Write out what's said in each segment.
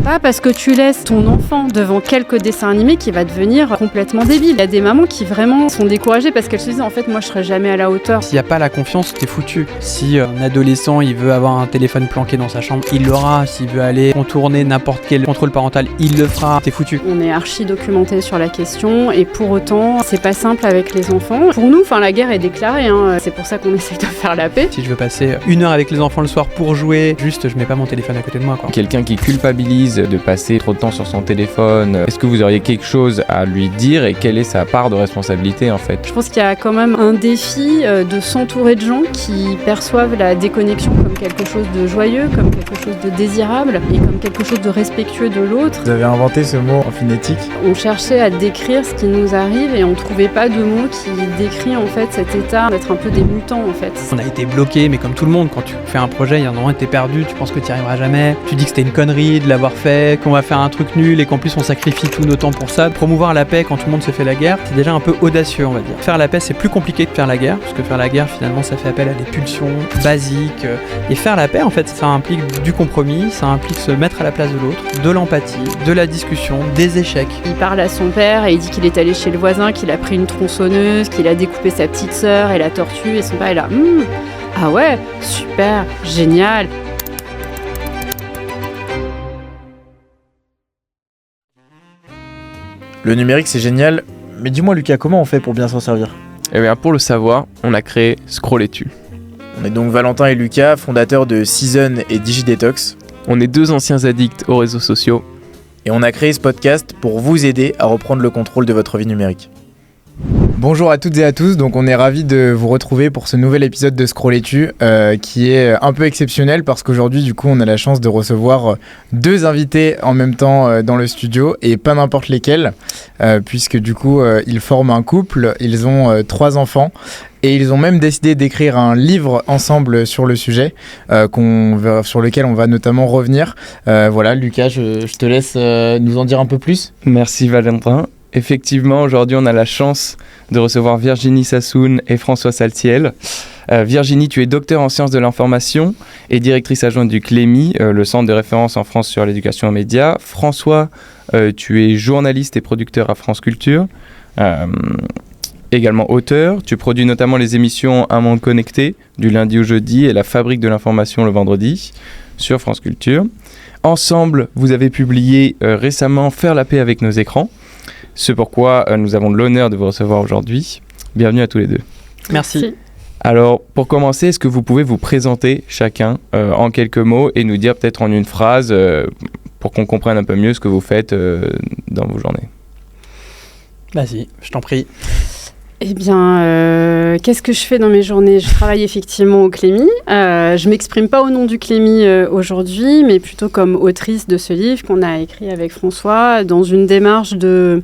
Pas parce que tu laisses ton enfant devant quelques dessins animés qui va devenir complètement débile. Il y a des mamans qui vraiment sont découragées parce qu'elles se disent en fait moi je serai jamais à la hauteur. S'il n'y a pas la confiance, t'es foutu. Si un adolescent il veut avoir un téléphone planqué dans sa chambre, il l'aura. S'il veut aller contourner n'importe quel contrôle parental, il le fera. T'es foutu. On est archi documenté sur la question et pour autant c'est pas simple avec les enfants. Pour nous, la guerre est déclarée. C'est pour ça qu'on essaie de faire la paix. Si je veux passer 1 heure avec les enfants le soir pour jouer, juste je mets pas mon téléphone à côté de moi, quoi. Quelqu'un qui culpabilise de passer trop de temps sur son téléphone, est-ce que vous auriez quelque chose à lui dire et quelle est sa part de responsabilité en fait ? Je pense qu'il y a quand même un défi de s'entourer de gens qui perçoivent la déconnexion comme quelque chose de joyeux, comme quelque chose de désirable et comme quelque chose de respectueux de l'autre. Vous avez inventé ce mot en phonétique. On cherchait à décrire ce qui nous arrive et on trouvait pas de mots qui décrit en fait cet état d'être un peu des mutants en fait. On a été bloqué, mais comme tout le monde, quand tu fais un projet, il y a un moment où t'es perdu, tu penses que t'y arriveras jamais, tu dis que c'était une connerie de l'avoir fait, qu'on va faire un truc nul et qu'en plus on sacrifie tout notre temps pour ça. Promouvoir la paix quand tout le monde se fait la guerre, c'est déjà un peu audacieux, on va dire. Faire la paix, c'est plus compliqué que faire la guerre, parce que faire la guerre, finalement, ça fait appel à des pulsions basiques. Et faire la paix, en fait, ça implique du compromis, ça implique se mettre à la place de l'autre, de l'empathie, de la discussion, des échecs. Il parle à son père et il dit qu'il est allé chez le voisin, qu'il a pris une tronçonneuse, qu'il a découpé sa petite sœur et la tortue, et son père est là. Ah ouais, super, génial. Le numérique c'est génial, mais dis-moi Lucas, comment on fait pour bien s'en servir ? Eh bien pour le savoir, on a créé Scrolletu. On est donc Valentin et Lucas, fondateurs de Season et DigiDetox. On est 2 anciens addicts aux réseaux sociaux. Et on a créé ce podcast pour vous aider à reprendre le contrôle de votre vie numérique. Bonjour à toutes et à tous, donc on est ravis de vous retrouver pour ce nouvel épisode de Scrolletu qui est un peu exceptionnel parce qu'aujourd'hui du coup on a la chance de recevoir 2 invités en même temps dans le studio et pas n'importe lesquels puisque du coup ils forment un couple, ils ont 3 enfants et ils ont même décidé d'écrire un livre ensemble sur le sujet sur lequel on va notamment revenir. Voilà Lucas, je te laisse nous en dire un peu plus. Merci Valentin. Effectivement, aujourd'hui, on a la chance de recevoir Virginie Sassoon et François Saltiel. Virginie, tu es docteur en sciences de l'information et directrice adjointe du CLEMI, le centre de référence en France sur l'éducation aux médias. François, tu es journaliste et producteur à France Culture, également auteur. Tu produis notamment les émissions Un monde connecté du lundi au jeudi et La fabrique de l'information le vendredi sur France Culture. Ensemble, vous avez publié récemment Faire la paix avec nos écrans. C'est pourquoi nous avons l'honneur de vous recevoir aujourd'hui. Bienvenue à tous les deux. Merci. Alors, pour commencer, est-ce que vous pouvez vous présenter chacun en quelques mots et nous dire peut-être en une phrase pour qu'on comprenne un peu mieux ce que vous faites dans vos journées ? Vas-y, je t'en prie. Eh bien, qu'est-ce que je fais dans mes journées ? Je travaille effectivement au CLEMI. Je ne m'exprime pas au nom du CLEMI aujourd'hui, mais plutôt comme autrice de ce livre qu'on a écrit avec François, dans une démarche de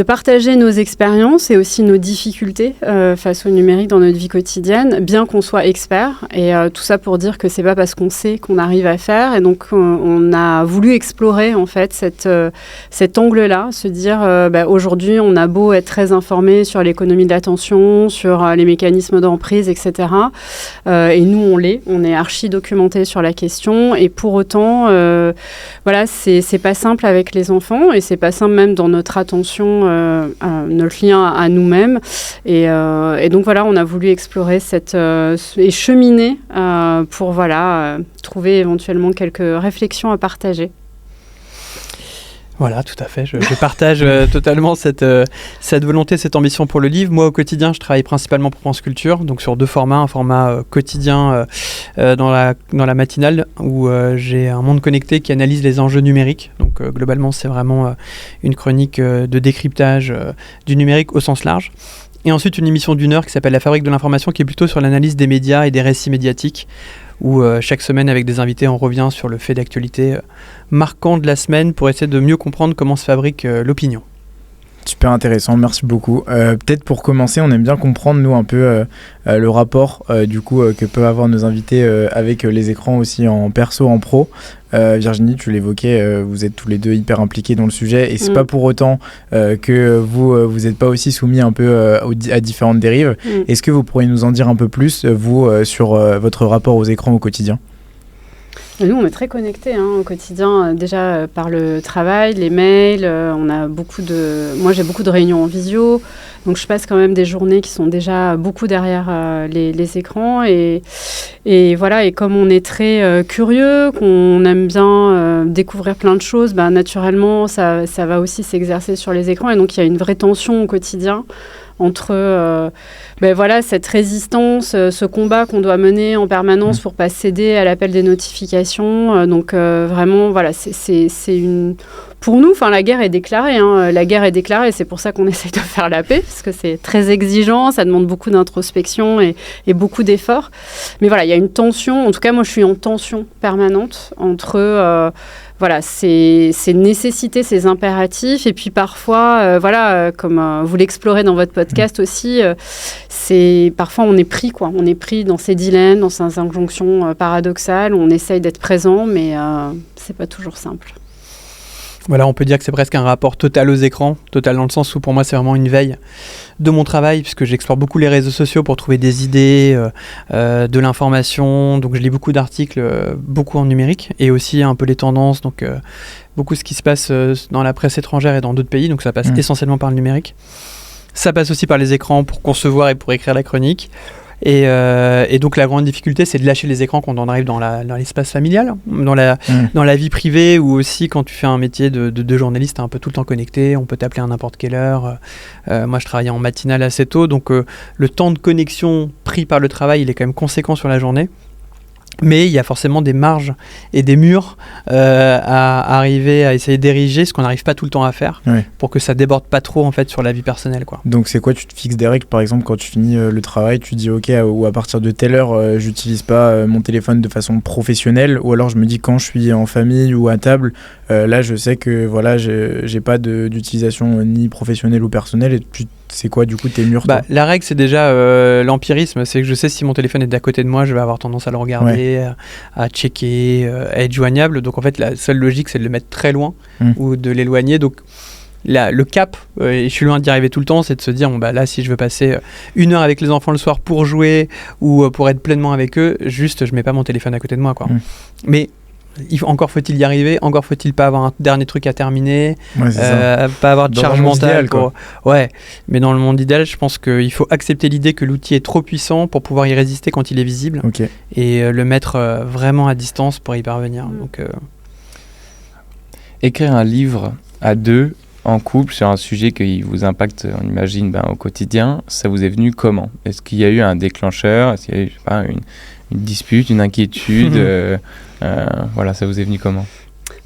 partager nos expériences et aussi nos difficultés face au numérique dans notre vie quotidienne, bien qu'on soit expert. Et tout ça pour dire que c'est pas parce qu'on sait qu'on arrive à faire. Et donc, on a voulu explorer en fait cet angle-là, se dire aujourd'hui, on a beau être très informé sur l'économie de l'attention, sur les mécanismes d'emprise, etc. Et nous, on est archi documenté sur la question. Et pour autant, c'est pas simple avec les enfants et c'est pas simple même dans notre attention. Notre lien à nous-mêmes et donc voilà, on a voulu explorer et cheminer pour trouver éventuellement quelques réflexions à partager. Voilà, tout à fait. Je partage totalement cette volonté, cette ambition pour le livre. Moi, au quotidien, je travaille principalement pour France Culture, donc sur 2 formats. Un format quotidien dans la matinale, où j'ai un monde connecté qui analyse les enjeux numériques. Donc, globalement, c'est vraiment une chronique de décryptage du numérique au sens large. Et ensuite, une émission d'1 heure qui s'appelle La fabrique de l'information, qui est plutôt sur l'analyse des médias et des récits médiatiques, où chaque semaine, avec des invités, on revient sur le fait d'actualité marquant de la semaine pour essayer de mieux comprendre comment se fabrique l'opinion. Super intéressant, merci beaucoup. Peut-être pour commencer, on aime bien comprendre, nous, un peu le rapport que peuvent avoir nos invités avec les écrans aussi en perso, en pro. Virginie, tu l'évoquais, vous êtes tous les 2 hyper impliqués dans le sujet et c'est pas pour autant que vous n'êtes pas aussi soumis un peu à différentes dérives. Est-ce que vous pourriez nous en dire un peu plus, vous, sur votre rapport aux écrans au quotidien ? Nous, on est très connectés au quotidien, déjà par le travail, les mails. Moi, j'ai beaucoup de réunions en visio, donc je passe quand même des journées qui sont déjà beaucoup derrière les écrans. Et voilà, et comme on est très curieux, qu'on aime bien découvrir plein de choses, naturellement, ça va aussi s'exercer sur les écrans. Et donc, il y a une vraie tension au quotidien entre cette résistance, ce combat qu'on doit mener en permanence pour pas céder à l'appel des notifications. Vraiment, voilà, c'est une... Pour nous, la guerre est déclarée. La guerre est déclarée, c'est pour ça qu'on essaye de faire la paix, parce que c'est très exigeant, ça demande beaucoup d'introspection et beaucoup d'efforts. Mais voilà, il y a une tension. En tout cas, moi, je suis en tension permanente entre... ces nécessités, ces impératifs. Et puis parfois, comme vous l'explorez dans votre podcast aussi, parfois on est pris, quoi. On est pris dans ces dilemmes, dans ces injonctions paradoxales. On essaye d'être présent, mais c'est pas toujours simple. Voilà, on peut dire que c'est presque un rapport total aux écrans, total dans le sens où pour moi c'est vraiment une veille de mon travail, puisque j'explore beaucoup les réseaux sociaux pour trouver des idées, de l'information, donc je lis beaucoup d'articles, beaucoup en numérique, et aussi un peu les tendances, donc beaucoup ce qui se passe dans la presse étrangère et dans d'autres pays, donc ça passe essentiellement par le numérique. Ça passe aussi par les écrans pour concevoir et pour écrire la chronique. Et donc la grande difficulté, c'est de lâcher les écrans quand on arrive dans l'espace familial, dans la vie privée, ou aussi quand tu fais un métier de journaliste, t'es un peu tout le temps connecté, on peut t'appeler à n'importe quelle heure. Moi, je travaillais en matinale assez tôt, donc le temps de connexion pris par le travail, il est quand même conséquent sur la journée. Mais il y a forcément des marges et des murs à arriver à essayer d'ériger, ce qu'on n'arrive pas tout le temps à faire, pour que ça déborde pas trop en fait sur la vie personnelle, quoi. Donc c'est quoi, tu te fixes des règles, par exemple quand tu finis le travail, tu dis ok, ou à partir de telle heure j'utilise pas mon téléphone de façon professionnelle, ou alors je me dis quand je suis en famille ou à table, là je sais que voilà, j'ai pas d'utilisation ni professionnelle ou personnelle, et c'est quoi du coup tes murs? La règle, c'est déjà l'empirisme, c'est que je sais si mon téléphone est à côté de moi, je vais avoir tendance à le regarder, à checker, à être joignable. Donc en fait, la seule logique, c'est de le mettre très loin ou de l'éloigner. Donc là, le cap, et je suis loin d'y arriver tout le temps, c'est de se dire, là, si je veux passer 1 heure avec les enfants le soir pour jouer ou pour être pleinement avec eux, juste, je mets pas mon téléphone à côté de moi, quoi. Mais encore faut-il y arriver, encore faut-il pas avoir un dernier truc à terminer, pas avoir de charge mentale. Mais dans le monde idéal, je pense qu'il faut accepter l'idée que l'outil est trop puissant pour pouvoir y résister quand il est visible, et le mettre vraiment à distance pour y parvenir. Donc, écrire un livre à deux, en couple, sur un sujet qui vous impacte, on imagine, au quotidien, ça vous est venu comment? Est-ce qu'il y a eu un déclencheur? Est-ce qu'il y a eu, une dispute, une inquiétude? Ça vous est venu comment?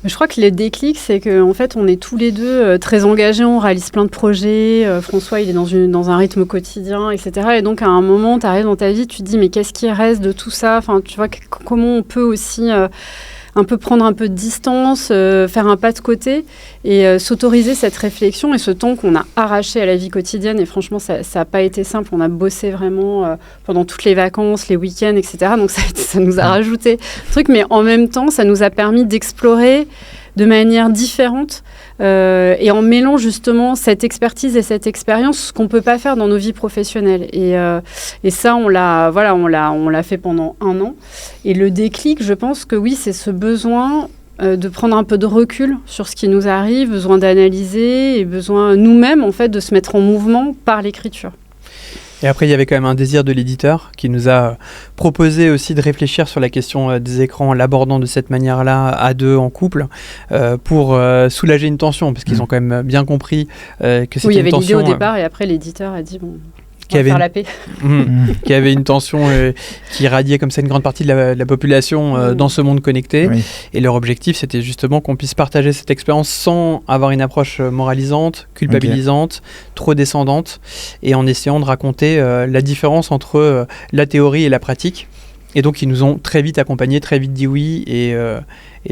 Je crois que les déclics, c'est qu'en fait, on est tous les deux très engagés, on réalise plein de projets. François, il est dans un rythme quotidien, etc. Et donc, à un moment, tu arrives dans ta vie, tu te dis, mais qu'est-ce qui reste de tout ça? Enfin, tu vois, comment on peut aussi un peu prendre un peu de distance, faire un pas de côté et s'autoriser cette réflexion et ce temps qu'on a arraché à la vie quotidienne. Et franchement, ça n'a pas été simple. On a bossé vraiment pendant toutes les vacances, les week-ends, etc. Donc ça nous a rajouté un truc, mais en même temps, ça nous a permis d'explorer de manière différente et en mêlant justement cette expertise et cette expérience, ce qu'on ne peut pas faire dans nos vies professionnelles. Et ça, on l'a fait pendant 1 an. Et le déclic, je pense que oui, c'est ce besoin de prendre un peu de recul sur ce qui nous arrive, besoin d'analyser et besoin nous-mêmes en fait de se mettre en mouvement par l'écriture. Et après, il y avait quand même un désir de l'éditeur qui nous a proposé aussi de réfléchir sur la question des écrans en l'abordant de cette manière-là, à deux, en couple, pour soulager une tension, parce qu'ils ont quand même bien compris que c'était une tension... Oui, il y avait l'idée au départ, et après l'éditeur a dit, on va faire la paix. Qui avait une tension qui irradiait comme ça une grande partie de la population dans ce monde connecté. Oui. Et leur objectif, c'était justement qu'on puisse partager cette expérience sans avoir une approche moralisante, culpabilisante, trop descendante, et en essayant de raconter la différence entre la théorie et la pratique. Et donc, ils nous ont très vite accompagnés, très vite dit oui, et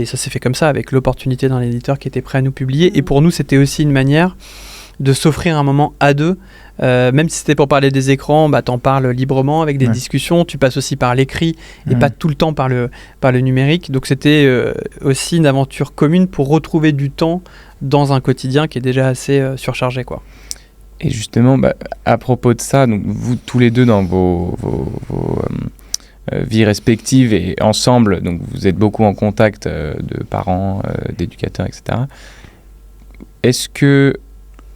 ça s'est fait comme ça, avec l'opportunité d'un éditeur qui était prêt à nous publier. Et pour nous, c'était aussi une manière de s'offrir un moment à deux. Même si c'était pour parler des écrans, t'en parles librement avec des discussions, tu passes aussi par l'écrit et pas tout le temps par le numérique. Donc c'était aussi une aventure commune pour retrouver du temps dans un quotidien qui est déjà assez surchargé, quoi. Et justement, à propos de ça, donc vous tous les deux dans vos vies respectives et ensemble, donc vous êtes beaucoup en contact de parents, d'éducateurs, etc. Est-ce que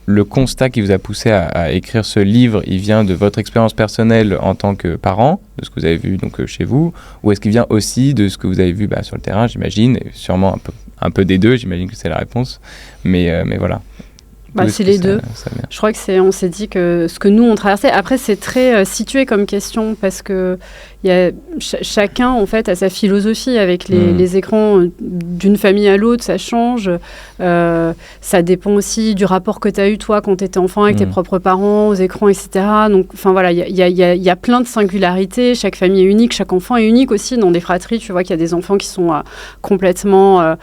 le constat qui vous a poussé à écrire ce livre, il vient de votre expérience personnelle en tant que parent, de ce que vous avez vu donc, chez vous, ou est-ce qu'il vient aussi de ce que vous avez vu sur le terrain, j'imagine, et sûrement un peu des deux, j'imagine que c'est la réponse, mais voilà. C'est les deux. Je crois que on s'est dit que ce que nous on traversait. Après, c'est très situé comme question parce que chacun en fait a sa philosophie avec les écrans d'une famille à l'autre, ça change. Ça dépend aussi du rapport que tu as eu toi quand tu étais enfant avec tes propres parents, aux écrans, etc. Donc, enfin voilà, il y a plein de singularités. Chaque famille est unique, chaque enfant est unique aussi. Dans des fratries, tu vois qu'il y a des enfants qui sont complètement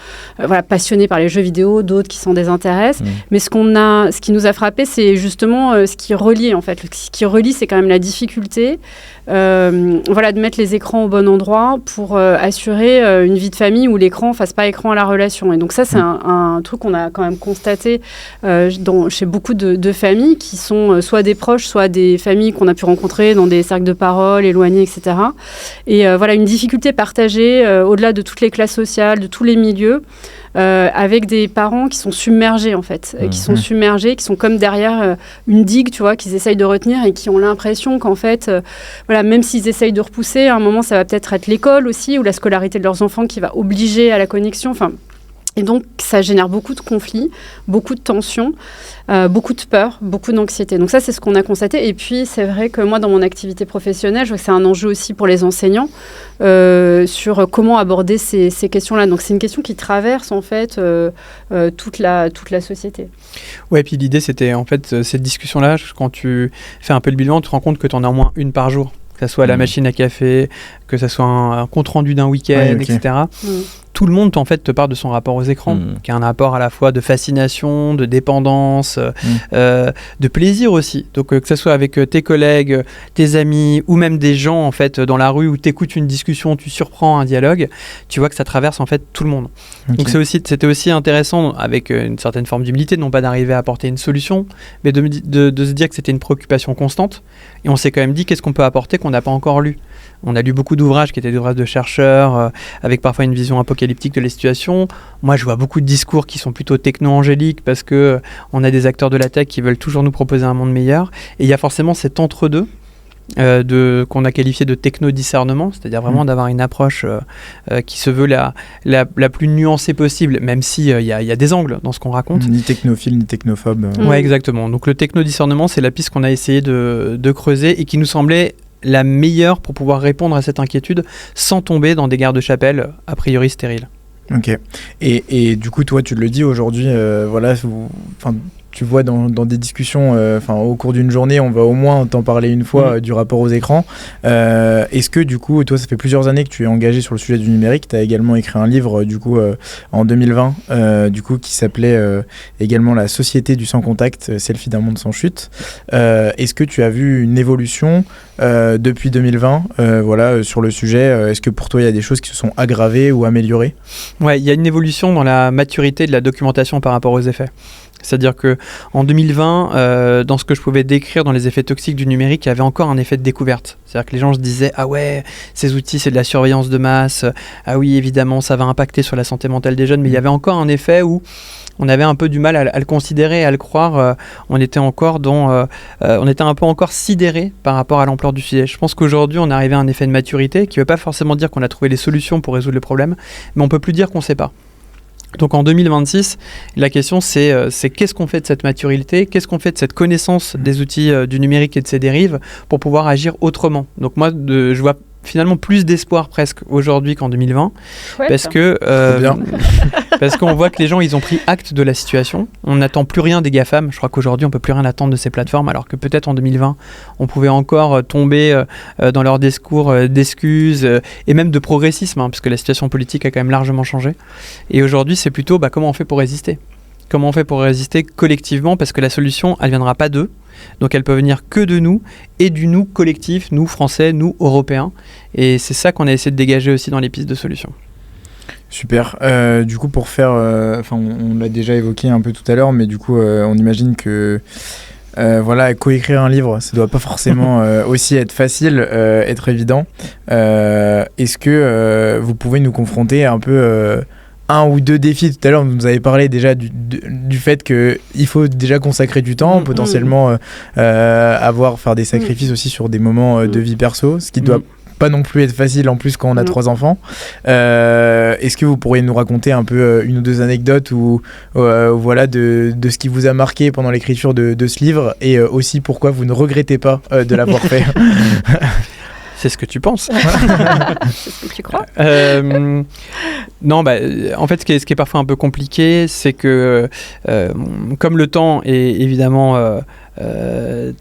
passionnés par les jeux vidéo, d'autres qui s'en désintéressent. Mais ce qui nous a frappé, c'est justement ce qui relie en fait. Ce qui relie, c'est quand même la difficulté, de mettre les écrans au bon endroit pour assurer une vie de famille où l'écran fasse pas écran à la relation. Et donc ça, c'est un truc qu'on a quand même constaté chez beaucoup de familles qui sont soit des proches, soit des familles qu'on a pu rencontrer dans des cercles de parole, éloignés, etc. Et une difficulté partagée au-delà de toutes les classes sociales, de tous les milieux. Avec des parents qui sont submergés en fait, qui sont comme derrière une digue, tu vois, qu'ils essayent de retenir et qui ont l'impression qu'en fait, même s'ils essayent de repousser, à un moment ça va peut-être être l'école aussi ou la scolarité de leurs enfants qui va obliger à la connexion, et donc, ça génère beaucoup de conflits, beaucoup de tensions, beaucoup de peur, beaucoup d'anxiété. Donc ça, c'est ce qu'on a constaté. Et puis, c'est vrai que moi, dans mon activité professionnelle, je vois que c'est un enjeu aussi pour les enseignants sur comment aborder ces questions-là. Donc, c'est une question qui traverse, en fait, toute la société. Ouais, et puis l'idée, c'était, en fait, cette discussion-là, quand tu fais un peu le bilan, tu te rends compte que tu en as au moins une par jour. Que ce soit la machine à café, que ce soit un compte-rendu d'un week-end, etc. Tout le monde en fait te parle de son rapport aux écrans, qui a un rapport à la fois de fascination, de dépendance, de plaisir aussi. Donc que ce soit avec tes collègues, tes amis ou même des gens en fait dans la rue où tu écoutes une discussion, tu surprends un dialogue, tu vois que ça traverse en fait tout le monde. Donc c'était aussi intéressant avec une certaine forme d'humilité, non pas d'arriver à apporter une solution, mais de se dire que c'était une préoccupation constante. Et on s'est quand même dit qu'est-ce qu'on peut apporter qu'on n'a pas encore lu. On a lu beaucoup d'ouvrages qui étaient des ouvrages de chercheurs, avec parfois une vision apocalyptique de la situation. Moi, je vois beaucoup de discours qui sont plutôt techno-angéliques parce qu'on a des acteurs de la tech qui veulent toujours nous proposer un monde meilleur. Et il y a forcément cet entre-deux qu'on a qualifié de techno-discernement, c'est-à-dire vraiment d'avoir une approche qui se veut la plus nuancée possible, même s'il y a des angles dans ce qu'on raconte. Ni technophile, ni technophobe. Ouais, exactement. Donc le techno-discernement, c'est la piste qu'on a essayé de creuser et qui nous semblait la meilleure pour pouvoir répondre à cette inquiétude sans tomber dans des guerres de chapelle a priori stériles. Ok. Et du coup, toi, tu le dis aujourd'hui, tu vois dans des discussions, au cours d'une journée, on va au moins t'en parler une fois du rapport aux écrans. Est-ce que du coup, toi, ça fait plusieurs années que tu es engagé sur le sujet du numérique. Tu as également écrit un livre du coup en 2020, qui s'appelait également La société du sans contact, selfie d'un monde sans chute. Est-ce que tu as vu une évolution depuis 2020 sur le sujet? Est-ce que pour toi, il y a des choses qui se sont aggravées ou améliorées? Ouais, il y a une évolution dans la maturité de la documentation par rapport aux effets. C'est-à-dire qu'en 2020, dans ce que je pouvais décrire dans les effets toxiques du numérique, il y avait encore un effet de découverte. C'est-à-dire que les gens se disaient « Ah ouais, ces outils, c'est de la surveillance de masse. Ah oui, évidemment, ça va impacter sur la santé mentale des jeunes. » Mais il y avait encore un effet où on avait un peu du mal à le considérer, à le croire. On était un peu encore sidéré par rapport à l'ampleur du sujet. Je pense qu'aujourd'hui, on est arrivé à un effet de maturité qui ne veut pas forcément dire qu'on a trouvé les solutions pour résoudre le problème, mais on ne peut plus dire qu'on ne sait pas. Donc en 2026, la question c'est qu'est-ce qu'on fait de cette maturité, qu'est-ce qu'on fait de cette connaissance des outils du numérique et de ses dérives pour pouvoir agir autrement. Donc moi, je vois finalement plus d'espoir presque aujourd'hui qu'en 2020. Chouette. Parce qu'on voit que les gens ils ont pris acte de la situation. On n'attend plus rien des GAFAM. Je crois qu'aujourd'hui on peut plus rien attendre de ces plateformes, alors que peut-être en 2020 on pouvait encore tomber dans leur discours d'excuses et même de progressisme, puisque la situation politique a quand même largement changé. Et aujourd'hui c'est plutôt comment on fait pour résister. Comment on fait pour résister collectivement, parce que la solution elle viendra pas d'eux. Donc elle peut venir que de nous et du nous collectif, nous Français, nous Européens. Et c'est ça qu'on a essayé de dégager aussi dans les pistes de solutions. Super. Du coup, pour faire... on l'a déjà évoqué un peu tout à l'heure, mais du coup, on imagine que coécrire un livre, ça doit pas forcément aussi être facile, être évident. Est-ce que vous pouvez nous confronter un peu un ou deux défis? Tout à l'heure, vous nous avez parlé déjà du fait qu'il faut déjà consacrer du temps, potentiellement faire des sacrifices aussi sur des moments de vie perso, ce qui doit pas non plus être facile en plus quand on a 3 enfants. Est-ce que vous pourriez nous raconter un peu une ou deux anecdotes de ce qui vous a marqué pendant l'écriture de ce livre, et aussi pourquoi vous ne regrettez pas de l'avoir fait? C'est ce que tu penses. C'est ce que tu crois. Non, en fait, ce qui est parfois un peu compliqué, c'est que comme le temps est évidemment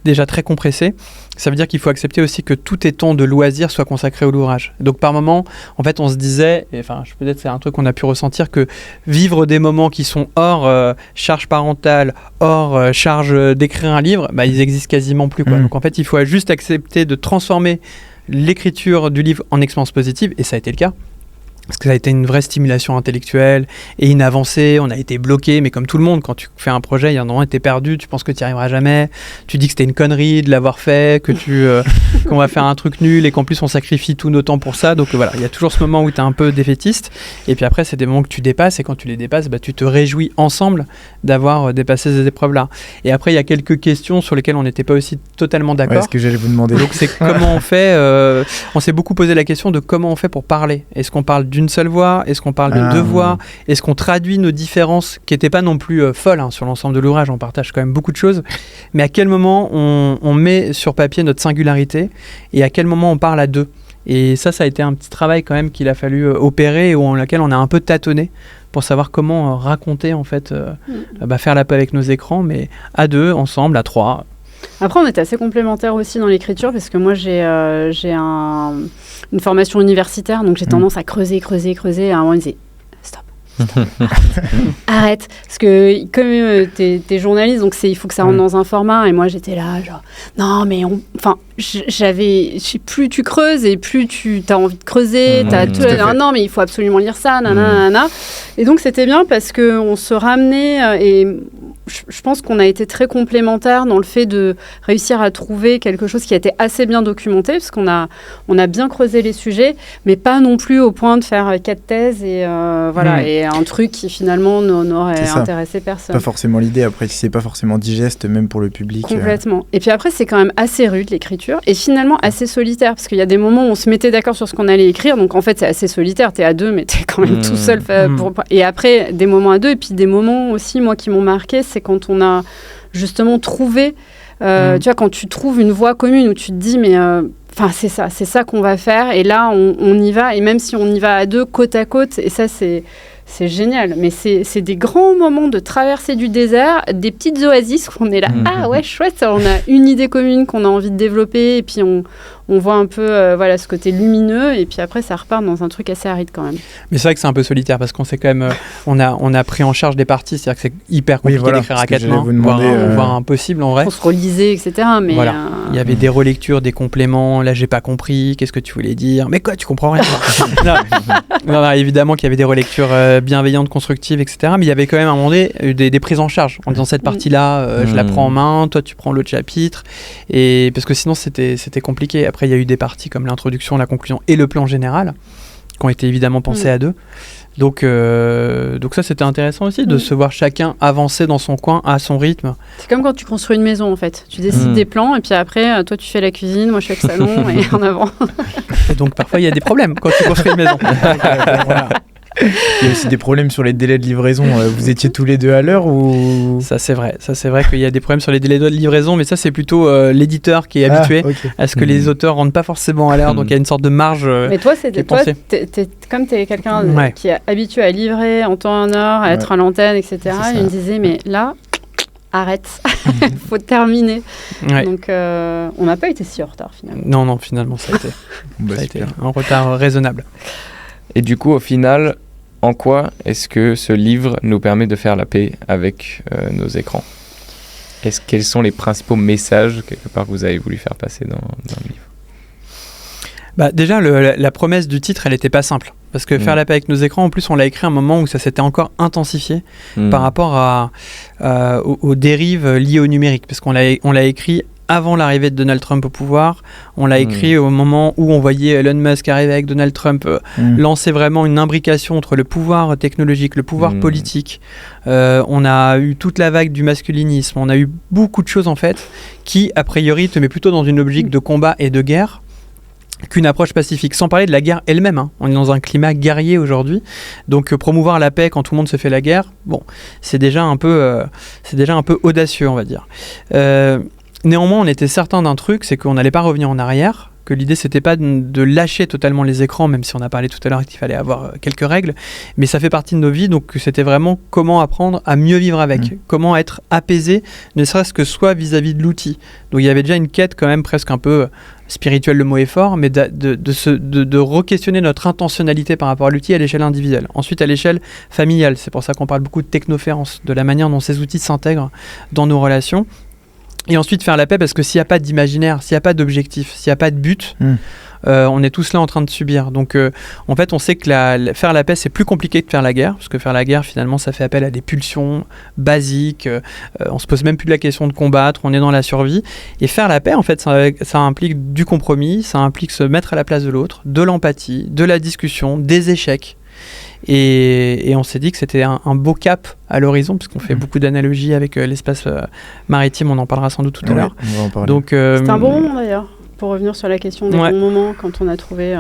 déjà très compressé, ça veut dire qu'il faut accepter aussi que tout tes temps de loisirs soient consacrés au l'ouvrage. Donc par moment, en fait, on se disait, peut-être c'est un truc qu'on a pu ressentir, que vivre des moments qui sont hors charge parentale, hors charge d'écrire un livre, ils existent quasiment plus, quoi. Donc en fait, il faut juste accepter de transformer l'écriture du livre en expérience positive, et ça a été le cas. Parce que ça a été une vraie stimulation intellectuelle et une avancée, on a été bloqué, mais comme tout le monde, quand tu fais un projet, il y a un moment où tu es perdu, tu penses que tu n'y arriveras jamais, tu dis que c'était une connerie de l'avoir fait, qu'on va faire un truc nul et qu'en plus on sacrifie tout notre temps pour ça, donc voilà, il y a toujours ce moment où tu es un peu défaitiste, et puis après c'est des moments que tu dépasses, et quand tu les dépasses, tu te réjouis ensemble d'avoir dépassé ces épreuves-là. Et après il y a quelques questions sur lesquelles on n'était pas aussi totalement d'accord. Ouais, ce que j'allais vous demander. Donc c'est comment on fait, on s'est beaucoup posé la question de comment on fait pour parler. Est-ce qu'on parle d'une seule voix? Est-ce qu'on parle de 2 voix? Est-ce qu'on traduit nos différences, qui n'étaient pas non plus folles sur l'ensemble de l'ouvrage? On partage quand même beaucoup de choses. Mais à quel moment on met sur papier notre singularité, et à quel moment on parle à 2? Et ça a été un petit travail quand même qu'il a fallu opérer, et dans lequel on a un peu tâtonné pour savoir comment raconter, en fait, faire la paix avec nos écrans, mais à 2, ensemble, à 3. Après, on était assez complémentaires aussi dans l'écriture, parce que moi, j'ai une formation universitaire, donc j'ai tendance à creuser. Et à un moment, on disait stop. Arrête. Parce que comme t'es journaliste, donc il faut que ça rentre dans un format, et moi, j'étais là, genre, non, mais plus tu creuses et plus tu as envie de creuser. Non, mais il faut absolument lire ça, nanana. Et donc, c'était bien parce qu'on se ramenait, et je pense qu'on a été très complémentaires dans le fait de réussir à trouver quelque chose qui a été assez bien documenté, parce qu'on a bien creusé les sujets, mais pas non plus au point de faire 4 thèses et et un truc qui finalement n'aurait intéressé personne. Pas forcément l'idée, après si c'est pas forcément digeste même pour le public. Complètement. Et puis après c'est quand même assez rude l'écriture, et finalement assez solitaire, parce qu'il y a des moments où on se mettait d'accord sur ce qu'on allait écrire, donc en fait c'est assez solitaire, t'es à 2 mais t'es quand même tout seul et après des moments à 2, et puis des moments aussi moi qui m'ont marqué, c'est quand on a justement trouvé, tu vois, quand tu trouves une voie commune où tu te dis mais c'est ça qu'on va faire, et là on y va, et même si on y va à 2 côte à côte, et ça c'est génial, mais c'est des grands moments de traversée du désert, des petites oasis où on est là, ah ouais chouette, on a une idée commune qu'on a envie de développer, et puis on voit un peu ce côté lumineux, et puis après ça repart dans un truc assez aride quand même. Mais c'est vrai que c'est un peu solitaire, parce qu'on s'est quand même on a pris en charge des parties, c'est-à-dire que c'est hyper compliqué d'écrire à 4 mains, voire impossible en vrai. On se relisait, etc. Mais il y avait des relectures, des compléments, là j'ai pas compris, qu'est-ce que tu voulais dire, mais quoi, tu comprends rien? non, évidemment qu'il y avait des relectures bienveillantes, constructives, etc. Mais il y avait quand même à un moment donné des prises en charge en disant cette partie-là, je la prends en main, toi tu prends l'autre chapitre, et parce que sinon c'était compliqué. Après il y a eu des parties comme l'introduction, la conclusion et le plan général qui ont été évidemment pensés à 2. Donc ça c'était intéressant aussi de se voir chacun avancer dans son coin à son rythme. C'est comme quand tu construis une maison en fait. Tu décides des plans, et puis après toi tu fais la cuisine, moi je fais le salon et en avant. Et donc parfois il y a des problèmes quand tu construis une maison. Voilà. Il y a aussi des problèmes sur les délais de livraison. Vous étiez tous les 2 à l'heure ou... Ça c'est vrai qu'il y a des problèmes sur les délais de livraison, mais ça c'est plutôt l'éditeur qui est habitué à ce que les auteurs rentrent pas forcément à l'heure, donc il y a une sorte de marge. Mais toi, comme tu es quelqu'un qui est habitué à livrer en temps et en heure, à être à l'antenne, etc., il me disait, mais là, arrête, faut terminer. Ouais. Donc on n'a pas été si en retard finalement. Non, finalement ça a été un retard raisonnable. Et du coup, au final, en quoi est-ce que ce livre nous permet de faire la paix avec nos écrans? Quels sont les principaux messages, quelque part, que vous avez voulu faire passer dans le livre? Déjà, la promesse du titre, elle n'était pas simple. Parce que faire la paix avec nos écrans, en plus, on l'a écrit à un moment où ça s'était encore intensifié par rapport aux dérives liées au numérique. Parce qu'on l'a écrit avant l'arrivée de Donald Trump au pouvoir. On l'a écrit au moment où on voyait Elon Musk arriver avec Donald Trump, lancer vraiment une imbrication entre le pouvoir technologique, le pouvoir politique. On a eu toute la vague du masculinisme. On a eu beaucoup de choses, en fait, qui, a priori, te met plutôt dans une logique de combat et de guerre qu'une approche pacifique, sans parler de la guerre elle-même. Hein. On est dans un climat guerrier aujourd'hui, donc promouvoir la paix quand tout le monde se fait la guerre, c'est déjà un peu audacieux, on va dire. Néanmoins, on était certain d'un truc, c'est qu'on n'allait pas revenir en arrière, que l'idée c'était pas de lâcher totalement les écrans, même si on a parlé tout à l'heure qu'il fallait avoir quelques règles, mais ça fait partie de nos vies, donc c'était vraiment comment apprendre à mieux vivre avec, comment être apaisé, ne serait-ce que soit vis-à-vis de l'outil. Donc il y avait déjà une quête quand même presque un peu spirituelle, le mot est fort, mais de re-questionner notre intentionnalité par rapport à l'outil à l'échelle individuelle. Ensuite à l'échelle familiale, c'est pour ça qu'on parle beaucoup de technoférence, de la manière dont ces outils s'intègrent dans nos relations. Et ensuite faire la paix, parce que s'il n'y a pas d'imaginaire, s'il n'y a pas d'objectif, s'il n'y a pas de but, on est tous là en train de subir. Donc en fait on sait que faire la paix c'est plus compliqué que faire la guerre, parce que faire la guerre finalement ça fait appel à des pulsions basiques, on se pose même plus de la question de combattre, on est dans la survie. Et faire la paix en fait ça implique du compromis, ça implique se mettre à la place de l'autre, de l'empathie, de la discussion, des échecs. Et on s'est dit que c'était un beau cap à l'horizon, puisqu'on fait beaucoup d'analogies avec l'espace maritime, on en parlera sans doute tout à l'heure. Donc, c'est un bon moment d'ailleurs, pour revenir sur la question des bons moments, quand on a trouvé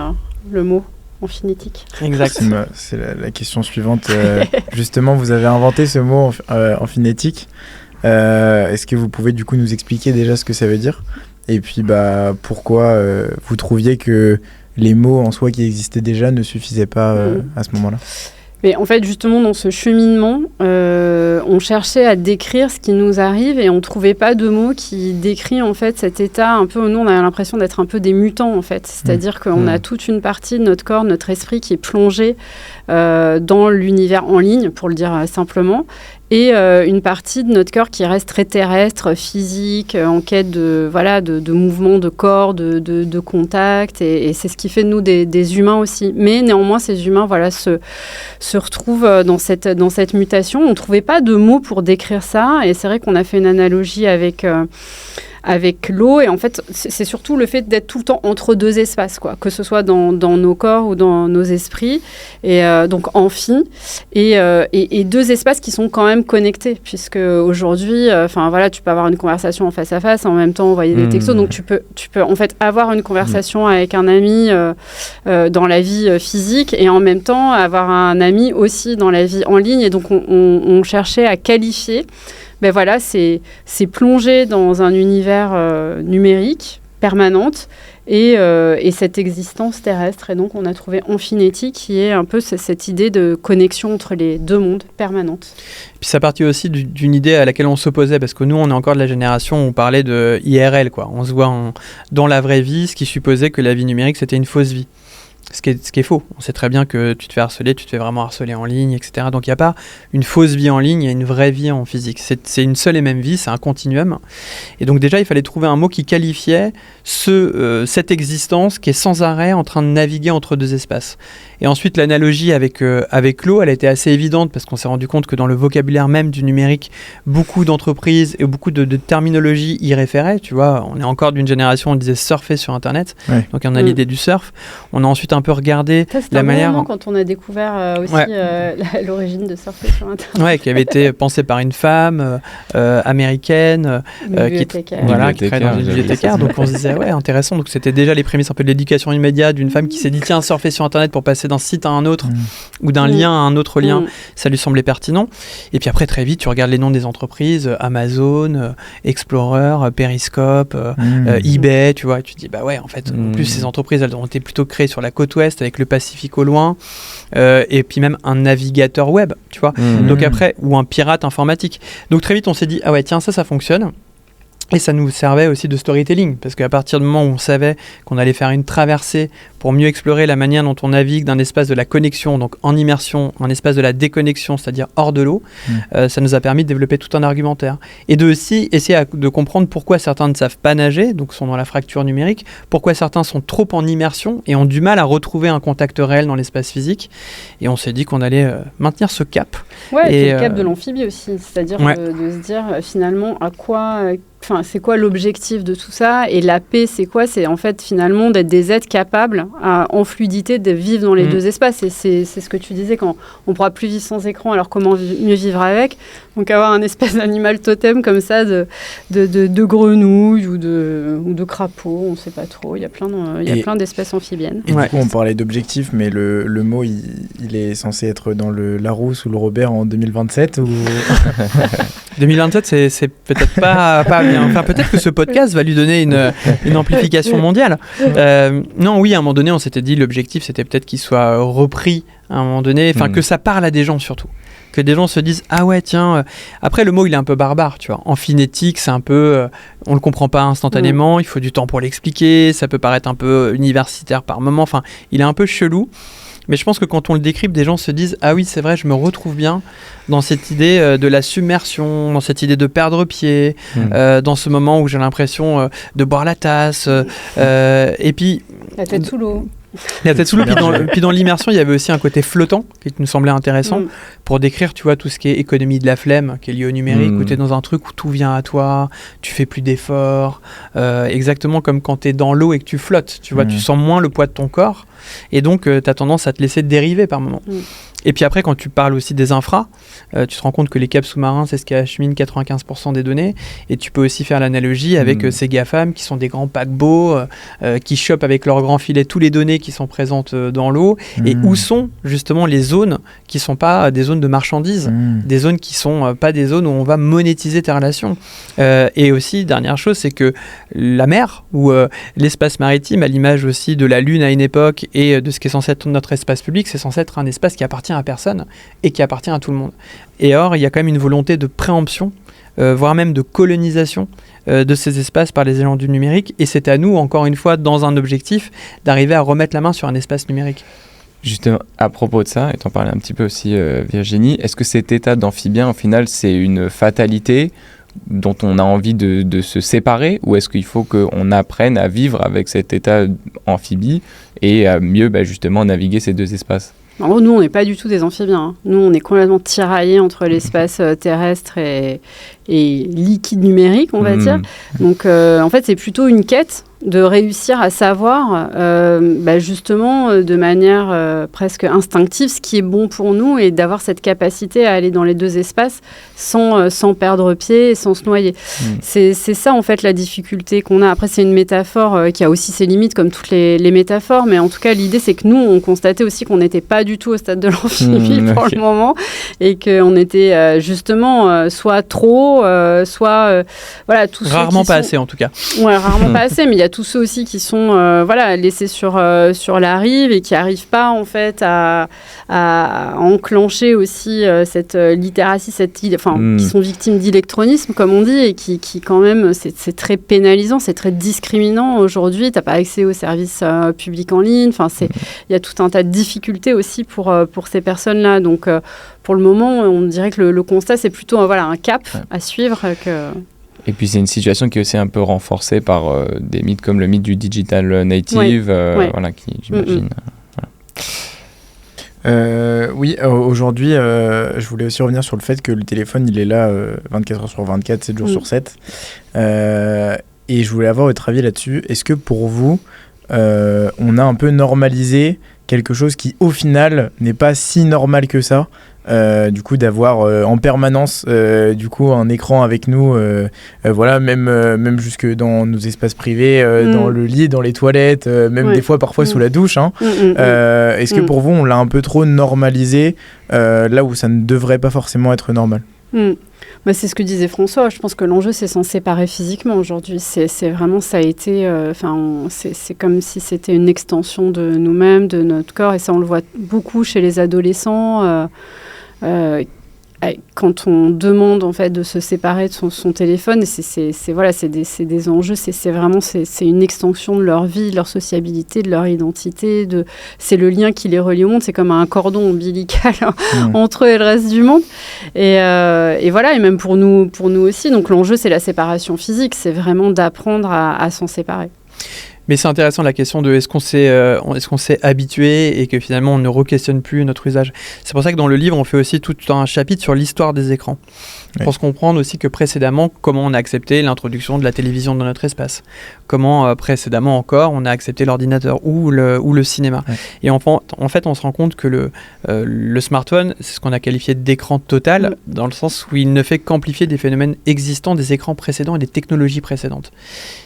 le mot en phonétique. Exact. C'est la question suivante. Justement, vous avez inventé ce mot en phonétique. Est-ce que vous pouvez du coup nous expliquer déjà ce que ça veut dire ? Et puis pourquoi vous trouviez que les mots en soi qui existaient déjà ne suffisaient pas à ce moment-là ? Mais en fait, justement, dans ce cheminement, on cherchait à décrire ce qui nous arrive et on ne trouvait pas de mots qui décrit en fait cet état un peu. Nous, on a l'impression d'être un peu des mutants en fait. C'est-à-dire qu'on a toute une partie de notre corps, notre esprit qui est plongé dans l'univers en ligne, pour le dire simplement, et une partie de notre corps qui reste très terrestre, physique, en quête de mouvements de corps, de contact, et c'est ce qui fait de nous des humains aussi. Mais néanmoins, ces humains se retrouvent dans cette mutation. On ne trouvait pas de mots pour décrire ça, et c'est vrai qu'on a fait une analogie avec l'eau, et en fait c'est surtout le fait d'être tout le temps entre deux espaces, quoi, que ce soit dans nos corps ou dans nos esprits, et donc amphi, et deux espaces qui sont quand même connectés, puisque aujourd'hui tu peux avoir une conversation en face à face, en même temps envoyer des textos, donc tu peux en fait avoir une conversation avec un ami dans la vie physique, et en même temps avoir un ami aussi dans la vie en ligne, et donc on cherchait à qualifier c'est plonger dans un univers numérique permanente et cette existence terrestre. Et donc, on a trouvé Amphinétique, qui est un peu cette idée de connexion entre les deux mondes permanente. Puis ça partit aussi d'une idée à laquelle on s'opposait, parce que nous, on est encore de la génération où on parlait de IRL, quoi. On se voit dans la vraie vie, ce qui supposait que la vie numérique, c'était une fausse vie. Ce qui est faux. On sait très bien que tu te fais harceler, tu te fais vraiment harceler en ligne, etc. Donc il n'y a pas une fausse vie en ligne, il y a une vraie vie en physique. C'est une seule et même vie, c'est un continuum. Et donc déjà, il fallait trouver un mot qui qualifiait cette existence qui est sans arrêt en train de naviguer entre deux espaces. Et ensuite, l'analogie avec l'eau, elle a été assez évidente, parce qu'on s'est rendu compte que dans le vocabulaire même du numérique, beaucoup d'entreprises et beaucoup de terminologie y référaient. Tu vois, on est encore d'une génération où on disait surfer sur Internet, donc on a l'idée du surf. On a ensuite un peu regardé la manière... quand on a découvert aussi l'origine de surfer sur Internet. Ouais, qui avait été pensée par une femme américaine qui travaillait dans une bibliothécaire. Donc on se disait, intéressant. Donc c'était déjà les prémices un peu de l'éducation immédiate d'une femme qui s'est dit, tiens, surfer sur Internet pour passer d'un site à un autre ou d'un lien à un autre lien, ça lui semblait pertinent. Et puis après, très vite, tu regardes les noms des entreprises, Amazon, Explorer, Periscope, eBay, tu vois, et tu te dis, en fait, en plus, ces entreprises, elles ont été plutôt créées sur la côte ouest, avec le Pacifique au loin, et puis même un navigateur web, tu vois. Donc après, ou un pirate informatique. Donc très vite, on s'est dit, tiens, ça fonctionne. Et ça nous servait aussi de storytelling, parce qu'à partir du moment où on savait qu'on allait faire une traversée pour mieux explorer la manière dont on navigue d'un espace de la connexion, donc en immersion, un espace de la déconnexion, c'est-à-dire hors de l'eau, ça nous a permis de développer tout un argumentaire. Et de aussi essayer de comprendre pourquoi certains ne savent pas nager, donc sont dans la fracture numérique, pourquoi certains sont trop en immersion et ont du mal à retrouver un contact réel dans l'espace physique. Et on s'est dit qu'on allait maintenir ce cap. Ouais, et le cap de l'amphibie aussi, c'est-à-dire de se dire finalement à quoi... c'est quoi l'objectif de tout ça? Et la paix, c'est quoi? C'est en fait finalement d'être des êtres capables en fluidité de vivre dans les deux espaces. Et c'est ce que tu disais, quand on ne pourra plus vivre sans écran, alors comment mieux vivre avec? Donc avoir un espèce d'animal totem comme ça, de grenouilles ou de crapauds, on ne sait pas trop. Il y a plein d'espèces amphibiennes. Et du coup, on parlait d'objectif, mais le mot, il est censé être dans le Larousse ou le Robert en 2027 ou... 2027, c'est peut-être pas bien. Enfin, peut-être que ce podcast va lui donner une amplification mondiale. Non, oui, à un moment donné, on s'était dit l'objectif, c'était peut-être qu'il soit repris à un moment donné, que ça parle à des gens surtout. Que des gens se disent ah ouais tiens. Après, le mot il est un peu barbare, tu vois. En phonétique, c'est un peu, on le comprend pas instantanément. Il faut du temps pour l'expliquer. Ça peut paraître un peu universitaire par moment. Enfin, il est un peu chelou. Mais je pense que quand on le décrypte, des gens se disent « Ah oui, c'est vrai, je me retrouve bien dans cette idée de la submersion, dans cette idée de perdre pied, dans ce moment où j'ai l'impression de boire la tasse. Et puis... La tête sous l'eau. La tête sous l'eau. Puis dans l'immersion, il y avait aussi un côté flottant qui nous semblait intéressant pour décrire, tu vois, tout ce qui est économie de la flemme, qui est lié au numérique, où tu es dans un truc où tout vient à toi, tu fais plus d'efforts, exactement comme quand tu es dans l'eau et que tu flottes, tu vois, tu sens moins le poids de ton corps, et donc tu as tendance à te laisser dériver par moments. Et puis après, quand tu parles aussi des infras, tu te rends compte que les câbles sous-marins, c'est ce qui achemine 95% des données. Et tu peux aussi faire l'analogie avec ces GAFAM qui sont des grands paquebots, qui chopent avec leurs grands filets toutes les données qui sont présentes dans l'eau. Et où sont justement les zones qui ne sont pas des zones de marchandises, des zones qui ne sont pas des zones où on va monétiser tes relations. Et aussi, dernière chose, c'est que la mer, ou l'espace maritime, à l'image aussi de la Lune à une époque et de ce qui est censé être notre espace public, c'est censé être un espace qui appartient à personne et qui appartient à tout le monde. Et or, il y a quand même une volonté de préemption, voire même de colonisation de ces espaces par les éléments du numérique. Et c'est à nous, encore une fois, dans un objectif, d'arriver à remettre la main sur un espace numérique. Justement, à propos de ça, et t'en parlais un petit peu aussi, Virginie, est-ce que cet état d'amphibien, au final, c'est une fatalité dont on a envie de se séparer, ou est-ce qu'il faut qu'on apprenne à vivre avec cet état amphibie et à mieux justement naviguer ces deux espaces? Alors, nous, on n'est pas du tout des amphibiens. Nous, on est complètement tiraillés entre l'espace terrestre et liquide numérique, on va dire. Donc, en fait, c'est plutôt une quête de réussir à savoir, justement, de manière presque instinctive, ce qui est bon pour nous et d'avoir cette capacité à aller dans les deux espaces sans perdre pied et sans se noyer. C'est ça, en fait, la difficulté qu'on a. Après, c'est une métaphore qui a aussi ses limites, comme toutes les métaphores, mais en tout cas, l'idée, c'est que nous, on constatait aussi qu'on n'était pas du tout au stade de l'amphibie pour le moment et qu'on était justement soit trop, soit tous ceux rarement qui pas sont... assez, en tout cas. Ouais, rarement pas assez, mais il y a tous ceux aussi qui sont laissés sur la rive et qui n'arrivent pas en fait à enclencher aussi cette littératie, qui sont victimes d'électronisme comme on dit et qui quand même c'est très pénalisant, c'est très discriminant aujourd'hui. T'as pas accès aux services publics en ligne. Enfin, il y a tout un tas de difficultés aussi pour ces personnes-là. Donc pour le moment, on dirait que le constat c'est plutôt un cap à suivre que. Et puis c'est une situation qui est aussi un peu renforcée par des mythes comme le mythe du digital native, qui j'imagine. Aujourd'hui, je voulais aussi revenir sur le fait que le téléphone, il est là 24 heures sur 24, 7 jours sur 7. Et je voulais avoir votre avis là-dessus. Est-ce que pour vous, on a un peu normalisé quelque chose qui, au final, n'est pas si normal que ça? Du coup d'avoir en permanence un écran avec nous même jusque dans nos espaces privés, dans le lit, dans les toilettes, même des fois parfois sous la douche est-ce que pour vous on l'a un peu trop normalisé là où ça ne devrait pas forcément être normal? C'est ce que disait François. Je pense que l'enjeu, c'est s'en séparer physiquement aujourd'hui. C'est vraiment, ça a été... c'est comme si c'était une extension de nous-mêmes, de notre corps. Et ça, on le voit beaucoup chez les adolescents. quand on demande en fait de se séparer de son téléphone, c'est des enjeux, c'est une extension de leur vie, de leur sociabilité, de leur identité, c'est le lien qui les relie au monde, c'est comme un cordon ombilical entre eux et le reste du monde. Et voilà, et même pour nous aussi. Donc l'enjeu, c'est la séparation physique, c'est vraiment d'apprendre à s'en séparer. Mais c'est intéressant la question de est-ce qu'on s'est habitué et que finalement on ne re-questionne plus notre usage. C'est pour ça que dans le livre on fait aussi tout un chapitre sur l'histoire des écrans. Pour se comprendre aussi que précédemment, comment on a accepté l'introduction de la télévision dans notre espace. Comment précédemment encore on a accepté l'ordinateur ou le cinéma. Ouais. Et en fait on se rend compte que le smartphone, c'est ce qu'on a qualifié d'écran total, dans le sens où il ne fait qu'amplifier des phénomènes existants des écrans précédents et des technologies précédentes.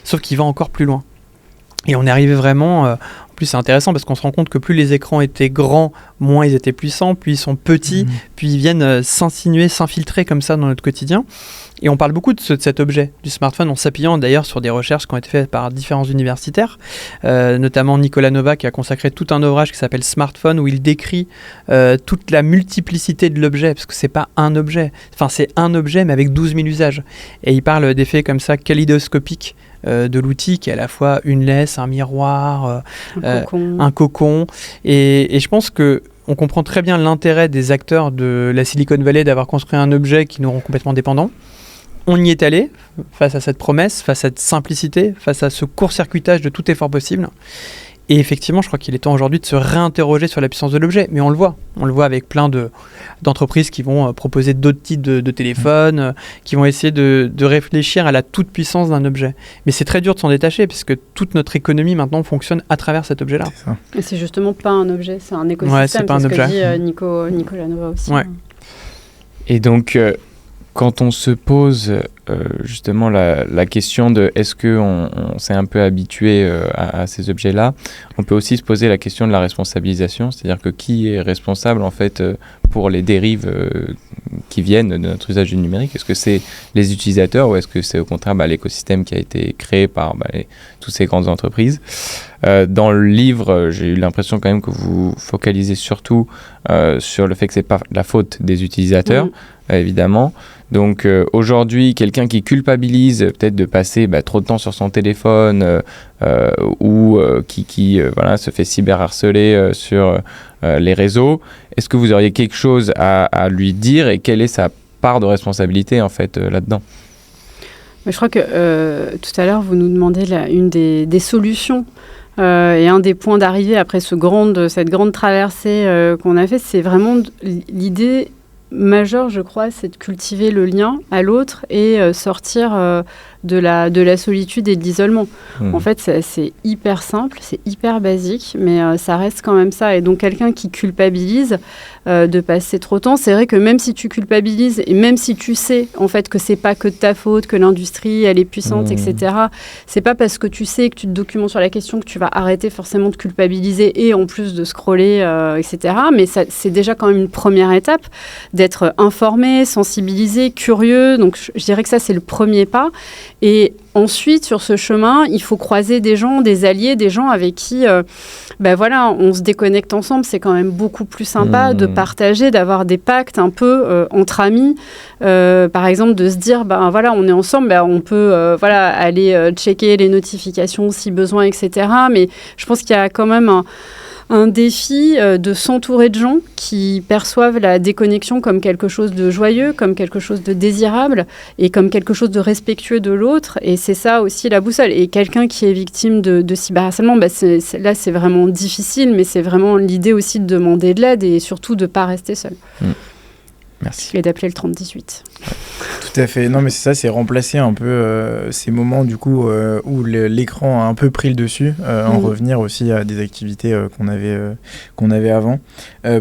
Sauf qu'il va encore plus loin. Et on est arrivé vraiment... en plus, c'est intéressant parce qu'on se rend compte que plus les écrans étaient grands, moins ils étaient puissants, puis ils sont petits, puis ils viennent s'insinuer, s'infiltrer comme ça dans notre quotidien. Et on parle beaucoup de cet objet, du smartphone, en s'appuyant d'ailleurs sur des recherches qui ont été faites par différents universitaires, notamment Nicolas Nova qui a consacré tout un ouvrage qui s'appelle Smartphone, où il décrit toute la multiplicité de l'objet, parce que c'est pas un objet, enfin c'est un objet mais avec 12 000 usages. Et il parle d'effets comme ça kaléidoscopiques de l'outil qui est à la fois une laisse, un miroir, un cocon. Et je pense que on comprend très bien l'intérêt des acteurs de la Silicon Valley d'avoir construit un objet qui nous rend complètement dépendants. On y est allé face à cette promesse, face à cette simplicité, face à ce court-circuitage de tout effort possible. Et effectivement, je crois qu'il est temps aujourd'hui de se réinterroger sur la puissance de l'objet. Mais on le voit avec plein d'entreprises qui vont proposer d'autres types de téléphones, qui vont essayer de réfléchir à la toute-puissance d'un objet. Mais c'est très dur de s'en détacher, puisque toute notre économie maintenant fonctionne à travers cet objet-là. Et c'est justement pas un objet, c'est un écosystème. Ouais, c'est pas un objet. Ce que dit Nicolas Nova aussi. Ouais. Et donc... quand on se pose justement la question de est-ce qu'on s'est un peu habitué à ces objets-là, on peut aussi se poser la question de la responsabilisation, c'est-à-dire que qui est responsable en fait pour les dérives qui viennent de notre usage du numérique? Est-ce que c'est les utilisateurs ou est-ce que c'est au contraire l'écosystème qui a été créé par toutes ces grandes entreprises? Dans le livre, j'ai eu l'impression quand même que vous focalisez surtout sur le fait que c'est pas la faute des utilisateurs, évidemment. Donc aujourd'hui, quelqu'un qui culpabilise peut-être de passer trop de temps sur son téléphone ou qui se fait cyberharceler sur les réseaux, est-ce que vous auriez quelque chose à lui dire et quelle est sa part de responsabilité en fait là-dedans? Je crois que tout à l'heure, vous nous demandez une des solutions. Et un des points d'arrivée après cette grande traversée qu'on a fait, c'est vraiment l'idée majeure, je crois, c'est de cultiver le lien à l'autre et sortir de la solitude et de l'isolement. En fait, c'est hyper simple, c'est hyper basique, mais ça reste quand même ça. Et donc, quelqu'un qui culpabilise de passer trop de temps, c'est vrai que même si tu culpabilises et même si tu sais en fait que c'est pas que de ta faute, que l'industrie elle est puissante, etc. C'est pas parce que tu sais que tu te documentes sur la question que tu vas arrêter forcément de culpabiliser et en plus de scroller, etc. Mais c'est déjà quand même une première étape d'être informé, sensibilisé, curieux. Donc, je dirais que ça, c'est le premier pas. Et ensuite, sur ce chemin, il faut croiser des gens, des alliés, des gens avec qui on se déconnecte ensemble. C'est quand même beaucoup plus sympa de partager, d'avoir des pactes un peu entre amis. Par exemple, de se dire, on est ensemble, on peut aller checker les notifications si besoin, etc. Mais je pense qu'il y a quand même un défi de s'entourer de gens qui perçoivent la déconnexion comme quelque chose de joyeux, comme quelque chose de désirable et comme quelque chose de respectueux de l'autre. Et c'est ça aussi la boussole. Et quelqu'un qui est victime de cyberharcèlement, là, c'est vraiment difficile, mais c'est vraiment l'idée aussi de demander de l'aide et surtout de ne pas rester seul. Merci. Et d'appeler le 3018. Tout à fait. Non, mais c'est ça, c'est remplacer un peu ces moments du coup où l'écran a un peu pris le dessus, en revenir aussi à des activités qu'on avait avant.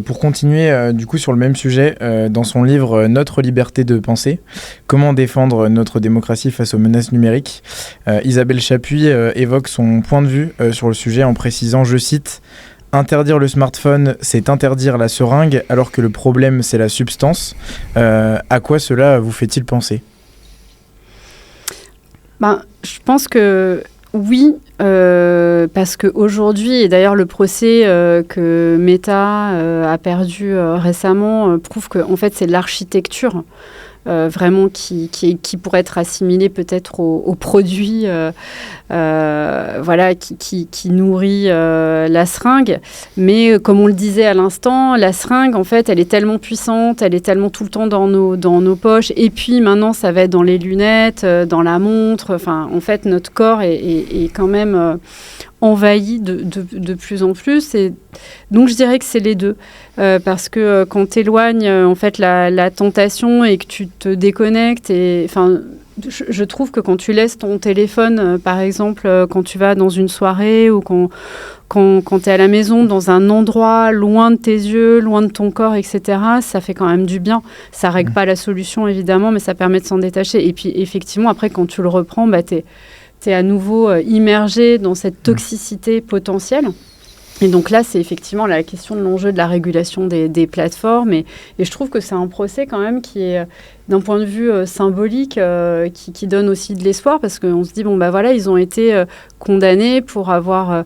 Pour continuer du coup sur le même sujet, dans son livre Notre liberté de penser, comment défendre notre démocratie face aux menaces numériques, Isabelle Chapuis évoque son point de vue sur le sujet en précisant, je cite: interdire le smartphone, c'est interdire la seringue, alors que le problème, c'est la substance. À quoi cela vous fait-il penser ? Je pense que Oui, parce qu'aujourd'hui, et d'ailleurs le procès que Meta a perdu récemment prouve que en fait, c'est l'architecture vraiment qui pourrait être assimilée peut-être au produit voilà, qui nourrit la seringue. Mais comme on le disait à l'instant, la seringue, en fait, elle est tellement puissante, elle est tellement tout le temps dans nos poches. Et puis maintenant, ça va être dans les lunettes, dans la montre. Enfin, en fait, notre corps est quand même envahi de plus en plus. Et donc, je dirais que c'est les deux. Parce que quand tu éloignes en fait, la tentation et que tu te déconnectes, je trouve que quand tu laisses ton téléphone, par exemple, quand tu vas dans une soirée ou quand tu es à la maison, dans un endroit loin de tes yeux, loin de ton corps, etc., ça fait quand même du bien. Ça ne règle pas la solution, évidemment, mais ça permet de s'en détacher. Et puis, effectivement, après, quand tu le reprends, tu es à nouveau immergé dans cette toxicité potentielle. Et donc là, c'est effectivement la question de l'enjeu de la régulation des plateformes. Et je trouve que c'est un procès quand même qui est, d'un point de vue symbolique, qui donne aussi de l'espoir parce qu'on se dit, bon, bah voilà, ils ont été condamnés pour avoir...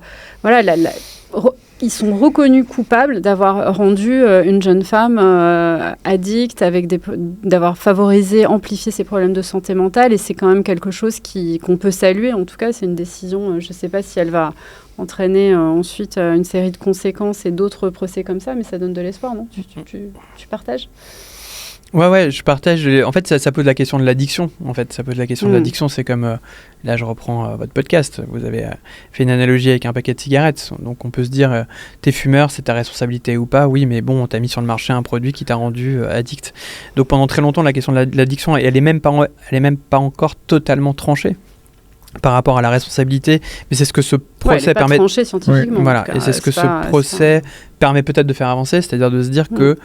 ils sont reconnus coupables d'avoir rendu une jeune femme addicte, d'avoir favorisé, amplifié ses problèmes de santé mentale. Et c'est quand même quelque chose qu'on peut saluer. En tout cas, c'est une décision, je ne sais pas si elle va entraîner ensuite une série de conséquences et d'autres procès comme ça, mais ça donne de l'espoir, non ? Tu partages ? Ouais, je partage. En fait, ça pose la question de l'addiction. En fait, ça pose la question de l'addiction. C'est comme, là, je reprends votre podcast. Vous avez fait une analogie avec un paquet de cigarettes. Donc, on peut se dire, t'es fumeur, c'est ta responsabilité ou pas. Oui, mais bon, on t'a mis sur le marché un produit qui t'a rendu addict. Donc, pendant très longtemps, la question de l'addiction, elle est même pas encore totalement tranchée par rapport à la responsabilité, mais c'est ce que ce procès permet. Tranché scientifiquement. Ouais. Voilà, et c'est ce que ce procès permet peut-être de faire avancer, c'est-à-dire de se dire que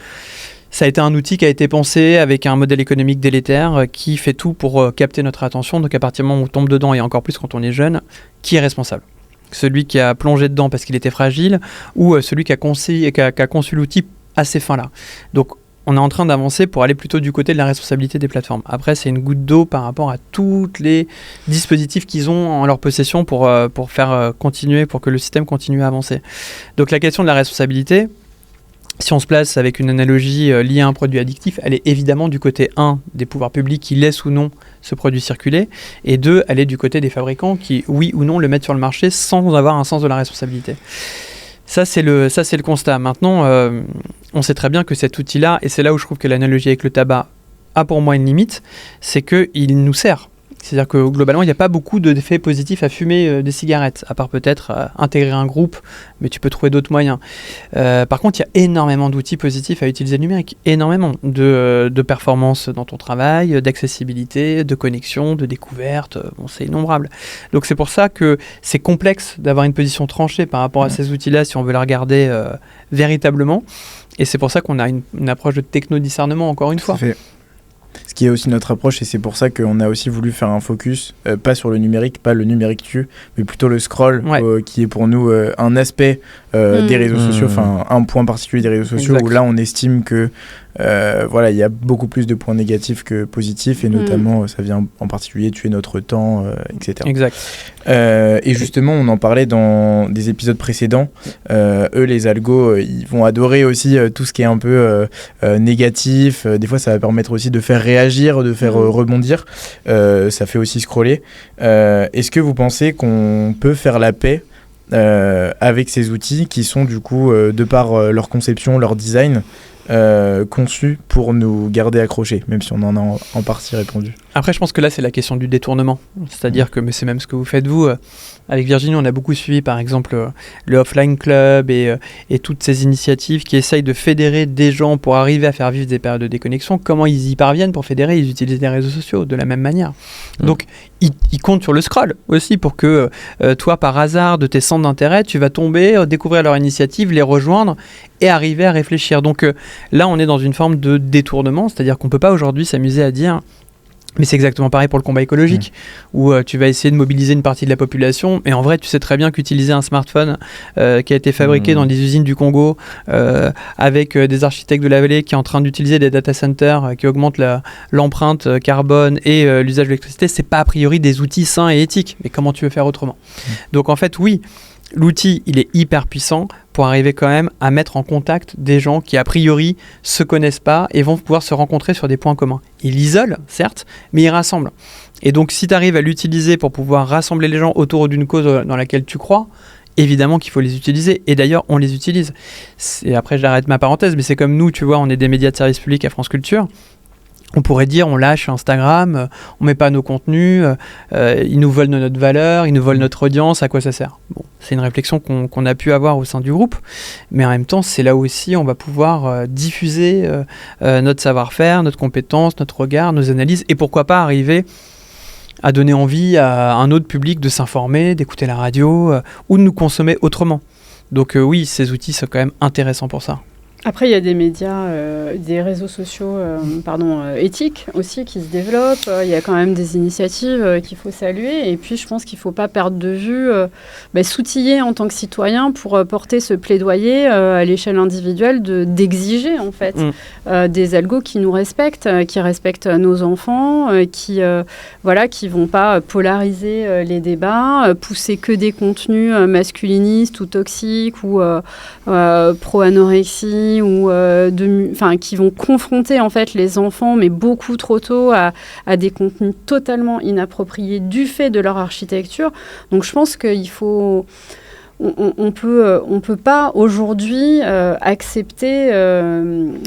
ça a été un outil qui a été pensé avec un modèle économique délétère qui fait tout pour capter notre attention. Donc à partir du moment où on tombe dedans, et encore plus quand on est jeune, qui est responsable ? Celui qui a plongé dedans parce qu'il était fragile ou celui qui a conçu l'outil à ces fins-là. Donc on est en train d'avancer pour aller plutôt du côté de la responsabilité des plateformes. Après, c'est une goutte d'eau par rapport à tous les dispositifs qu'ils ont en leur possession pour faire continuer, pour que le système continue à avancer. Donc la question de la responsabilité, si on se place avec une analogie liée à un produit addictif, elle est évidemment du côté 1 des pouvoirs publics qui laissent ou non ce produit circuler, et 2, elle est du côté des fabricants qui, oui ou non, le mettent sur le marché sans avoir un sens de la responsabilité. Ça, c'est le constat. Maintenant, on sait très bien que cet outil-là, et c'est là où je trouve que l'analogie avec le tabac a pour moi une limite, c'est qu'il nous sert. C'est-à-dire que globalement, il n'y a pas beaucoup d'effets positifs à fumer des cigarettes, à part peut-être intégrer un groupe, mais tu peux trouver d'autres moyens. Par contre, il y a énormément d'outils positifs à utiliser le numérique, énormément de performance dans ton travail, d'accessibilité, de connexion, de découverte, c'est innombrable. Donc c'est pour ça que c'est complexe d'avoir une position tranchée par rapport à ces outils-là si on veut la regarder véritablement. Et c'est pour ça qu'on a une approche de techno-discernement, encore une fois. Ce qui est aussi notre approche, et c'est pour ça qu'on a aussi voulu faire un focus, pas sur le numérique, pas le numérique tue, mais plutôt le scroll, qui est pour nous un aspect des réseaux sociaux, enfin un point particulier des réseaux sociaux, où là on estime que il y a beaucoup plus de points négatifs que positifs, et notamment ça vient en particulier tuer notre temps, etc. Exact. Et justement, on en parlait dans des épisodes précédents. Eux, les algos, ils vont adorer aussi tout ce qui est un peu négatif. Des fois, ça va permettre aussi de faire réagir, de faire rebondir. Ça fait aussi scroller. Est-ce que vous pensez qu'on peut faire la paix avec ces outils qui sont du coup, de par leur conception, leur design, conçus pour nous garder accrochés, même si on en a en partie répondu? Après, je pense que là, c'est la question du détournement. C'est-à-dire que, mais c'est même ce que vous faites, vous. Avec Virginie, on a beaucoup suivi, par exemple, le Offline Club et toutes ces initiatives qui essayent de fédérer des gens pour arriver à faire vivre des périodes de déconnexion. Comment ils y parviennent pour fédérer? Ils utilisent les réseaux sociaux de la même manière. Donc, ils comptent sur le scroll aussi pour que toi, par hasard, de tes centres d'intérêt, tu vas tomber, découvrir leur initiative, les rejoindre et arriver à réfléchir. Donc là, on est dans une forme de détournement, c'est-à-dire qu'on ne peut pas aujourd'hui s'amuser à dire Mais c'est exactement pareil pour le combat écologique, où tu vas essayer de mobiliser une partie de la population, et en vrai, tu sais très bien qu'utiliser un smartphone qui a été fabriqué dans des usines du Congo, avec des architectes de la vallée qui est en train d'utiliser des data centers qui augmentent l'empreinte carbone et l'usage de l'électricité, c'est pas a priori des outils sains et éthiques. Mais comment tu veux faire autrement ? Donc en fait, oui, l'outil, il est hyper puissant pour arriver quand même à mettre en contact des gens qui, a priori, se connaissent pas et vont pouvoir se rencontrer sur des points communs. Il isole, certes, mais il rassemble. Et donc, si tu arrives à l'utiliser pour pouvoir rassembler les gens autour d'une cause dans laquelle tu crois, évidemment qu'il faut les utiliser. Et d'ailleurs, on les utilise. Et après, j'arrête ma parenthèse, mais c'est comme nous, tu vois, on est des médias de service public à France Culture. On pourrait dire, on lâche Instagram, on met pas nos contenus, ils nous volent notre valeur, ils nous volent notre audience, à quoi ça sert ? Bon, c'est une réflexion qu'on a pu avoir au sein du groupe, mais en même temps, c'est là aussi on va pouvoir diffuser notre savoir-faire, notre compétence, notre regard, nos analyses, et pourquoi pas arriver à donner envie à un autre public de s'informer, d'écouter la radio, ou de nous consommer autrement. Donc oui, ces outils sont quand même intéressants pour ça. Après, il y a des médias, des réseaux sociaux éthiques aussi qui se développent. Il y a quand même des initiatives qu'il faut saluer. Et puis, je pense qu'il ne faut pas perdre de vue, s'outiller en tant que citoyen pour porter ce plaidoyer à l'échelle individuelle d'exiger, en fait, des algos qui nous respectent, qui respectent nos enfants, qui vont pas polariser les débats, pousser que des contenus masculinistes ou toxiques ou pro-anorexie, ou qui vont confronter en fait les enfants, mais beaucoup trop tôt, à des contenus totalement inappropriés du fait de leur architecture. Donc je pense qu'il faut... On peut pas aujourd'hui accepter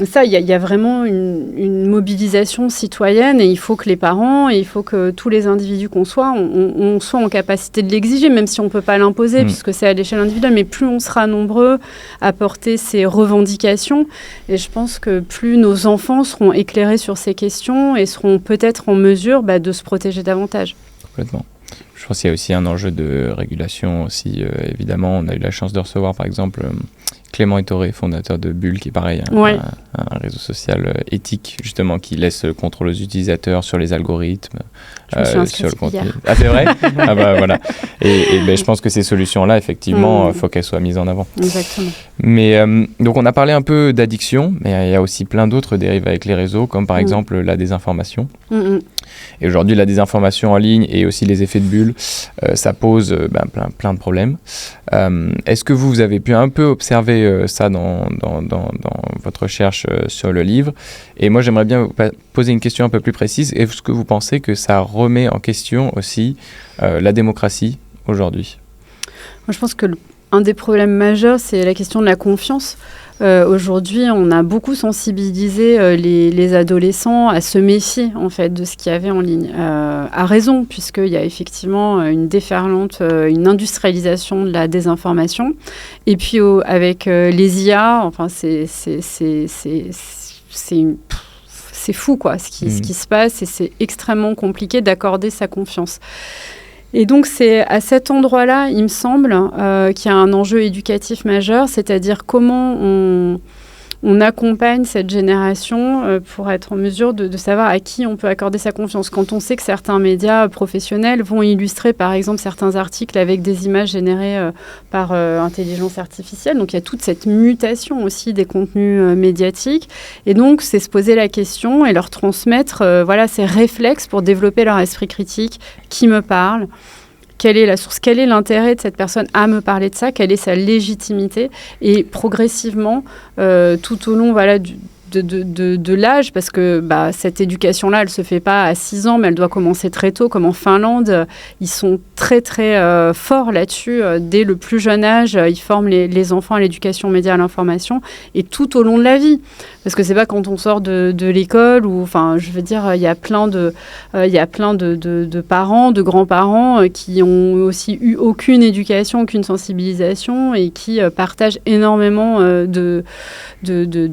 ça. Il y a vraiment une mobilisation citoyenne, et il faut que les parents, et il faut que tous les individus qu'on soit, on soit en capacité de l'exiger, même si on peut pas l'imposer, puisque c'est à l'échelle individuelle. Mais plus on sera nombreux à porter ces revendications, et je pense que plus nos enfants seront éclairés sur ces questions et seront peut-être en mesure de se protéger davantage. Complètement. Je pense qu'il y a aussi un enjeu de régulation aussi. Évidemment, on a eu la chance de recevoir, par exemple, Clément Ettore, fondateur de Bull, qui est pareil, un réseau social éthique, justement, qui laisse le contrôle aux utilisateurs sur les algorithmes, sur le contenu. Hier. Ah, c'est vrai. Ah bah voilà. Et je pense que ces solutions-là, effectivement, faut qu'elles soient mises en avant. Exactement. Mais donc, on a parlé un peu d'addiction, mais il y a aussi plein d'autres dérives avec les réseaux, comme par exemple la désinformation. Et aujourd'hui, la désinformation en ligne et aussi les effets de bulle, ça pose plein de problèmes. Est-ce que vous avez pu un peu observer ça dans votre recherche sur le livre ? Et moi, j'aimerais bien vous poser une question un peu plus précise. Est-ce que vous pensez que ça remet en question aussi la démocratie aujourd'hui ? Moi, je pense que un des problèmes majeurs, c'est la question de la confiance. Aujourd'hui, on a beaucoup sensibilisé les adolescents à se méfier en fait de ce qu'il y avait en ligne. À raison, puisqu'il y a effectivement une déferlante, une industrialisation de la désinformation. Et puis avec les IA, enfin c'est fou quoi, ce qui se passe, et c'est extrêmement compliqué d'accorder sa confiance. Et donc, c'est à cet endroit-là, il me semble, qu'il y a un enjeu éducatif majeur, c'est-à-dire comment on accompagne cette génération pour être en mesure de savoir à qui on peut accorder sa confiance. Quand on sait que certains médias professionnels vont illustrer, par exemple, certains articles avec des images générées par intelligence artificielle, donc il y a toute cette mutation aussi des contenus médiatiques. Et donc, c'est se poser la question et leur transmettre ces réflexes pour développer leur esprit critique. Qui me parle ? Quelle est la source ? Quel est l'intérêt de cette personne à me parler de ça ? Quelle est sa légitimité ? Et progressivement, tout au long de l'âge, parce que cette éducation-là, elle ne se fait pas à 6 ans, mais elle doit commencer très tôt, comme en Finlande. Ils sont très, très forts là-dessus. Dès le plus jeune âge, ils forment les enfants à l'éducation aux médias, à l'information, et tout au long de la vie. Parce que c'est pas quand on sort de l'école, ou, enfin, je veux dire, il y a plein de parents, de grands-parents qui ont aussi eu aucune éducation, aucune sensibilisation, et qui partagent énormément de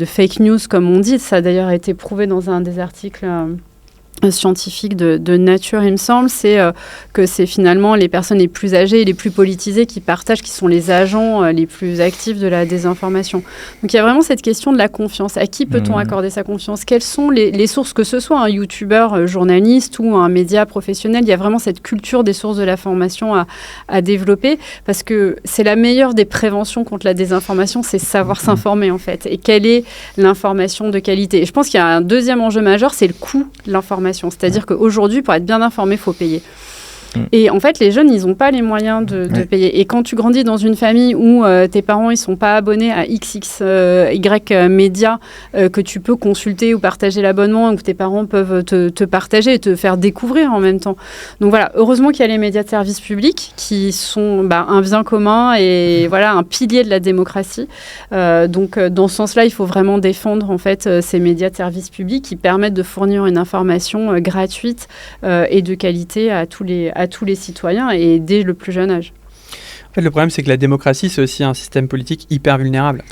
fake news, comme on dit. Ça a d'ailleurs été prouvé dans un des articles scientifique de nature, il me semble, c'est que c'est finalement les personnes les plus âgées et les plus politisées qui partagent, qui sont les agents les plus actifs de la désinformation. Donc il y a vraiment cette question de la confiance. À qui peut-on accorder sa confiance? Quelles sont les sources, que ce soit un youtubeur, journaliste ou un média professionnel? Il y a vraiment cette culture des sources de l'information à développer, parce que c'est la meilleure des préventions contre la désinformation, c'est savoir s'informer en fait. Et quelle est l'information de qualité? Et je pense qu'il y a un deuxième enjeu majeur, c'est le coût de l'information. C'est-à-dire qu'aujourd'hui, pour être bien informé, il faut payer. Et en fait, les jeunes, ils n'ont pas les moyens de payer. Et quand tu grandis dans une famille où tes parents, ils ne sont pas abonnés à XXY médias que tu peux consulter ou partager l'abonnement, où tes parents peuvent te partager et te faire découvrir en même temps. Donc voilà, heureusement qu'il y a les médias de service public qui sont un bien commun et voilà, un pilier de la démocratie. Donc dans ce sens-là, il faut vraiment défendre en fait ces médias de service public qui permettent de fournir une information gratuite et de qualité à tous les citoyens et dès le plus jeune âge. En fait, le problème, c'est que la démocratie, c'est aussi un système politique hyper vulnérable.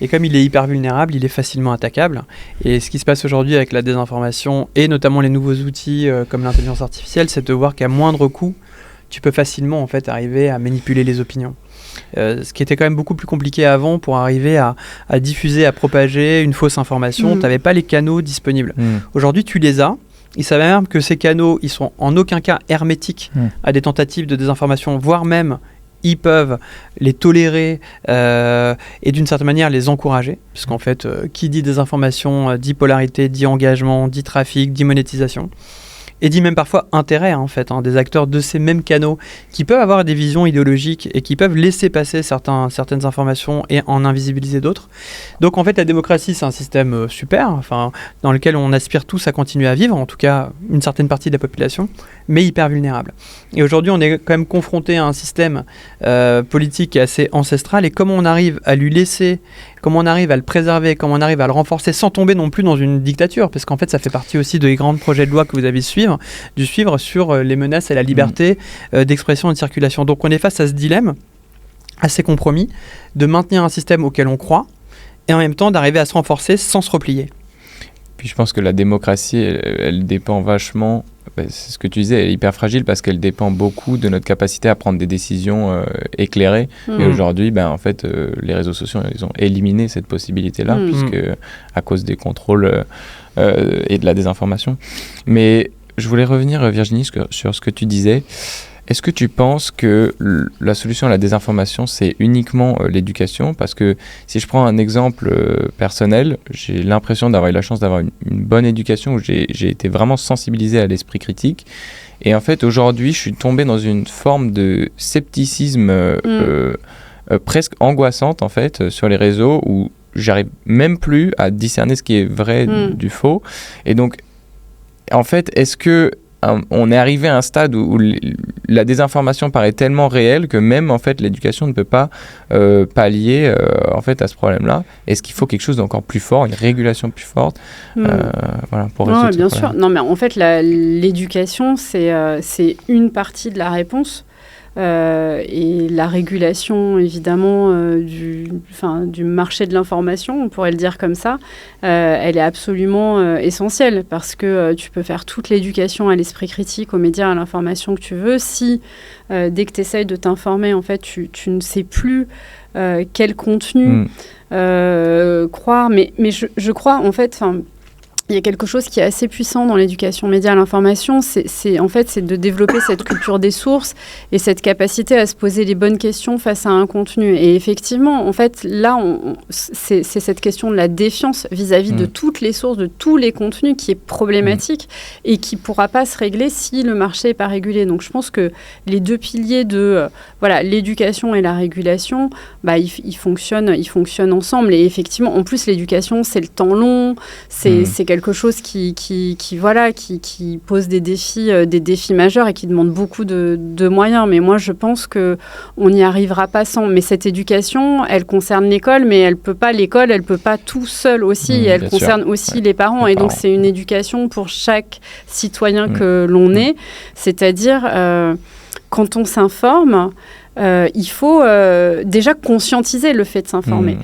Et comme il est hyper vulnérable, il est facilement attaquable. Et ce qui se passe aujourd'hui avec la désinformation et notamment les nouveaux outils comme l'intelligence artificielle, c'est de voir qu'à moindre coût, tu peux facilement en fait arriver à manipuler les opinions. Ce qui était quand même beaucoup plus compliqué avant pour arriver à diffuser, à propager une fausse information. Tu n'avais pas les canaux disponibles. Aujourd'hui, tu les as. Il s'avère même que ces canaux, ils sont en aucun cas hermétiques à des tentatives de désinformation, voire même ils peuvent les tolérer et d'une certaine manière les encourager. Parce qu'en fait, qui dit désinformation, dit polarité, dit engagement, dit trafic, dit monétisation. Et dit même parfois intérêt, en fait, des acteurs de ces mêmes canaux qui peuvent avoir des visions idéologiques et qui peuvent laisser passer certaines informations et en invisibiliser d'autres. Donc en fait, la démocratie, c'est un système super, dans lequel on aspire tous à continuer à vivre, en tout cas une certaine partie de la population, mais hyper vulnérable. Et aujourd'hui, on est quand même confronté à un système politique qui est assez ancestral, et comment on arrive à lui laisser, comment on arrive à le préserver, comment on arrive à le renforcer sans tomber non plus dans une dictature, parce qu'en fait, ça fait partie aussi des grands projets de loi que vous avez suivre sur les menaces à la liberté d'expression et de circulation. Donc on est face à ce dilemme, à ces compromis, de maintenir un système auquel on croit, et en même temps d'arriver à se renforcer sans se replier. Puis je pense que la démocratie, elle dépend vachement, c'est ce que tu disais, elle est hyper fragile parce qu'elle dépend beaucoup de notre capacité à prendre des décisions éclairées. Et aujourd'hui, en fait, les réseaux sociaux, ils ont éliminé cette possibilité-là, puisque à cause des contrôles et de la désinformation. Mais je voulais revenir, Virginie, sur ce que tu disais. Est-ce que tu penses que la solution à la désinformation, c'est uniquement l'éducation? Parce que si je prends un exemple personnel, j'ai l'impression d'avoir eu la chance d'avoir une bonne éducation où j'ai été vraiment sensibilisé à l'esprit critique. Et en fait, aujourd'hui, je suis tombé dans une forme de scepticisme presque angoissante, en fait, sur les réseaux où j'arrive même plus à discerner ce qui est vrai du faux. Et donc, en fait, est-ce que on est arrivé à un stade où la désinformation paraît tellement réelle que même en fait l'éducation ne peut pas pallier en fait à ce problème-là? Est-ce qu'il faut quelque chose d'encore plus fort, une régulation plus forte pour résoudre ce bien problème? sûr. Non, mais en fait l'éducation c'est une partie de la réponse. Et la régulation évidemment du marché de l'information, on pourrait le dire comme ça, elle est absolument essentielle parce que tu peux faire toute l'éducation à l'esprit critique, aux médias, à l'information que tu veux. Si dès que tu essayes de t'informer, en fait, tu ne sais plus quel contenu croire, mais je crois en fait... Il y a quelque chose qui est assez puissant dans l'éducation média à l'information, c'est de développer cette culture des sources et cette capacité à se poser les bonnes questions face à un contenu. Et effectivement, en fait, là, c'est cette question de la défiance vis-à-vis de toutes les sources, de tous les contenus qui est problématique et qui ne pourra pas se régler si le marché n'est pas régulé. Donc, je pense que les deux piliers de l'éducation et la régulation, ils fonctionnent ensemble. Et effectivement, en plus, l'éducation, c'est le temps long, c'est quelque chose qui pose des défis majeurs et qui demande beaucoup de moyens. Mais moi, je pense qu'on n'y arrivera pas sans. Mais cette éducation, elle concerne l'école, mais l'école, elle peut pas tout seule aussi. Elle concerne aussi les parents. Et donc, c'est une éducation pour chaque citoyen que l'on est. C'est-à-dire, quand on s'informe, il faut déjà conscientiser le fait de s'informer.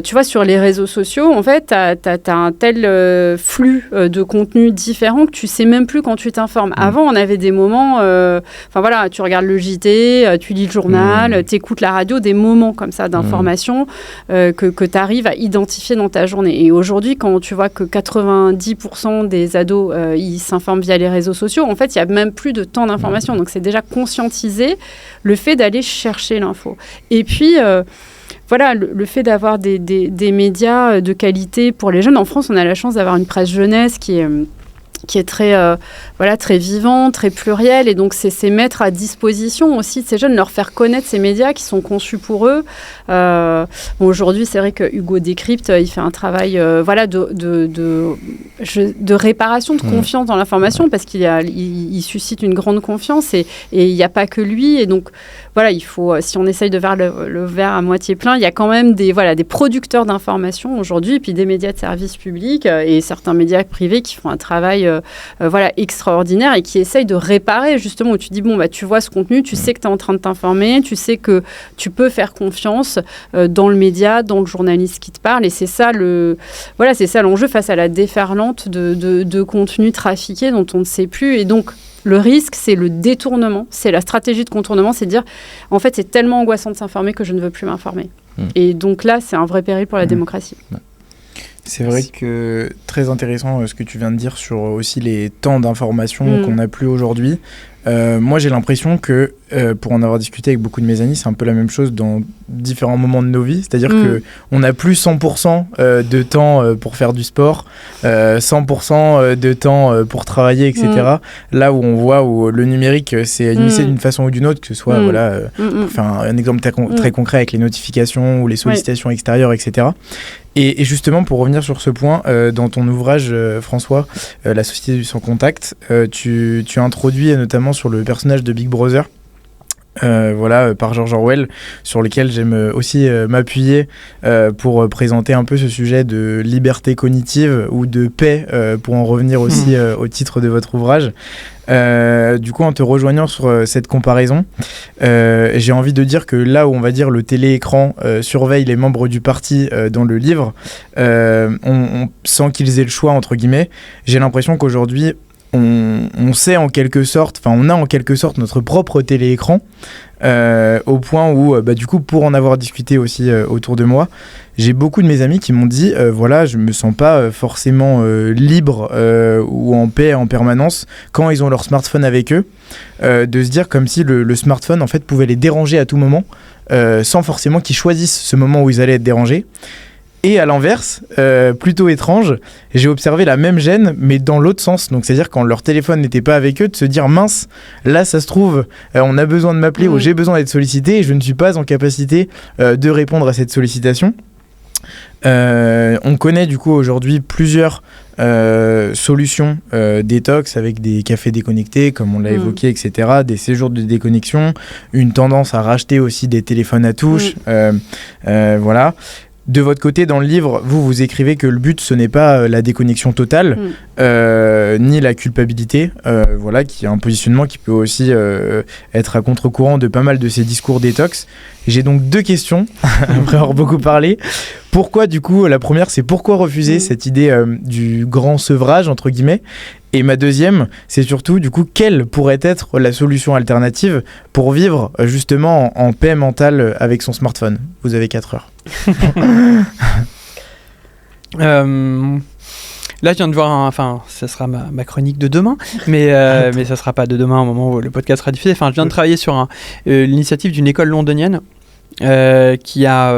tu vois, sur les réseaux sociaux, en fait, tu as un tel flux de contenu différent que tu sais même plus quand tu t'informes. Avant, on avait des moments, enfin voilà, tu regardes le JT, tu lis le journal, tu écoutes la radio, des moments comme ça d'information que tu arrives à identifier dans ta journée. Et aujourd'hui, quand tu vois que 90% des ados, ils s'informent via les réseaux sociaux, en fait, il n'y a même plus de temps d'information. Donc, c'est déjà conscientiser le fait d'aller chercher l'info. Et puis... voilà, le fait d'avoir des médias de qualité pour les jeunes. En France, on a la chance d'avoir une presse jeunesse qui est très, très vivante, très plurielle. Et donc, c'est mettre à disposition aussi de ces jeunes, leur faire connaître ces médias qui sont conçus pour eux. Aujourd'hui, c'est vrai que Hugo Décrypte, il fait un travail de réparation, de confiance dans l'information, parce il suscite une grande confiance et il n'y a pas que lui. Et donc, voilà, il faut, si on essaye de voir le verre à moitié plein, il y a quand même des producteurs d'informations aujourd'hui, et puis des médias de service public et certains médias privés qui font un travail extraordinaire et qui essayent de réparer, justement, où tu dis, tu vois ce contenu, tu sais que tu es en train de t'informer, tu sais que tu peux faire confiance dans le média, dans le journaliste qui te parle, et c'est ça l'enjeu face à la déferlante de contenus trafiqués dont on ne sait plus. Et donc, le risque, c'est le détournement, c'est la stratégie de contournement, c'est de dire, en fait, c'est tellement angoissant de s'informer que je ne veux plus m'informer. Et donc là, c'est un vrai péril pour la démocratie. C'est vrai que très intéressant ce que tu viens de dire sur aussi les temps d'information qu'on n'a plus aujourd'hui. Moi, j'ai l'impression que, pour en avoir discuté avec beaucoup de mes amis, c'est un peu la même chose dans différents moments de nos vies. C'est-à-dire qu'on n'a plus 100% de temps pour faire du sport, 100% de temps pour travailler, etc. Là où on voit où le numérique s'est initié d'une façon ou d'une autre, que ce soit, pour faire un exemple très concret avec les notifications ou les sollicitations extérieures, etc. Et justement, pour revenir sur ce point, dans ton ouvrage, François, La société du sans contact, tu introduis notamment sur le personnage de Big Brother, par George Orwell, sur lequel j'aime aussi m'appuyer pour présenter un peu ce sujet de liberté cognitive ou de paix, pour en revenir aussi au titre de votre ouvrage. Du coup, en te rejoignant sur cette comparaison, j'ai envie de dire que là où on va dire le téléécran surveille les membres du parti dans le livre, sans qu'ils aient le choix, entre guillemets, j'ai l'impression qu'aujourd'hui on sait en quelque sorte, on a en quelque sorte notre propre téléécran, au point où, du coup, pour en avoir discuté aussi autour de moi, j'ai beaucoup de mes amis qui m'ont dit, je me sens pas forcément libre ou en paix en permanence quand ils ont leur smartphone avec eux, de se dire comme si le smartphone en fait pouvait les déranger à tout moment, sans forcément qu'ils choisissent ce moment où ils allaient être dérangés. Et à l'inverse, plutôt étrange, j'ai observé la même gêne, mais dans l'autre sens. Donc, c'est-à-dire quand leur téléphone n'était pas avec eux, de se dire, mince, là, ça se trouve, on a besoin de m'appeler ou j'ai besoin d'être sollicité et je ne suis pas en capacité de répondre à cette sollicitation. On connaît du coup aujourd'hui plusieurs solutions détox avec des cafés déconnectés, comme on l'a évoqué, etc., des séjours de déconnexion, une tendance à racheter aussi des téléphones à touche, voilà. De votre côté, dans le livre, vous écrivez que le but, ce n'est pas la déconnexion totale, ni la culpabilité, qui est un positionnement qui peut aussi être à contre-courant de pas mal de ces discours détox. J'ai donc deux questions, après avoir beaucoup parlé. Pourquoi, du coup, la première, c'est pourquoi refuser cette idée du grand sevrage, entre guillemets ? Et ma deuxième, c'est surtout, du coup, quelle pourrait être la solution alternative pour vivre justement en paix mentale avec son smartphone ? Vous avez 4 heures. Là, je viens de voir, ça sera ma chronique de demain, mais ça sera pas de demain au moment où le podcast sera diffusé. Je viens de travailler sur l'initiative d'une école londonienne qui a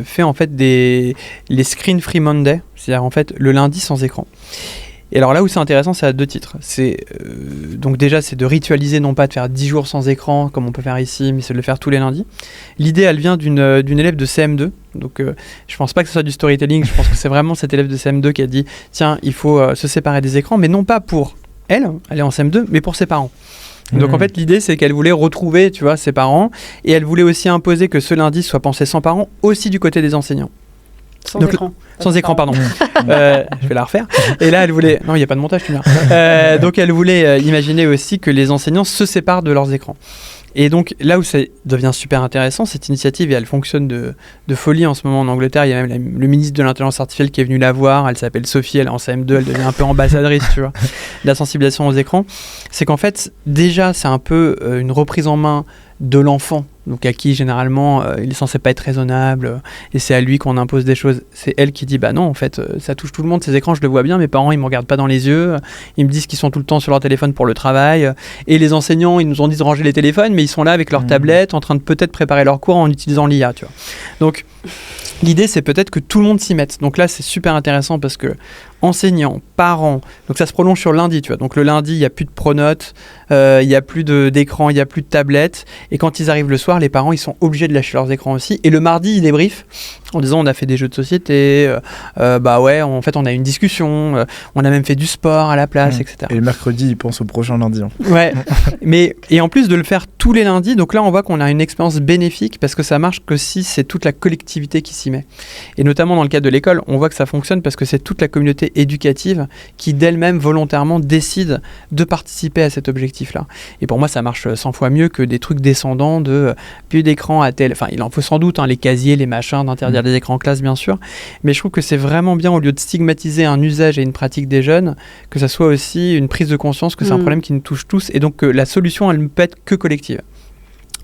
fait en fait les Screen Free Monday, c'est-à-dire en fait le lundi sans écran. Et alors là où c'est intéressant, c'est à 2 titres. Donc déjà, c'est de ritualiser, non pas de faire 10 jours sans écran, comme on peut faire ici, mais c'est de le faire tous les lundis. L'idée, elle vient d'une élève de CM2. Donc je pense pas que ce soit du storytelling, je pense que c'est vraiment cette élève de CM2 qui a dit « Tiens, il faut se séparer des écrans », mais non pas pour elle est en CM2, mais pour ses parents. Donc en fait, l'idée, c'est qu'elle voulait retrouver, ses parents, et elle voulait aussi imposer que ce lundi soit pensé sans parents, aussi du côté des enseignants. Sans écran, pardon. Je vais la refaire. Et là, elle voulait... Non, il n'y a pas de montage, tu vois. Donc, elle voulait imaginer aussi que les enseignants se séparent de leurs écrans. Et donc là où ça devient super intéressant, cette initiative, et elle fonctionne de folie en ce moment en Angleterre. Il y a même le ministre de l'intelligence artificielle qui est venu la voir. Elle s'appelle Sophie, elle est en CM2, elle devient un peu ambassadrice, tu vois, de la sensibilisation aux écrans. C'est qu'en fait, déjà, c'est un peu une reprise en main de l'enfant, donc à qui généralement il est censé pas être raisonnable, et c'est à lui qu'on impose des choses. C'est elle qui dit bah non, en fait ça touche tout le monde, ces écrans, je le vois bien, mes parents ils me regardent pas dans les yeux, ils me disent qu'ils sont tout le temps sur leur téléphone pour le travail, et les enseignants ils nous ont dit de ranger les téléphones, mais ils sont là avec leur tablette en train de peut-être préparer leur cours en utilisant l'IA, tu vois. Donc l'idée c'est peut-être que tout le monde s'y mette. Donc là c'est super intéressant parce que enseignants, parents, donc ça se prolonge sur lundi, tu vois. Donc le lundi, il n'y a plus de pronotes, il n'y a plus d'écran, il n'y a plus de tablettes. Et quand ils arrivent le soir, les parents, ils sont obligés de lâcher leurs écrans aussi. Et le mardi, ils débriefent en disant on a fait des jeux de société, bah ouais, en fait, on a eu une discussion, on a même fait du sport à la place, etc. Et le mercredi, ils pensent au prochain lundi. Ouais, et en plus de le faire tous les lundis, donc là, on voit qu'on a une expérience bénéfique parce que ça marche que si c'est toute la collectivité qui s'y met. Et notamment dans le cadre de l'école, on voit que ça fonctionne parce que c'est toute la communauté éducative qui d'elle-même volontairement décide de participer à cet objectif-là. Et pour moi, ça marche 100 fois mieux que des trucs descendants de plus d'écran à tel... Enfin, il en faut sans doute, les casiers, les machins, d'interdire les écrans en classe, bien sûr. Mais je trouve que c'est vraiment bien, au lieu de stigmatiser un usage et une pratique des jeunes, que ça soit aussi une prise de conscience que c'est un problème qui nous touche tous. Et donc, la solution, elle ne peut être que collective.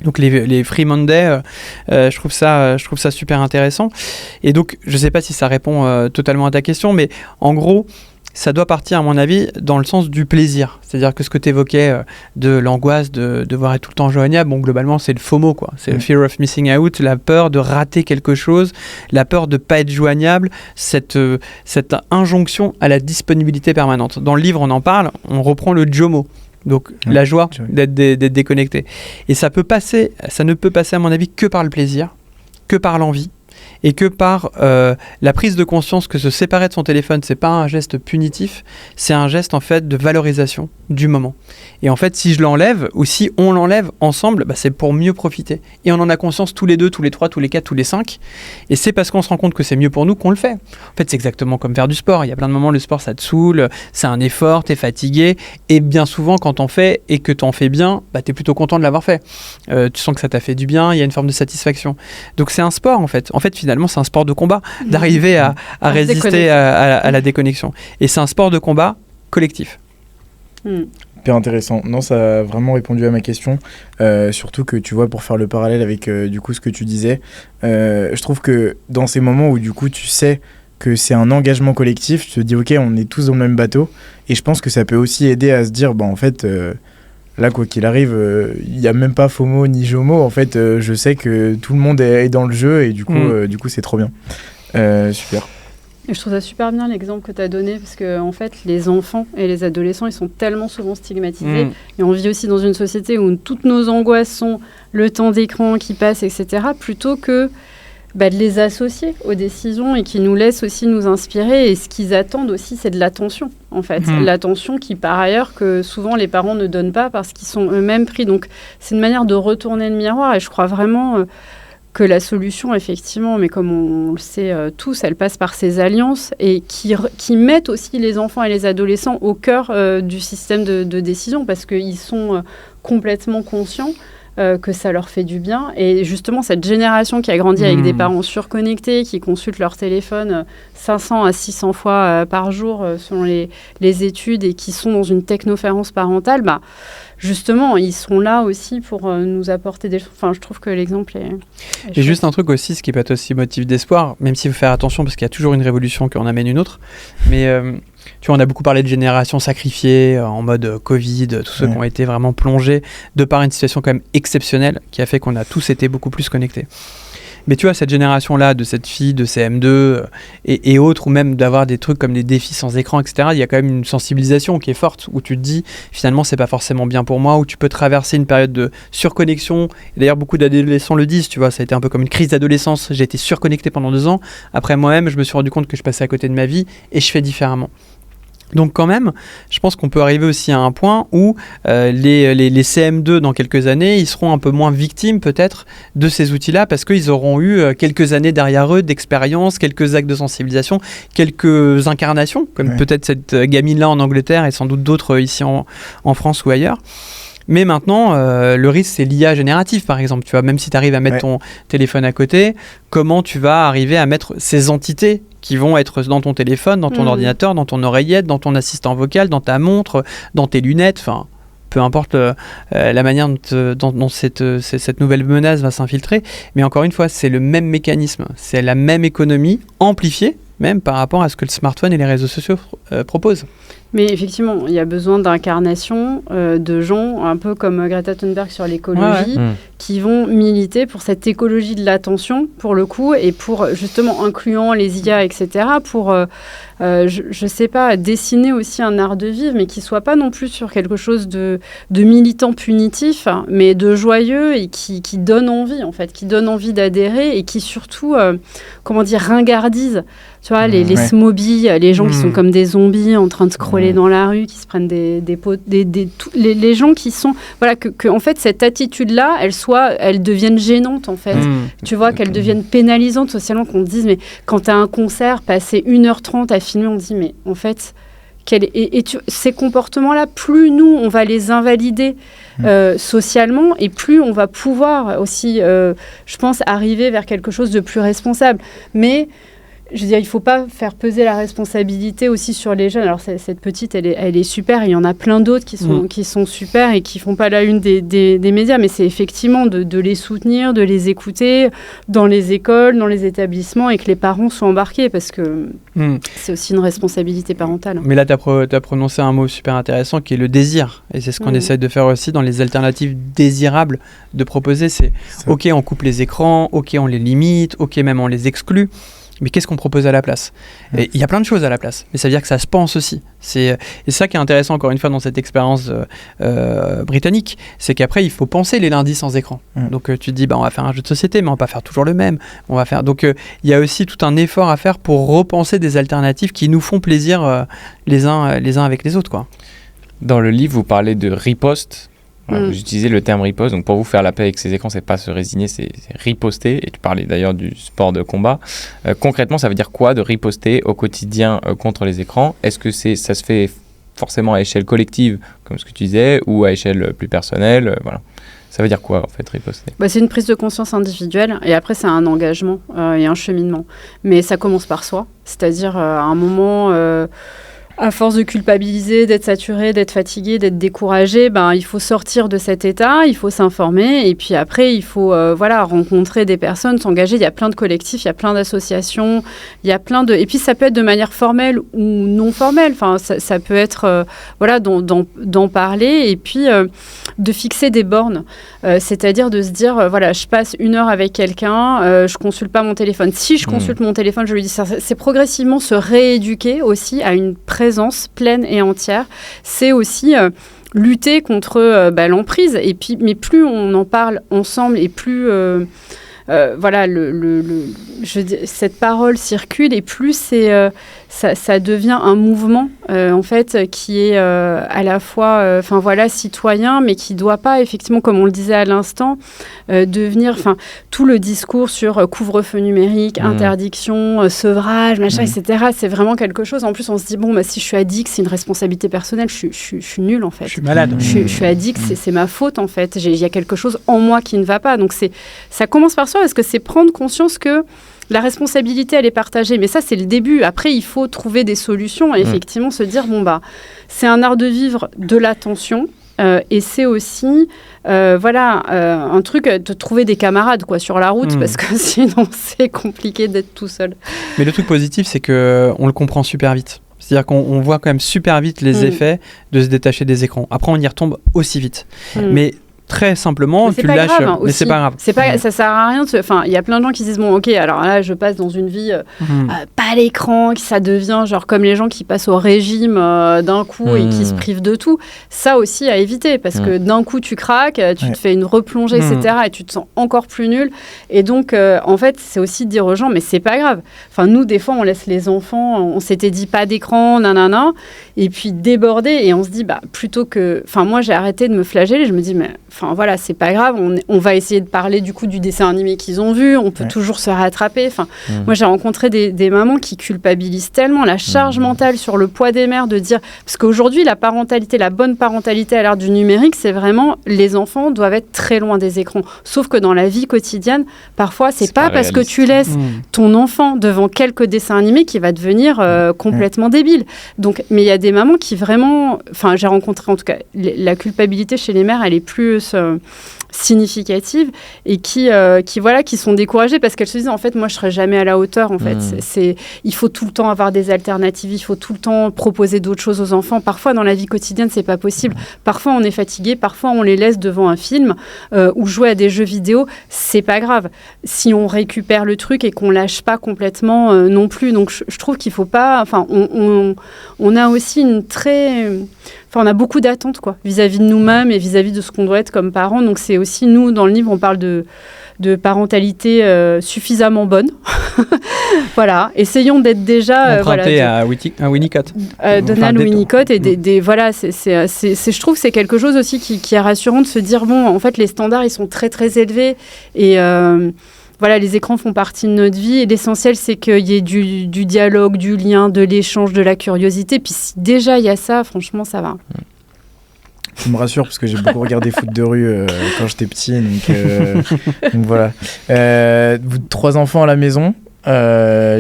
Donc les Free Monday, je trouve ça super intéressant. Et donc, je ne sais pas si ça répond totalement à ta question, mais en gros, ça doit partir, à mon avis, dans le sens du plaisir. C'est-à-dire que ce que tu évoquais de l'angoisse de devoir être tout le temps joignable, bon, globalement, c'est le FOMO, quoi. C'est le fear of missing out, la peur de rater quelque chose, la peur de ne pas être joignable, cette injonction à la disponibilité permanente. Dans le livre, on en parle, on reprend le JOMO. Donc la joie d'être déconnecté. Et ça ne peut passer à mon avis que par le plaisir, que par l'envie, et que par la prise de conscience que se séparer de son téléphone, c'est pas un geste punitif, c'est un geste en fait de valorisation du moment. Et en fait, si je l'enlève ou si on l'enlève ensemble, bah, c'est pour mieux profiter. Et on en a conscience tous les 2, tous les 3, tous les 4, tous les 5. Et c'est parce qu'on se rend compte que c'est mieux pour nous qu'on le fait. En fait, c'est exactement comme faire du sport. Il y a plein de moments, le sport, ça te saoule, c'est un effort, t'es fatigué. Et bien souvent, quand t'en fais et que t'en fais bien, bah, t'es plutôt content de l'avoir fait. Tu sens que ça t'a fait du bien, il y a une forme de satisfaction. Donc c'est un sport en fait. En fait, finalement, c'est un sport de combat, d'arriver à résister à la déconnexion. Et c'est un sport de combat collectif. Hyper intéressant. Non, ça a vraiment répondu à ma question. Surtout que tu vois, pour faire le parallèle avec du coup ce que tu disais, je trouve que dans ces moments où du coup tu sais que c'est un engagement collectif, tu te dis ok, on est tous dans le même bateau. Et je pense que ça peut aussi aider à se dire, bah en fait, là quoi qu'il arrive, il n'y a même pas FOMO ni JOMO. En fait, je sais que tout le monde est dans le jeu et du coup c'est trop bien. Super. Et je trouve ça super bien l'exemple que tu as donné parce que en fait, les enfants et les adolescents, ils sont tellement souvent stigmatisés. Et on vit aussi dans une société où toutes nos angoisses sont le temps d'écran qui passe, etc. Plutôt que de les associer aux décisions et qui nous laissent aussi nous inspirer. Et ce qu'ils attendent aussi, c'est de l'attention, en fait. L'attention qui, par ailleurs, que souvent les parents ne donnent pas parce qu'ils sont eux-mêmes pris. Donc, c'est une manière de retourner le miroir. Et je crois vraiment que la solution, effectivement, mais comme on le sait tous, elle passe par ces alliances et qui mettent aussi les enfants et les adolescents au cœur du système de décision parce qu'ils sont complètement conscients que ça leur fait du bien. Et justement, cette génération qui a grandi avec des parents surconnectés, qui consultent leur téléphone 500 à 600 fois par jour selon les études et qui sont dans une technoférence parentale, justement, ils sont là aussi pour nous apporter des choses. Enfin, je trouve que l'exemple est et juste un truc aussi, ce qui peut être aussi motif d'espoir, même s'il faut faire attention parce qu'il y a toujours une révolution qui en amène une autre. Mais tu vois, on a beaucoup parlé de générations sacrifiées en mode Covid, tous ceux qui ont été vraiment plongés de par une situation quand même exceptionnelle qui a fait qu'on a tous été beaucoup plus connectés. Mais tu vois, cette génération-là, de cette fille, de CM2 et autres, ou même d'avoir des trucs comme des défis sans écran, etc., il y a quand même une sensibilisation qui est forte, où tu te dis, finalement, c'est pas forcément bien pour moi, où tu peux traverser une période de surconnexion. Et d'ailleurs, beaucoup d'adolescents le disent, tu vois, ça a été un peu comme une crise d'adolescence. J'ai été surconnecté pendant 2 ans. Après, moi-même, je me suis rendu compte que je passais à côté de ma vie et je fais différemment. Donc quand même, je pense qu'on peut arriver aussi à un point où les CM2 dans quelques années, ils seront un peu moins victimes peut-être de ces outils-là parce qu'ils auront eu quelques années derrière eux d'expérience, quelques actes de sensibilisation, quelques incarnations, comme peut-être cette gamine-là en Angleterre et sans doute d'autres ici en France ou ailleurs. Mais maintenant, le risque, c'est l'IA générative, par exemple. Tu vois, même si tu arrives à mettre ton téléphone à côté, comment tu vas arriver à mettre ces entités qui vont être dans ton téléphone, dans ton ordinateur, dans ton oreillette, dans ton assistant vocal, dans ta montre, dans tes lunettes, enfin, peu importe la manière dont cette nouvelle menace va s'infiltrer. Mais encore une fois, c'est le même mécanisme, c'est la même économie amplifiée, même par rapport à ce que le smartphone et les réseaux sociaux proposent. Mais effectivement, il y a besoin d'incarnation de gens, un peu comme Greta Thunberg sur l'écologie, qui vont militer pour cette écologie de l'attention, pour le coup, et pour justement incluant les IA, etc., pour, je sais pas, dessiner aussi un art de vivre, mais qui soit pas non plus sur quelque chose de militant punitif, mais de joyeux et qui donne envie, en fait, qui donne envie d'adhérer et qui surtout, ringardise. Tu vois, les smobies, les gens qui sont comme des zombies en train de scroller dans la rue, qui se prennent les gens qui sont... Voilà, que en fait, cette attitude-là, elle devienne gênante, en fait. Tu vois, qu'elle devienne pénalisante socialement, qu'on te dise, mais quand tu as un concert, passer 1h30 à filmer, on te dit, mais en fait... ces comportements-là, plus nous, on va les invalider socialement, et plus on va pouvoir aussi, je pense, arriver vers quelque chose de plus responsable. Mais... je veux dire, il ne faut pas faire peser la responsabilité aussi sur les jeunes. Alors, cette petite, elle est super. Il y en a plein d'autres qui sont super et qui ne font pas la une des médias. Mais c'est effectivement de les soutenir, de les écouter dans les écoles, dans les établissements, et que les parents soient embarqués, parce que c'est aussi une responsabilité parentale. Mais là, tu as prononcé un mot super intéressant qui est le désir. Et c'est ce qu'on essaie de faire aussi dans les alternatives désirables de proposer. C'est OK, on coupe les écrans, OK, on les limite, OK, même on les exclut. Mais qu'est-ce qu'on propose à la place ? Et il y a plein de choses à la place, mais ça veut dire que ça se pense aussi. Et c'est ça qui est intéressant, encore une fois, dans cette expérience britannique, c'est qu'après, il faut penser les lundis sans écran. Donc tu te dis, on va faire un jeu de société, mais on va pas faire toujours le même. Donc il y a aussi tout un effort à faire pour repenser des alternatives qui nous font plaisir les uns avec les autres, quoi. Dans le livre, vous parlez de riposte. Vous utilisez le terme riposte, donc pour vous faire la paix avec ces écrans, c'est pas se résigner, c'est riposter. Et tu parlais d'ailleurs du sport de combat. Concrètement, ça veut dire quoi de riposter au quotidien contre les écrans ? Est-ce que ça se fait forcément à échelle collective, comme ce que tu disais, ou à échelle plus personnelle ? Voilà. Ça veut dire quoi, en fait, riposter ? C'est une prise de conscience individuelle, et après, c'est un engagement et un cheminement. Mais ça commence par soi, c'est-à-dire à un moment... à force de culpabiliser, d'être saturé, d'être fatigué, d'être découragé, il faut sortir de cet état, il faut s'informer, et puis après, il faut rencontrer des personnes, s'engager. Il y a plein de collectifs, il y a plein d'associations, il y a plein de... Et puis, ça peut être de manière formelle ou non formelle. Enfin, ça peut être d'en parler, et puis de fixer des bornes. C'est-à-dire de se dire, je passe 1 heure avec quelqu'un, je consulte pas mon téléphone. Si je consulte mon téléphone, je lui dis ça. C'est progressivement se rééduquer aussi à une présence pleine et entière. C'est aussi lutter contre l'emprise. Et puis, mais plus on en parle ensemble, et plus cette parole circule, et plus ça devient un mouvement en fait qui est à la fois citoyen, mais qui doit pas, effectivement, comme on le disait à l'instant, devenir tout le discours sur couvre-feu numérique, interdiction, sevrage, machin, etc. C'est vraiment quelque chose. En plus, on se dit si je suis addict, c'est une responsabilité personnelle. Je suis nulle, en fait. Je suis malade. Je suis addict, c'est ma faute, en fait. Il y a quelque chose en moi qui ne va pas. Donc ça commence par soi, parce que c'est prendre conscience que la responsabilité, elle est partagée. Mais ça, c'est le début. Après, il faut trouver des solutions et effectivement se dire, c'est un art de vivre de l'attention. Et c'est aussi un truc de trouver des camarades sur la route, parce que sinon, c'est compliqué d'être tout seul. Mais le truc positif, c'est qu'on le comprend super vite. C'est-à-dire qu'on voit quand même super vite les effets de se détacher des écrans. Après, on y retombe aussi vite. Mais très simplement, tu le lâches, mais c'est pas grave. Ça sert à rien. Il y a plein de gens qui se disent ok, alors là, je passe dans une vie pas à l'écran, qui ça devient genre comme les gens qui passent au régime d'un coup et qui se privent de tout. Ça aussi à éviter, parce que d'un coup tu craques, tu te fais une replongée, etc., et tu te sens encore plus nul. Et donc, en fait, c'est aussi de dire aux gens, mais c'est pas grave. Nous, des fois, on laisse les enfants, on s'était dit pas d'écran, nanana, et puis déborder, et on se dit plutôt que, moi, j'ai arrêté de me flageller. Je me dis, mais enfin voilà, c'est pas grave, on va essayer de parler du coup du dessin animé qu'ils ont vu, on peut toujours se rattraper. Enfin, moi j'ai rencontré des mamans qui culpabilisent tellement la charge mentale sur le poids des mères de dire, parce qu'aujourd'hui la bonne parentalité à l'ère du numérique, c'est vraiment les enfants doivent être très loin des écrans. Sauf que dans la vie quotidienne, parfois c'est pas parce que tu laisses ton enfant devant quelques dessins animés qu'il va devenir complètement débile. Donc, mais il y a des mamans qui vraiment, enfin j'ai rencontré en tout cas la culpabilité chez les mères, elle est plus significative et qui sont découragées parce qu'elles se disent en fait moi je serai jamais à la hauteur en fait. Il faut tout le temps avoir des alternatives, il faut tout le temps proposer d'autres choses aux enfants. Parfois dans la vie quotidienne c'est pas possible. Parfois on est fatigué, parfois on les laisse devant un film ou jouer à des jeux vidéo, c'est pas grave si on récupère le truc et qu'on lâche pas complètement non plus. Donc je trouve qu'il faut pas, enfin on a aussi on a beaucoup d'attentes vis-à-vis de nous-mêmes et vis-à-vis de ce qu'on doit être comme parents. Donc c'est aussi, nous, dans le livre, on parle de parentalité suffisamment bonne. Voilà, essayons d'être déjà... emprunté à Winnicott. Donald Winnicott. Et je trouve que c'est quelque chose aussi qui est rassurant de se dire, bon, en fait, les standards, ils sont très, très élevés. Et... voilà, les écrans font partie de notre vie et l'essentiel, c'est qu'il y ait du dialogue, du lien, de l'échange, de la curiosité. Puis si déjà il y a ça, franchement, ça va. Ça me rassure parce que j'ai beaucoup regardé foot de rue quand j'étais petit. Donc voilà. 3 enfants à la maison.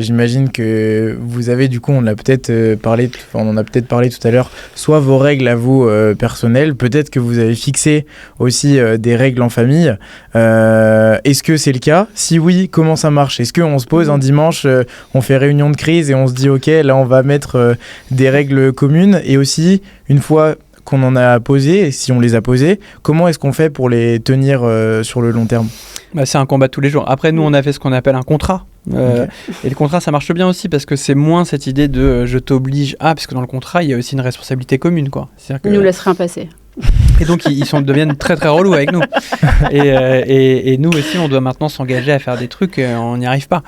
J'imagine que vous avez, du coup, on en a peut-être parlé tout à l'heure, soit vos règles à vous personnelles, peut-être que vous avez fixé aussi des règles en famille. Est-ce que c'est le cas ? Si oui, comment ça marche ? Est-ce qu'on se pose un dimanche, on fait réunion de crise et on se dit ok, là on va mettre des règles communes, et aussi une fois qu'on en a posé, et si on les a posées, comment est-ce qu'on fait pour les tenir sur le long terme ? C'est un combat de tous les jours. Après, nous, on a fait ce qu'on appelle un contrat. Et le contrat, ça marche bien aussi parce que c'est moins cette idée de je t'oblige à, parce que dans le contrat, il y a aussi une responsabilité commune, quoi. Ils nous laissent rien passer. Et donc, ils deviennent très, très relous avec nous. Et nous aussi, on doit maintenant s'engager à faire des trucs, on n'y arrive pas.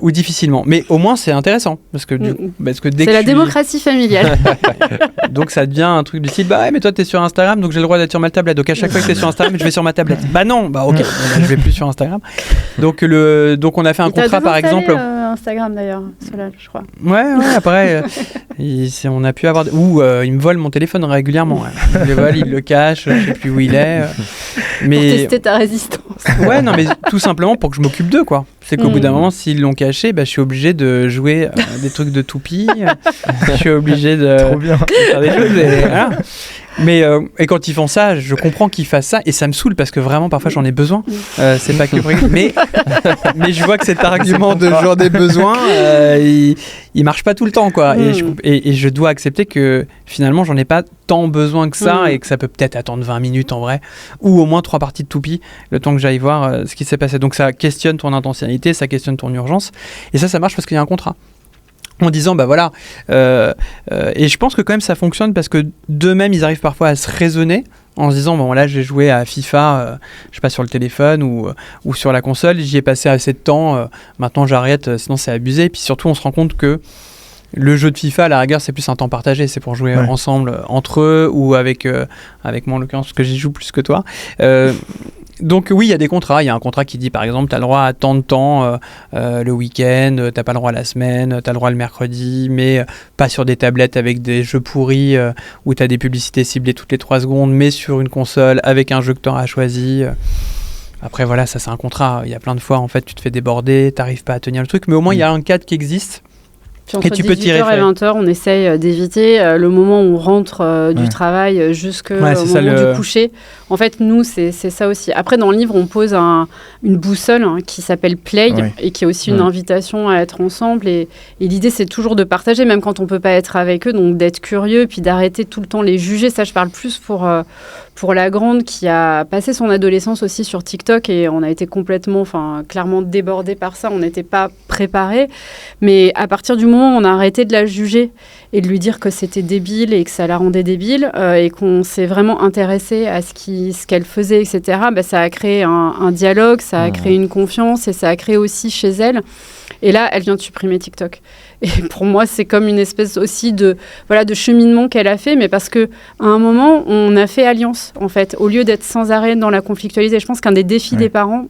Ou difficilement. Mais au moins, c'est intéressant. Parce que, dès c'est la démocratie familiale. Donc, ça devient un truc du style, bah ouais, mais toi, t'es sur Instagram, donc j'ai le droit d'être sur ma tablette. Donc, à chaque fois que t'es sur Instagram, je vais sur ma tablette. Bah non, bah ok, je vais plus sur Instagram. Donc, on a fait un contrat, par exemple. Instagram d'ailleurs, Solal, je crois. Ouais, après, on a pu avoir. Ou il me vole mon téléphone régulièrement. Il le vole, il le cache, je sais plus où il est. Mais... Pour tester ta résistance. Ouais, non, mais tout simplement pour que je m'occupe d'eux, quoi. C'est qu'au bout d'un moment, s'ils l'ont caché, je suis obligé de jouer des trucs de toupie. Je suis obligé de faire des choses. Voilà. Mais et quand ils font ça, je comprends qu'ils fassent ça et ça me saoule parce que vraiment parfois j'en ai besoin. C'est pas que mais je vois que cet argument de j'en ai besoin, il marche pas tout le temps, quoi. Et je dois accepter que finalement j'en ai pas tant besoin que ça et que ça peut peut-être attendre 20 minutes en vrai, ou au moins 3 parties de toupie, le temps que j'aille voir ce qui s'est passé. Donc ça questionne ton intentionnalité, ça questionne ton urgence et ça marche parce qu'il y a un contrat. En disant bah voilà et je pense que quand même ça fonctionne parce que d'eux-mêmes ils arrivent parfois à se raisonner en se disant bon là j'ai joué à FIFA je sais pas sur le téléphone ou sur la console, j'y ai passé assez de temps, maintenant j'arrête sinon c'est abusé. Et puis surtout on se rend compte que le jeu de FIFA à la rigueur c'est plus un temps partagé, c'est pour jouer ensemble entre eux ou avec moi en l'occurrence parce que j'y joue plus que toi. Donc oui, il y a des contrats. Il y a un contrat qui dit, par exemple, tu as le droit à tant de temps le week-end, tu n'as pas le droit la semaine, tu as le droit le mercredi, mais pas sur des tablettes avec des jeux pourris où tu as des publicités ciblées toutes les 3 secondes, mais sur une console avec un jeu que tu auras choisi. Après, voilà, ça c'est un contrat. Il y a plein de fois, en fait, tu te fais déborder, tu n'arrives pas à tenir le truc, mais au moins, il y a un cadre qui existe. Puis entre 18h et 20h, on essaye d'éviter le moment où on rentre du travail jusqu'au moment du coucher. En fait, nous, c'est ça aussi. Après, dans le livre, on pose une boussole qui s'appelle Play et qui est aussi une invitation à être ensemble. Et l'idée, c'est toujours de partager, même quand on ne peut pas être avec eux, donc d'être curieux, puis d'arrêter tout le temps les juger. Ça, je parle plus pour la grande qui a passé son adolescence aussi sur TikTok et on a été clairement débordés par ça. On n'était pas préparés. Mais à partir du moment moment où on a arrêté de la juger et de lui dire que c'était débile et que ça la rendait débile, et qu'on s'est vraiment intéressé à ce qu'elle faisait, etc., ça a créé un dialogue, ça a créé une confiance, et ça a créé aussi chez elle. Et là, elle vient de supprimer TikTok. Et pour moi, c'est comme une espèce aussi de cheminement qu'elle a fait, mais parce qu'à un moment, on a fait alliance, en fait, au lieu d'être sans arrêt dans la conflictualité. Je pense qu'un des défis des parents,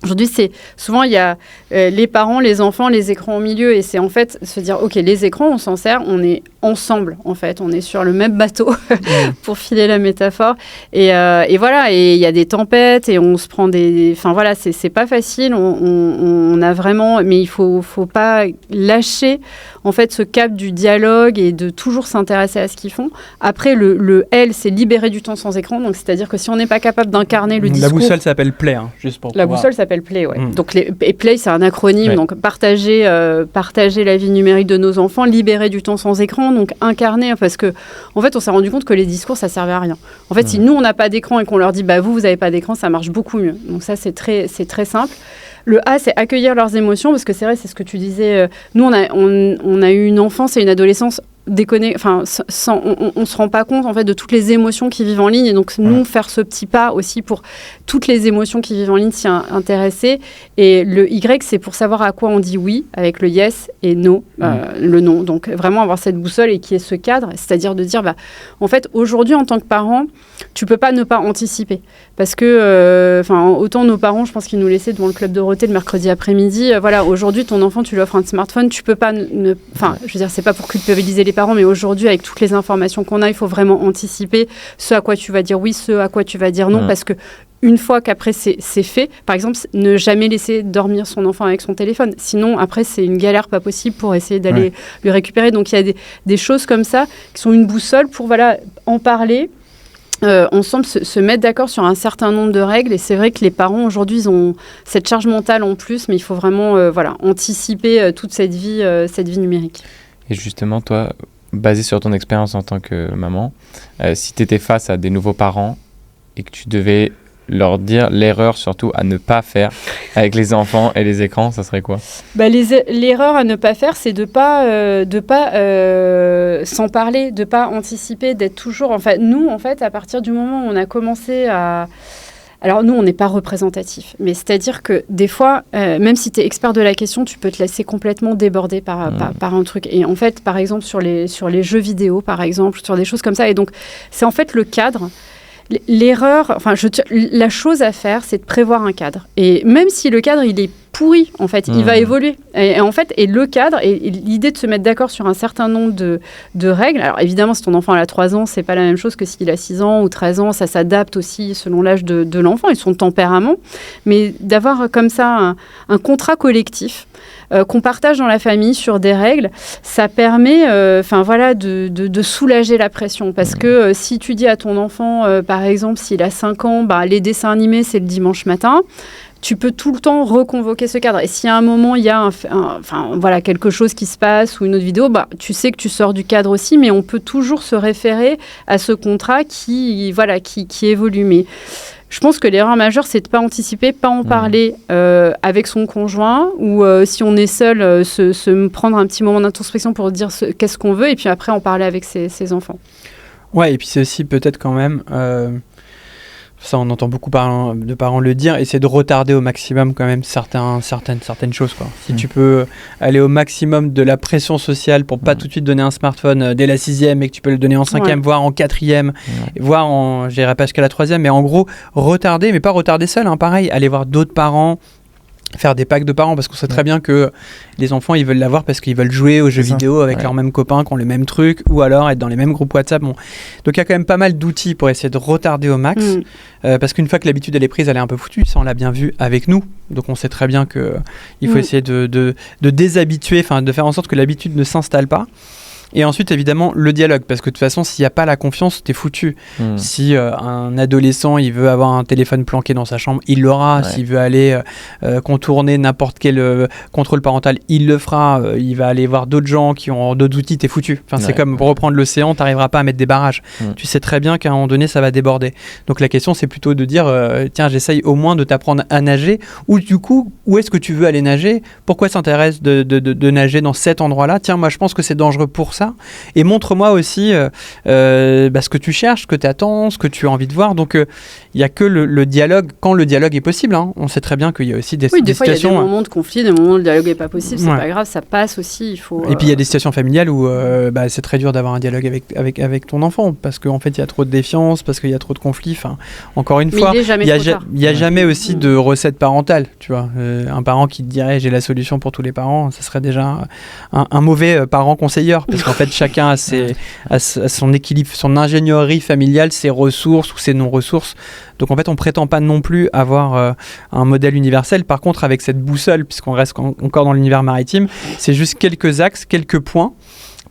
aujourd'hui, c'est souvent, il y a les parents, les enfants, les écrans au milieu. Et c'est en fait se dire, OK, les écrans, on s'en sert, on est ensemble, en fait. On est sur le même bateau, pour filer la métaphore. Et voilà, et il y a des tempêtes et on se prend des... Enfin, voilà, c'est pas facile. On a vraiment... Mais il faut pas lâcher, en fait, ce cap du dialogue et de toujours s'intéresser à ce qu'ils font. Après, le L, c'est libérer du temps sans écran. Donc, c'est-à-dire que si on n'est pas capable d'incarner le discours... La boussole s'appelle Play, juste pour La boussole s'appelle Play, ouais. Donc, et Play, c'est un acronyme. Donc, partager la vie numérique de nos enfants, libérer du temps sans écran, donc incarner, parce que, en fait, on s'est rendu compte que les discours, ça servait à rien. En fait, si nous, on n'a pas d'écran et qu'on leur dit, vous n'avez pas d'écran, ça marche beaucoup mieux. Donc, ça, c'est très simple. Le A, c'est accueillir leurs émotions, parce que c'est vrai, c'est ce que tu disais. Nous, on a eu une enfance et une adolescence déconner, on se rend pas compte en fait de toutes les émotions qui vivent en ligne, et donc nous faire ce petit pas aussi pour toutes les émotions qui vivent en ligne, s'y intéresser. Et le Y, c'est pour savoir à quoi on dit oui avec le yes et no, le non. Donc vraiment avoir cette boussole et qui est ce cadre, c'est-à-dire de dire en fait aujourd'hui en tant que parent, tu peux pas ne pas anticiper, parce que autant nos parents, je pense qu'ils nous laissaient devant le club Dorothée le mercredi après-midi, aujourd'hui ton enfant tu lui offres un smartphone, tu peux pas je veux dire, c'est pas pour culpabiliser les parents, mais aujourd'hui, avec toutes les informations qu'on a, il faut vraiment anticiper ce à quoi tu vas dire oui, ce à quoi tu vas dire non, parce que une fois qu'après c'est fait, par exemple, ne jamais laisser dormir son enfant avec son téléphone. Sinon, après, c'est une galère pas possible pour essayer d'aller lui récupérer. Donc, il y a des choses comme ça qui sont une boussole pour en parler. Ensemble, se mettre d'accord sur un certain nombre de règles. Et c'est vrai que les parents, aujourd'hui, ils ont cette charge mentale en plus, mais il faut vraiment anticiper toute cette vie numérique. Et justement, toi, basé sur ton expérience en tant que maman, si tu étais face à des nouveaux parents et que tu devais leur dire l'erreur surtout à ne pas faire avec les enfants et les écrans, ça serait quoi ? L'erreur à ne pas faire, c'est de pas s'en parler, de pas anticiper, d'être toujours... En fait, nous, à partir du moment où on a commencé à... Alors, nous, on n'est pas représentatif, mais c'est-à-dire que des fois, même si tu es expert de la question, tu peux te laisser complètement déborder par un truc. Et en fait, par exemple, sur les jeux vidéo, par exemple, sur des choses comme ça. Et donc, c'est en fait le cadre. L'erreur, la chose à faire, c'est de prévoir un cadre. Et même si le cadre, il est pourri, en fait, il va évoluer. Et le cadre, et l'idée de se mettre d'accord sur un certain nombre de règles. Alors, évidemment, si ton enfant a 3 ans, c'est pas la même chose que s'il a 6 ans ou 13 ans. Ça s'adapte aussi selon l'âge de l'enfant et son tempérament. Mais d'avoir comme ça un contrat collectif qu'on partage dans la famille sur des règles, ça permet de soulager la pression. Parce que si tu dis à ton enfant, par exemple, s'il a 5 ans, les dessins animés, c'est le dimanche matin, tu peux tout le temps reconvoquer ce cadre. Et si à un moment, il y a quelque chose qui se passe ou une autre vidéo, tu sais que tu sors du cadre aussi, mais on peut toujours se référer à ce contrat qui évolue. Mais je pense que l'erreur majeure, c'est de ne pas anticiper, pas en parler avec son conjoint, ou si on est seul, se prendre un petit moment d'introspection pour dire qu'est-ce qu'on veut, et puis après en parler avec ses enfants. Ouais, et puis c'est aussi peut-être quand même... ça, on entend beaucoup de parents le dire, essayer de retarder au maximum quand même certaines choses, quoi. Si tu peux aller au maximum de la pression sociale pour pas tout de suite donner un smartphone dès la 6e, et que tu peux le donner en 5e, voire en 4e, voire je n'irai pas jusqu'à la 3e, mais en gros, retarder, mais pas retarder seul, pareil, aller voir d'autres parents, faire des packs de parents, parce qu'on sait très bien que les enfants, ils veulent l'avoir parce qu'ils veulent jouer aux jeux vidéo avec leurs mêmes copains qui ont les mêmes trucs, ou alors être dans les mêmes groupes WhatsApp. Donc il y a quand même pas mal d'outils pour essayer de retarder au max, parce qu'une fois que l'habitude elle est prise, elle est un peu foutue. Ça, on l'a bien vu avec nous. Donc on sait très bien qu'il faut essayer de déshabituer, de faire en sorte que l'habitude ne s'installe pas. Et ensuite, évidemment, le dialogue, parce que de toute façon, s'il n'y a pas la confiance, t'es foutu. Si un adolescent, il veut avoir un téléphone planqué dans sa chambre, il l'aura. Ouais. S'il veut aller contourner n'importe quel contrôle parental, il le fera. Il va aller voir d'autres gens qui ont d'autres outils, t'es foutu. Enfin, c'est comme pour reprendre l'océan, t'arriveras pas à mettre des barrages. Tu sais très bien qu'à un moment donné, ça va déborder. Donc la question, c'est plutôt de dire, tiens, j'essaye au moins de t'apprendre à nager, ou du coup, où est-ce que tu veux aller nager ? Pourquoi s'intéresse de nager dans cet endroit-là ? Tiens, moi, je pense que c'est dangereux pour ça. Et montre-moi aussi ce que tu cherches, ce que tu attends, ce que tu as envie de voir. Donc, il n'y a que le dialogue, quand le dialogue est possible. Hein. On sait très bien qu'il y a aussi des situations... Oui, des fois, il y a des moments de conflit, des moments où le dialogue n'est pas possible. C'est pas grave, ça passe aussi. Il faut, Et puis, il y a des situations familiales où c'est très dur d'avoir un dialogue avec ton enfant, parce qu'en fait, il y a trop de défiance, parce qu'il y a trop de conflits. Enfin, encore une fois, il n'y a jamais aussi de recette parentale. Tu vois, un parent qui te dirait « j'ai la solution pour tous les parents », ça serait déjà un mauvais parent conseilleur, parce qu'en fait, chacun a son équilibre, son ingénierie familiale, ses ressources ou ses non-ressources. Donc en fait, on prétend pas non plus avoir un modèle universel. Par contre, avec cette boussole, puisqu'on reste encore dans l'univers maritime, c'est juste quelques axes, quelques points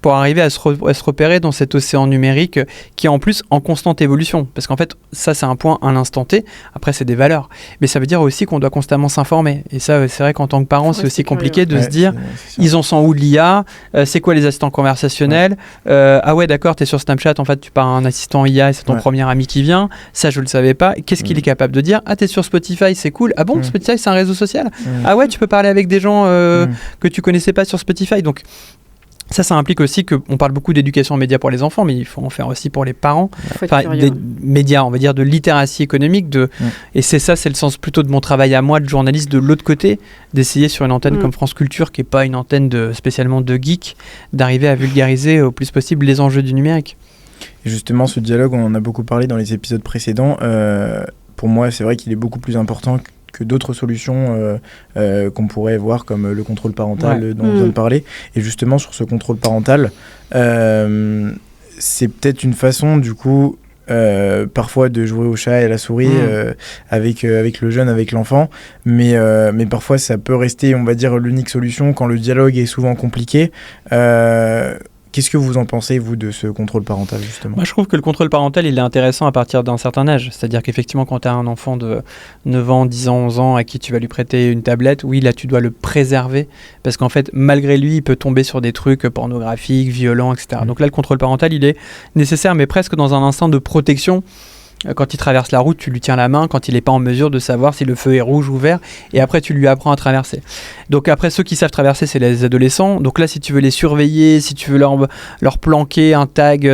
pour arriver à se repérer dans cet océan numérique qui est en plus en constante évolution. Parce qu'en fait, ça, c'est un point à l'instant T. Après, c'est des valeurs. Mais ça veut dire aussi qu'on doit constamment s'informer. Et ça, c'est vrai qu'en tant que parent, c'est aussi compliqué de se dire, ils en sont où de l'IA ? C'est quoi les assistants conversationnels ? Ah ouais, d'accord, t'es sur Snapchat, en fait, tu pars un assistant IA et c'est ton premier ami qui vient. Ça, je le savais pas. Qu'est-ce qu'il est capable de dire ? Ah, t'es sur Spotify, c'est cool. Ah bon, Spotify, c'est un réseau social ? Ah ouais, tu peux parler avec des gens que tu connaissais pas sur Spotify. Donc, ça implique aussi qu'on parle beaucoup d'éducation aux médias pour les enfants, mais il faut en faire aussi pour les parents. Des médias, on va dire, de littératie économique. Et c'est le sens plutôt de mon travail à moi, de journaliste, de l'autre côté, d'essayer sur une antenne comme France Culture, qui n'est pas une antenne spécialement de geek, d'arriver à vulgariser au plus possible les enjeux du numérique. Et justement, ce dialogue, on en a beaucoup parlé dans les épisodes précédents. Pour moi, c'est vrai qu'il est beaucoup plus important que d'autres solutions qu'on pourrait voir comme le contrôle parental dont on vient de parler. Et justement, sur ce contrôle parental, c'est peut-être une façon, du coup, parfois de jouer au chat et à la souris avec le jeune, avec l'enfant. Mais parfois, ça peut rester, on va dire, l'unique solution quand le dialogue est souvent compliqué. Qu'est-ce que vous en pensez, vous, de ce contrôle parental, justement ? Moi, je trouve que le contrôle parental, il est intéressant à partir d'un certain âge. C'est-à-dire qu'effectivement, quand tu as un enfant de 9 ans, 10 ans, 11 ans, à qui tu vas lui prêter une tablette, oui, là, tu dois le préserver. Parce qu'en fait, malgré lui, il peut tomber sur des trucs pornographiques, violents, etc. Donc là, le contrôle parental, il est nécessaire, mais presque dans un instinct de protection. Quand il traverse la route, tu lui tiens la main quand il n'est pas en mesure de savoir si le feu est rouge ou vert, et après tu lui apprends à traverser. Donc après, ceux qui savent traverser, c'est les adolescents. Donc là, si tu veux les surveiller, si tu veux leur planquer un tag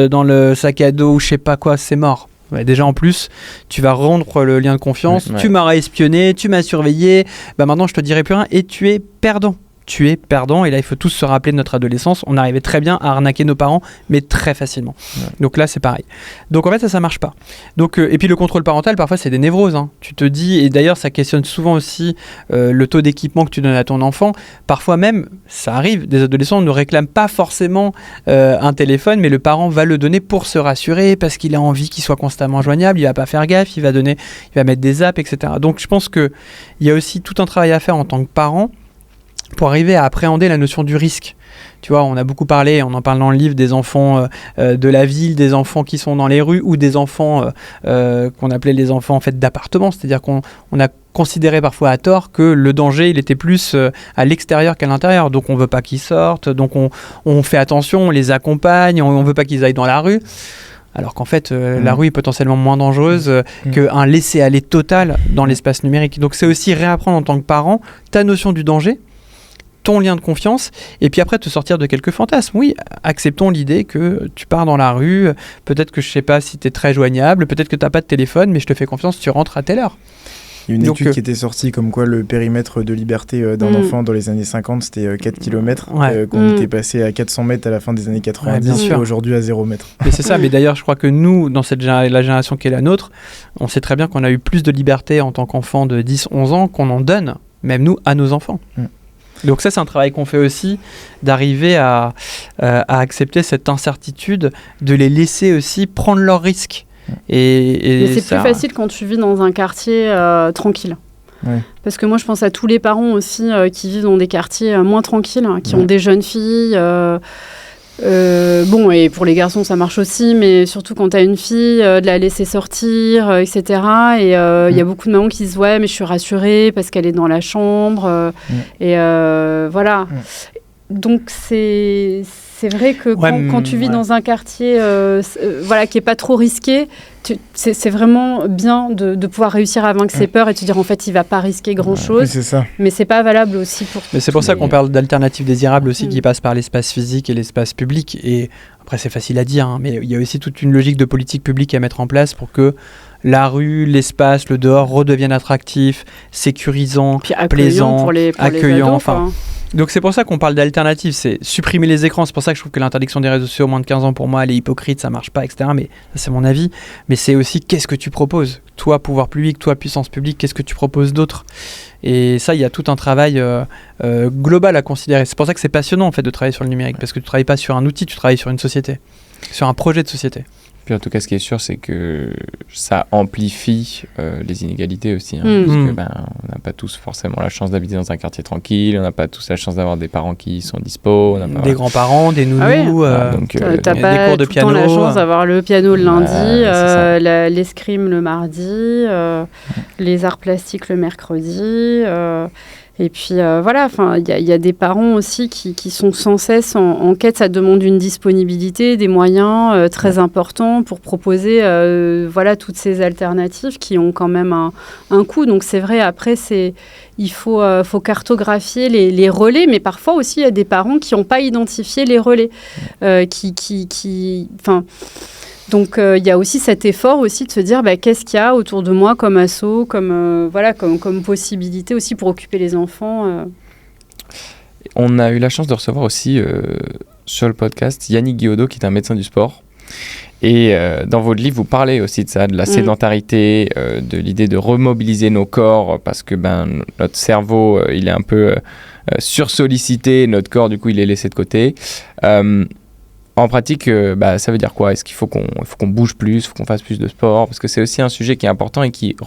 dans le sac à dos ou je sais pas quoi, c'est mort. Ouais, déjà en plus, tu vas rompre le lien de confiance. Tu m'as espionné, tu m'as surveillé, maintenant je te dirai plus rien et tu es perdant. Tu es perdant, et là il faut tous se rappeler de notre adolescence, on arrivait très bien à arnaquer nos parents, mais très facilement. Donc là c'est pareil. Donc en fait ça marche pas. Donc, et puis le contrôle parental, parfois c'est des névroses. Tu te dis, et d'ailleurs ça questionne souvent aussi le taux d'équipement que tu donnes à ton enfant. Parfois même, ça arrive, des adolescents ne réclament pas forcément un téléphone, mais le parent va le donner pour se rassurer, parce qu'il a envie qu'il soit constamment joignable, il va pas faire gaffe, il va mettre des apps, etc. Donc je pense qu'il y a aussi tout un travail à faire en tant que parent, pour arriver à appréhender la notion du risque. Tu vois, on a beaucoup parlé, on en parle dans le livre, des enfants de la ville, des enfants qui sont dans les rues, ou des enfants qu'on appelait les enfants en fait d'appartement. C'est-à-dire qu'on a considéré parfois à tort que le danger, il était plus à l'extérieur qu'à l'intérieur. Donc on veut pas qu'ils sortent, donc on fait attention, on les accompagne, on veut pas qu'ils aillent dans la rue. Alors qu'en fait, la rue est potentiellement moins dangereuse qu'un laisser-aller total dans l'espace numérique. Donc c'est aussi réapprendre en tant que parent ta notion du danger, ton lien de confiance, et puis après te sortir de quelques fantasmes. Oui, acceptons l'idée que tu pars dans la rue, peut-être que je sais pas si tu es très joignable, peut-être que tu n'as pas de téléphone, mais je te fais confiance, tu rentres à telle heure. Il y a une étude qui était sortie comme quoi le périmètre de liberté d'un enfant dans les années 50, c'était 4 km, qu'on était passé à 400 mètres à la fin des années 90, et aujourd'hui à 0 mètre. Mais c'est ça, mais d'ailleurs je crois que nous, dans la génération qui est la nôtre, on sait très bien qu'on a eu plus de liberté en tant qu'enfant de 10-11 ans qu'on en donne, même nous, à nos enfants. Donc ça, c'est un travail qu'on fait aussi, d'arriver à accepter cette incertitude, de les laisser aussi prendre leurs risques. Mais c'est plus facile quand tu vis dans un quartier tranquille. Parce que moi, je pense à tous les parents aussi qui vivent dans des quartiers moins tranquilles, qui ont des jeunes filles, Bon, et pour les garçons, ça marche aussi, mais surtout quand tu as une fille, de la laisser sortir, etc. Et il y a beaucoup de mamans qui disent « Ouais, mais je suis rassurée parce qu'elle est dans la chambre. Et voilà. Donc, c'est vrai que quand tu vis dans un quartier voilà, qui n'est pas trop risqué, c'est vraiment bien de pouvoir réussir à vaincre ses peurs et de se dire en fait il ne va pas risquer grand-chose. Oui, c'est ça. Mais ce n'est pas valable aussi pour... Mais c'est pour ça qu'on parle d'alternatives désirables aussi qui passent par l'espace physique et l'espace public. Et après c'est facile à dire, hein, mais il y a aussi toute une logique de politique publique à mettre en place pour que la rue, l'espace, le dehors redeviennent attractifs, sécurisants, plaisants, accueillants. Donc c'est pour ça qu'on parle d'alternatives, c'est supprimer les écrans. C'est pour ça que je trouve que l'interdiction des réseaux sociaux aux moins de 15 ans, pour moi, elle est hypocrite, ça marche pas, etc. Mais ça, c'est mon avis. Mais c'est aussi qu'est-ce que tu proposes ? Toi, pouvoir public, toi, puissance publique, qu'est-ce que tu proposes d'autre ? Et ça, il y a tout un travail global à considérer. C'est pour ça que c'est passionnant en fait de travailler sur le numérique, parce que tu travailles pas sur un outil, tu travailles sur une société, sur un projet de société. Puis en tout cas, ce qui est sûr, c'est que ça amplifie les inégalités aussi. Parce que on n'a pas tous forcément la chance d'habiter dans un quartier tranquille, on n'a pas tous la chance d'avoir des parents qui sont dispo. Des grands-parents, des nounous, donc t'as pas des cours de piano. La chance d'avoir le piano le lundi, l'escrime le mardi, les arts plastiques le mercredi. Et puis voilà, il y a des parents aussi qui sont sans cesse en quête. Ça demande une disponibilité, des moyens très importants pour proposer voilà, toutes ces alternatives qui ont quand même un coût. Donc c'est vrai, après, il faut cartographier les relais, mais parfois aussi il y a des parents qui n'ont pas identifié les relais, donc il y a aussi cet effort aussi de se dire qu'est-ce qu'il y a autour de moi comme asso, comme possibilité aussi pour occuper les enfants. On a eu la chance de recevoir aussi sur le podcast Yannick Guillodeau, qui est un médecin du sport. Et dans votre livre, vous parlez aussi de ça, de la sédentarité, de l'idée de remobiliser nos corps, parce que notre cerveau, il est un peu sursollicité, notre corps, du coup, il est laissé de côté. En pratique, ça veut dire quoi ? Est-ce qu'il faut qu'on bouge plus, il faut qu'on fasse plus de sport ? Parce que c'est aussi un sujet qui est important et qui se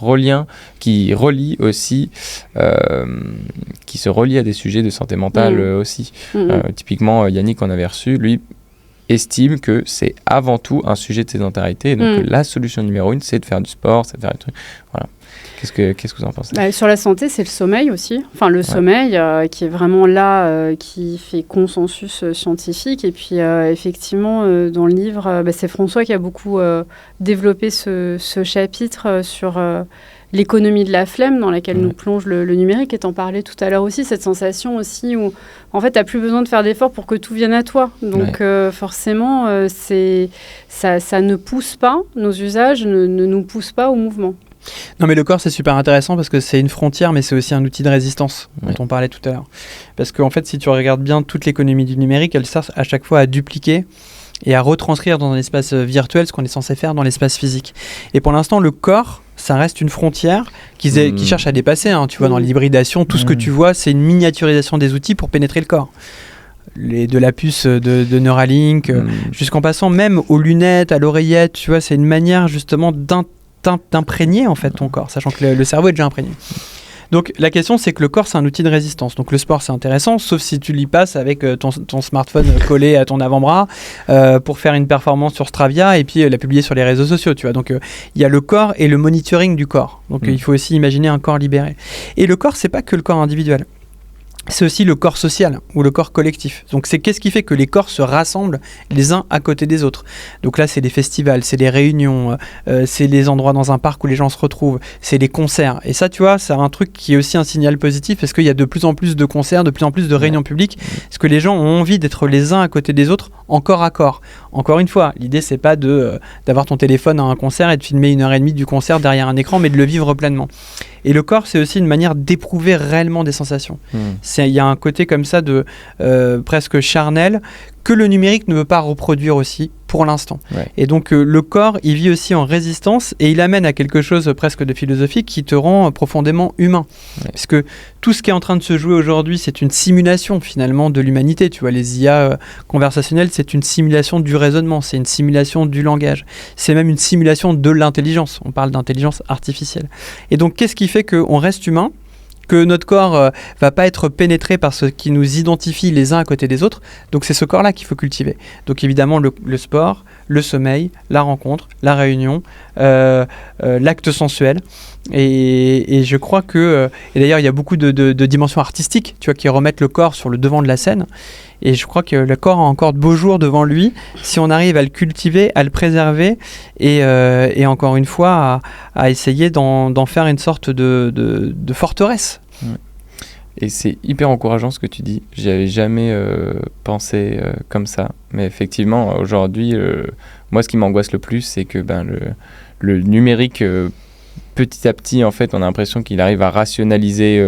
relie à des sujets de santé mentale aussi. Typiquement, Yannick, qu'on avait reçu, lui, estime que c'est avant tout un sujet de sédentarité. Et donc, la solution numéro 1, c'est de faire du sport, c'est de faire des trucs. Voilà. Qu'est-ce que vous en pensez ? Sur la santé, c'est le sommeil aussi. Enfin, le sommeil qui est vraiment là, qui fait consensus scientifique. Et puis, effectivement, dans le livre, c'est François qui a beaucoup développé ce chapitre sur l'économie de la flemme dans laquelle nous plonge le numérique. Et t'en parlais tout à l'heure aussi, cette sensation aussi où, en fait, t'as plus besoin de faire d'efforts pour que tout vienne à toi. Donc, forcément, ça ne pousse pas, nos usages ne nous poussent pas au mouvement. Non, mais le corps, c'est super intéressant parce que c'est une frontière, mais c'est aussi un outil de résistance dont on parlait tout à l'heure. Parce qu'en fait, si tu regardes bien toute l'économie du numérique, elle sert à chaque fois à dupliquer et à retranscrire dans un espace virtuel ce qu'on est censé faire dans l'espace physique. Et pour l'instant, le corps, ça reste une frontière qui cherche à dépasser. Tu vois, dans l'hybridation, tout ce que tu vois, c'est une miniaturisation des outils pour pénétrer le corps. De la puce de Neuralink, jusqu'en passant même aux lunettes, à l'oreillette, tu vois, c'est une manière justement d'imprégner en fait ton corps, sachant que le cerveau est déjà imprégné. Donc la question, c'est que le corps, c'est un outil de résistance. Donc le sport, c'est intéressant, sauf si tu l'y passes avec ton smartphone collé à ton avant-bras pour faire une performance sur Stravia et puis la publier sur les réseaux sociaux, tu vois. Donc il y a le corps et le monitoring du corps. Donc il faut aussi imaginer un corps libéré. Et le corps, c'est pas que le corps individuel. C'est aussi le corps social ou le corps collectif. Donc c'est qu'est-ce qui fait que les corps se rassemblent les uns à côté des autres. Donc là, c'est les festivals, c'est les réunions, c'est les endroits dans un parc où les gens se retrouvent, c'est les concerts. Et ça, tu vois, c'est un truc qui est aussi un signal positif parce qu'il y a de plus en plus de concerts, de plus en plus de réunions publiques, parce que les gens ont envie d'être les uns à côté des autres, en corps à corps. Encore une fois, l'idée, c'est pas d'avoir ton téléphone à un concert et de filmer 1h30 du concert derrière un écran, mais de le vivre pleinement. Et le corps, c'est aussi une manière d'éprouver réellement des sensations. Il y a un côté comme ça de presque charnel que le numérique ne veut pas reproduire aussi pour l'instant. Et donc le corps, il vit aussi en résistance et il amène à quelque chose presque de philosophique qui te rend profondément humain. Parce que tout ce qui est en train de se jouer aujourd'hui, c'est une simulation finalement de l'humanité. Tu vois, les IA conversationnelles, c'est une simulation du raisonnement, c'est une simulation du langage. C'est même une simulation de l'intelligence. On parle d'intelligence artificielle. Et donc, qu'est-ce qui fait qu'on reste humain ? que notre corps va pas être pénétré par ce qui nous identifie les uns à côté des autres. Donc c'est ce corps-là qu'il faut cultiver. Donc évidemment le sport, le sommeil, la rencontre, la réunion, l'acte sensuel. Et je crois que... et d'ailleurs, il y a beaucoup de dimensions artistiques, tu vois, qui remettent le corps sur le devant de la scène. Et je crois que le corps a encore de beaux jours devant lui si on arrive à le cultiver, à le préserver et encore une fois à essayer d'en faire une sorte de forteresse. Et c'est hyper encourageant ce que tu dis. J'y avais jamais pensé comme ça. Mais effectivement, aujourd'hui, moi, ce qui m'angoisse le plus, c'est que le numérique, petit à petit, en fait, on a l'impression qu'il arrive à rationaliser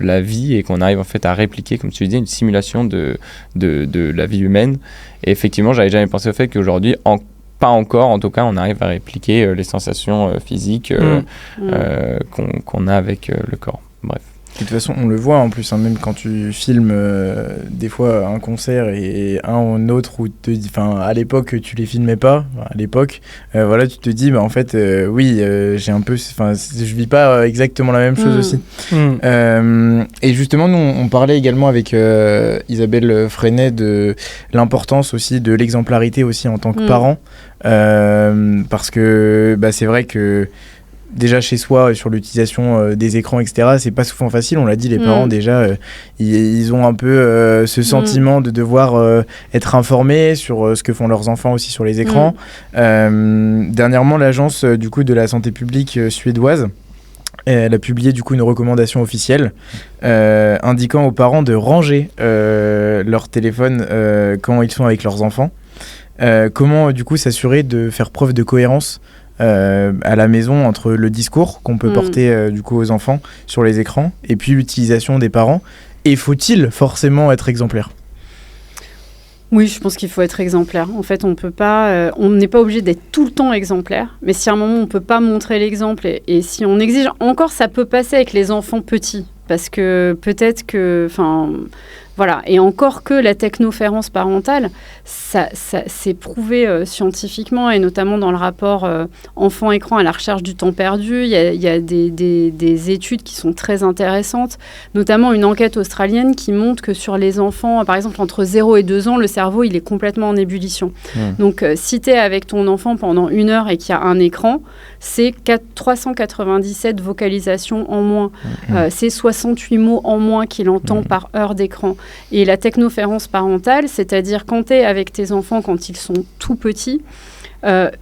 la vie et qu'on arrive en fait à répliquer, comme tu disais, une simulation de la vie humaine. Et effectivement, j'avais jamais pensé au fait qu'aujourd'hui, pas encore, en tout cas, on arrive à répliquer les sensations physiques qu'on a avec le corps. Bref. De toute façon, on le voit en plus, même quand tu filmes des fois un concert et un autre où à l'époque tu les filmais pas, à l'époque, voilà, tu te dis en fait oui, j'ai un peu, je vis pas exactement la même chose aussi. Et justement, nous on parlait également avec Isabelle Freinet de l'importance aussi de l'exemplarité aussi en tant que parent, parce que c'est vrai que déjà chez soi, sur l'utilisation des écrans, etc., c'est pas souvent facile. On l'a dit, les parents, déjà, ils ont un peu ce sentiment de devoir être informés sur ce que font leurs enfants aussi sur les écrans. Dernièrement, l'agence du coup, de la santé publique suédoise, elle a publié du coup une recommandation officielle indiquant aux parents de ranger leur téléphone quand ils sont avec leurs enfants. Comment du coup s'assurer de faire preuve de cohérence à la maison entre le discours qu'on peut porter du coup aux enfants sur les écrans et puis l'utilisation des parents. Et faut-il forcément être exemplaire ? Oui, je pense qu'il faut être exemplaire. En fait, on peut pas, on n'est pas obligé d'être tout le temps exemplaire, mais si à un moment on peut pas montrer l'exemple et si on exige encore, ça peut passer avec les enfants petits, parce que peut-être que, voilà. Et encore que la technoférence parentale, ça c'est prouvé scientifiquement, et notamment dans le rapport enfant-écran à la recherche du temps perdu. Il y a des études qui sont très intéressantes, notamment une enquête australienne qui montre que sur les enfants, par exemple entre 0 et 2 ans, le cerveau il est complètement en ébullition. Donc si tu es avec ton enfant pendant 1 heure et qu'il y a un écran, c'est 397 vocalisations en moins. C'est 68 mots en moins qu'il entend par heure d'écran. Et la technoférence parentale, c'est-à-dire quand tu es avec tes enfants quand ils sont tout petits,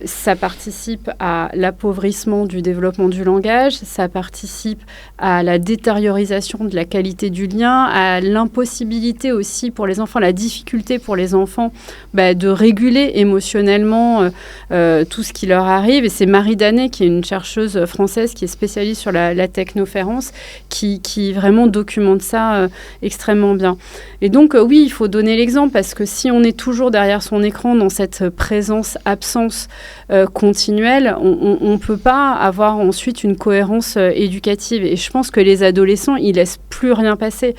ça participe à l'appauvrissement du développement du langage, ça participe à la détériorisation de la qualité du lien, à l'impossibilité aussi pour les enfants, la difficulté pour les enfants de réguler émotionnellement tout ce qui leur arrive. Et c'est Marie Danet, qui est une chercheuse française qui est spécialiste sur la technoférence, qui vraiment documente ça extrêmement bien. Et donc oui, il faut donner l'exemple, parce que si on est toujours derrière son écran dans cette présence-absence continuelle, on ne peut pas avoir ensuite une cohérence éducative. Et je pense que les adolescents, ils ne laissent plus rien passer.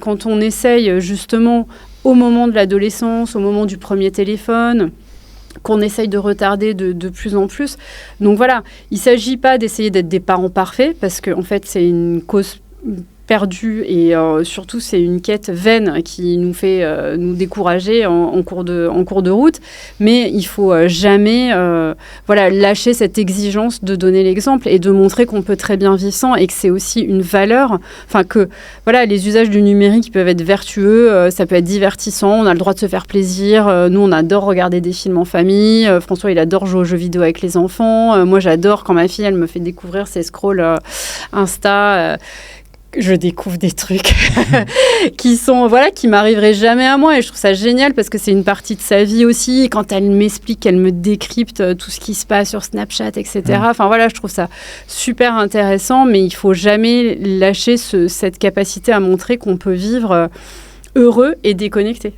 Quand on essaye justement au moment de l'adolescence, au moment du premier téléphone, qu'on essaye de retarder de plus en plus. Donc voilà, il ne s'agit pas d'essayer d'être des parents parfaits, parce qu'en fait, c'est une cause perdue, et surtout c'est une quête vaine qui nous fait nous décourager en cours de route, mais il faut jamais lâcher cette exigence de donner l'exemple et de montrer qu'on peut très bien vivre sans, et que c'est aussi une valeur, que les usages du numérique peuvent être vertueux, ça peut être divertissant, on a le droit de se faire plaisir, nous on adore regarder des films en famille, François il adore jouer aux jeux vidéo avec les enfants, moi j'adore quand ma fille elle me fait découvrir ses scrolls Insta, je découvre des trucs qui m'arriveraient jamais à moi, et je trouve ça génial parce que c'est une partie de sa vie aussi. Et quand elle m'explique, elle me décrypte tout ce qui se passe sur Snapchat, etc. Je trouve ça super intéressant, mais il faut jamais lâcher cette capacité à montrer qu'on peut vivre heureux et déconnecté.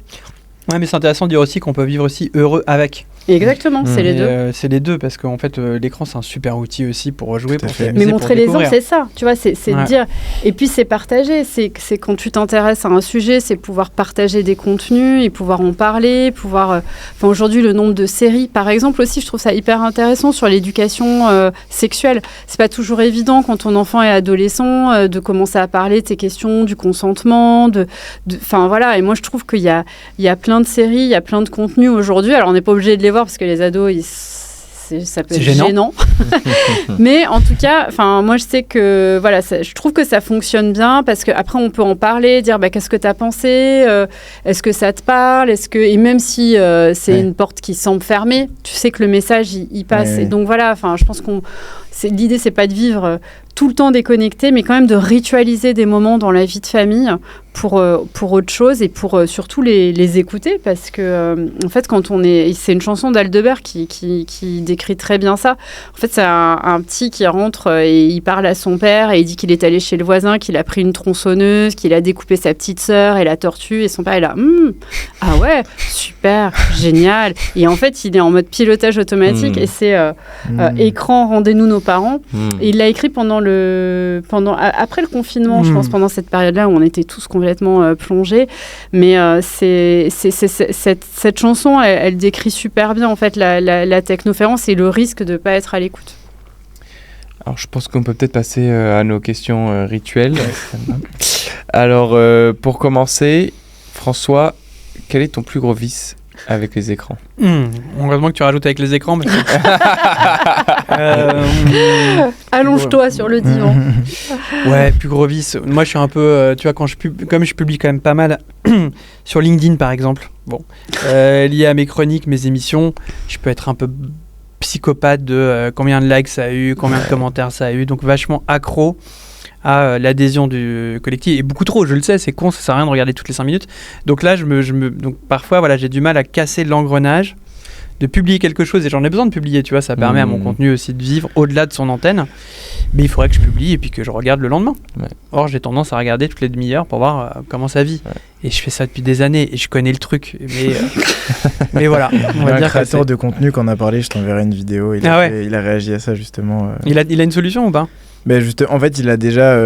Ouais, mais c'est intéressant de dire aussi qu'on peut vivre aussi heureux avec. Exactement, c'est les deux. C'est les deux, parce qu'en fait, l'écran, c'est un super outil aussi pour jouer, pour s'amuser, Mais pour montrer l'exemple, découvrir. c'est ça. Tu vois, c'est de dire. Et puis, c'est partager. C'est quand tu t'intéresses à un sujet, c'est pouvoir partager des contenus et pouvoir en parler, pouvoir. Enfin, aujourd'hui, le nombre de séries, par exemple, aussi, je trouve ça hyper intéressant sur l'éducation sexuelle. C'est pas toujours évident quand ton enfant est adolescent de commencer à parler de ces questions, du consentement, enfin voilà. Et moi, je trouve qu'il y a plein de séries, il y a plein de contenus aujourd'hui. Alors, on n'est pas obligé de les voir parce que les ados, ça peut être gênant. Mais en tout cas, moi je sais que voilà, je trouve que ça fonctionne bien parce qu'après on peut en parler, dire qu'est-ce que tu as pensé, est-ce que ça te parle, et même si c'est une porte qui semble fermée, tu sais que le message il passe. Et donc voilà, je pense l'idée c'est pas de vivre tout le temps déconnecté, mais quand même de ritualiser des moments dans la vie de famille pour autre chose et pour surtout les écouter, parce que en fait c'est une chanson d'Aldebert qui décrit très bien ça. En fait, c'est un petit qui rentre et il parle à son père et il dit qu'il est allé chez le voisin, qu'il a pris une tronçonneuse, qu'il a découpé sa petite sœur et la tortue, et son père est là ah ouais, super, génial. Et en fait il est en mode pilotage automatique et c'est écran, rendez-nous nos parents. Et il l'a écrit après le confinement, je pense, pendant cette période-là où on était tous complètement plongés. Mais cette chanson, elle décrit super bien en fait la technoférence et le risque de ne pas être à l'écoute. Alors, je pense qu'on peut peut-être passer à nos questions rituelles. Alors, pour commencer, François, quel est ton plus gros vice avec les écrans? Heureusement que tu rajoutes avec les écrans. Parce que... Allonge-toi sur le divan. Ouais, plus gros vice. Moi, je suis un peu... tu vois, comme je publie quand même pas mal sur LinkedIn, par exemple, lié à mes chroniques, mes émissions, je peux être un peu psychopathe de combien de likes ça a eu, combien de commentaires ça a eu, donc vachement accro à l'adhésion du collectif, et beaucoup trop, je le sais, c'est con, ça sert à rien de regarder toutes les 5 minutes. Donc là, donc parfois, voilà, j'ai du mal à casser l'engrenage, de publier quelque chose, et j'en ai besoin de publier, tu vois, ça permet à mon contenu aussi de vivre au-delà de son antenne, mais il faudrait que je publie et puis que je regarde le lendemain. Or, j'ai tendance à regarder toutes les demi-heures pour voir comment ça vit. Et je fais ça depuis des années et je connais le truc, mais voilà. On va un dire créateur de contenu qu'on a parlé, je t'enverrai une vidéo, il a réagi à ça justement. Il a une solution ou pas? En fait, il a déjà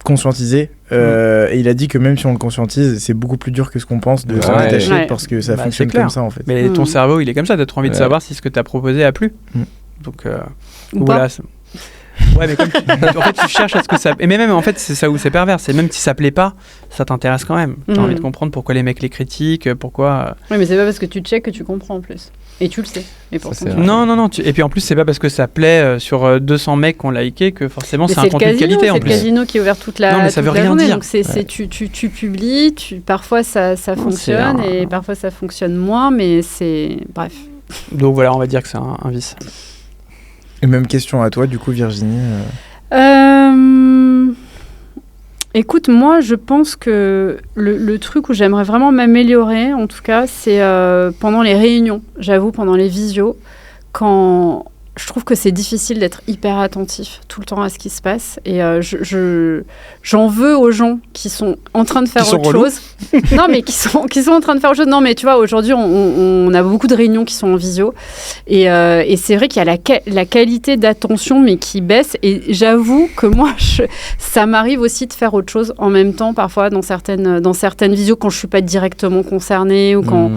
conscientisé et il a dit que même si on le conscientise, c'est beaucoup plus dur que ce qu'on pense de s'en détacher parce que ça fonctionne comme ça en fait. Mais ton cerveau, il est comme ça, t'as trop envie de savoir si ce que t'as proposé a plu. Donc voilà. Ouais, mais comme en fait, tu cherches à ce que ça. Et même en fait, c'est ça où c'est pervers. C'est même si ça plaît pas, ça t'intéresse quand même. T'as envie de comprendre pourquoi les mecs les critiquent, pourquoi. Oui, mais c'est pas parce que tu check que tu comprends en plus. Et tu le sais. Et pourtant, non. Et puis en plus, c'est pas parce que ça plaît sur 200 mecs qui ont liké que forcément c'est un contenu de qualité en plus. C'est le casino qui est ouvert toute la journée. Non, mais ça veut rien dire. Donc tu publies, parfois ça fonctionne et parfois ça fonctionne moins, mais c'est. Bref. Donc voilà, on va dire que c'est un vice. Et même question à toi, du coup, Virginie. Écoute, moi, je pense que le truc où j'aimerais vraiment m'améliorer, en tout cas, c'est pendant les réunions. J'avoue, pendant les visios, quand je trouve que c'est difficile d'être hyper attentif tout le temps à ce qui se passe. Et j'en veux aux gens qui sont en train de faire autre chose. Non, mais qui sont en train de faire autre chose. Non, mais tu vois, aujourd'hui, on a beaucoup de réunions qui sont en visio. Et c'est vrai qu'il y a la qualité d'attention, mais qui baisse. Et j'avoue que moi, ça m'arrive aussi de faire autre chose en même temps, parfois, dans certaines visios, quand je ne suis pas directement concernée ou quand...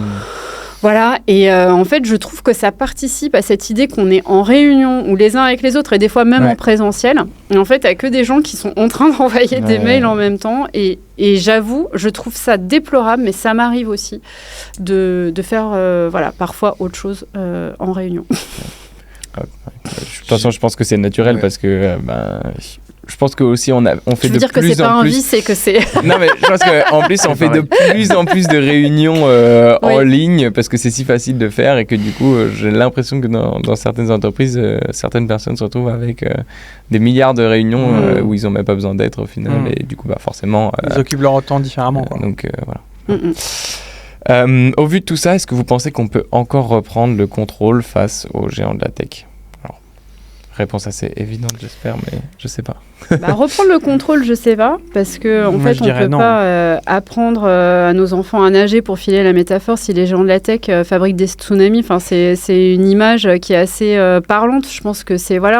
Voilà, et en fait, je trouve que ça participe à cette idée qu'on est en réunion ou les uns avec les autres et des fois même en présentiel. Et en fait, il n'y a que des gens qui sont en train d'envoyer des mails en même temps. Et j'avoue, je trouve ça déplorable, mais ça m'arrive aussi de faire parfois autre chose en réunion. De toute façon, je pense que c'est naturel parce que... je pense que aussi on fait de plus en plus. Tu veux dire que c'est pas un vice et que c'est. Non mais je pense qu'en plus on fait de plus en plus de réunions en ligne parce que c'est si facile de faire et que du coup j'ai l'impression que dans certaines entreprises, certaines personnes se retrouvent avec des milliards de réunions où ils ont même pas besoin d'être au final et du coup forcément. Ils occupent leur temps différemment. Donc voilà. Au vu de tout ça, est-ce que vous pensez qu'on peut encore reprendre le contrôle face aux géants de la tech? Réponse assez évidente, j'espère, mais je sais pas. Reprendre le contrôle, je sais pas, parce que en fait, on peut non. pas apprendre à nos enfants à nager, pour filer la métaphore, si les géants de la tech fabriquent des tsunamis. Enfin, c'est une image qui est assez parlante. Je pense que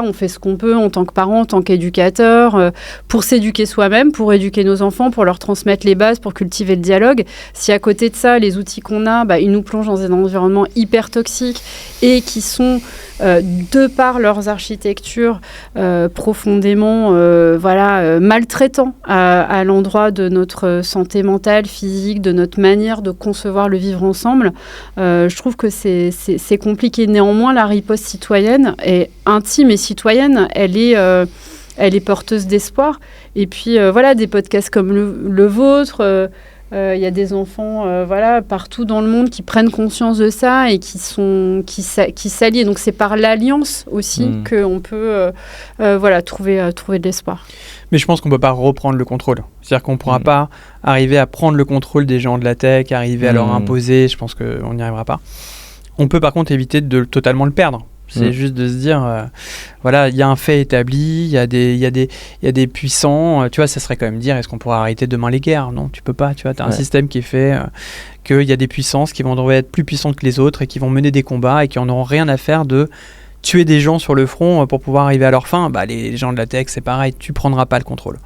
on fait ce qu'on peut en tant que parents, en tant qu'éducateurs, pour s'éduquer soi-même, pour éduquer nos enfants, pour leur transmettre les bases, pour cultiver le dialogue. Si à côté de ça, les outils qu'on a, ils nous plongent dans un environnement hyper toxique et qui sont de par leurs architectures profondément maltraitants à l'endroit de notre santé mentale, physique, de notre manière de concevoir le vivre ensemble. Je trouve que c'est compliqué. Néanmoins, la riposte citoyenne est intime et citoyenne. Elle est porteuse d'espoir. Et puis, des podcasts comme le vôtre... Il y a des enfants partout dans le monde qui prennent conscience de ça et qui s'allient. Donc c'est par l'alliance aussi qu'on peut trouver de l'espoir. Mais je pense qu'on ne peut pas reprendre le contrôle. C'est-à-dire qu'on ne pourra pas arriver à prendre le contrôle des gens de la tech, arriver à leur imposer. Je pense qu'on n'y arrivera pas. On peut par contre éviter de totalement le perdre. C'est juste de se dire, il y a un fait établi, il y a des puissants. Tu vois, ça serait quand même dire, est-ce qu'on pourra arrêter demain les guerres ? Non, tu peux pas. Tu vois, tu as un système qui est fait qu'il y a des puissances qui vont être plus puissantes que les autres et qui vont mener des combats et qui n'auront rien à faire de tuer des gens sur le front pour pouvoir arriver à leur fin. Les gens de la tech, c'est pareil, tu prendras pas le contrôle.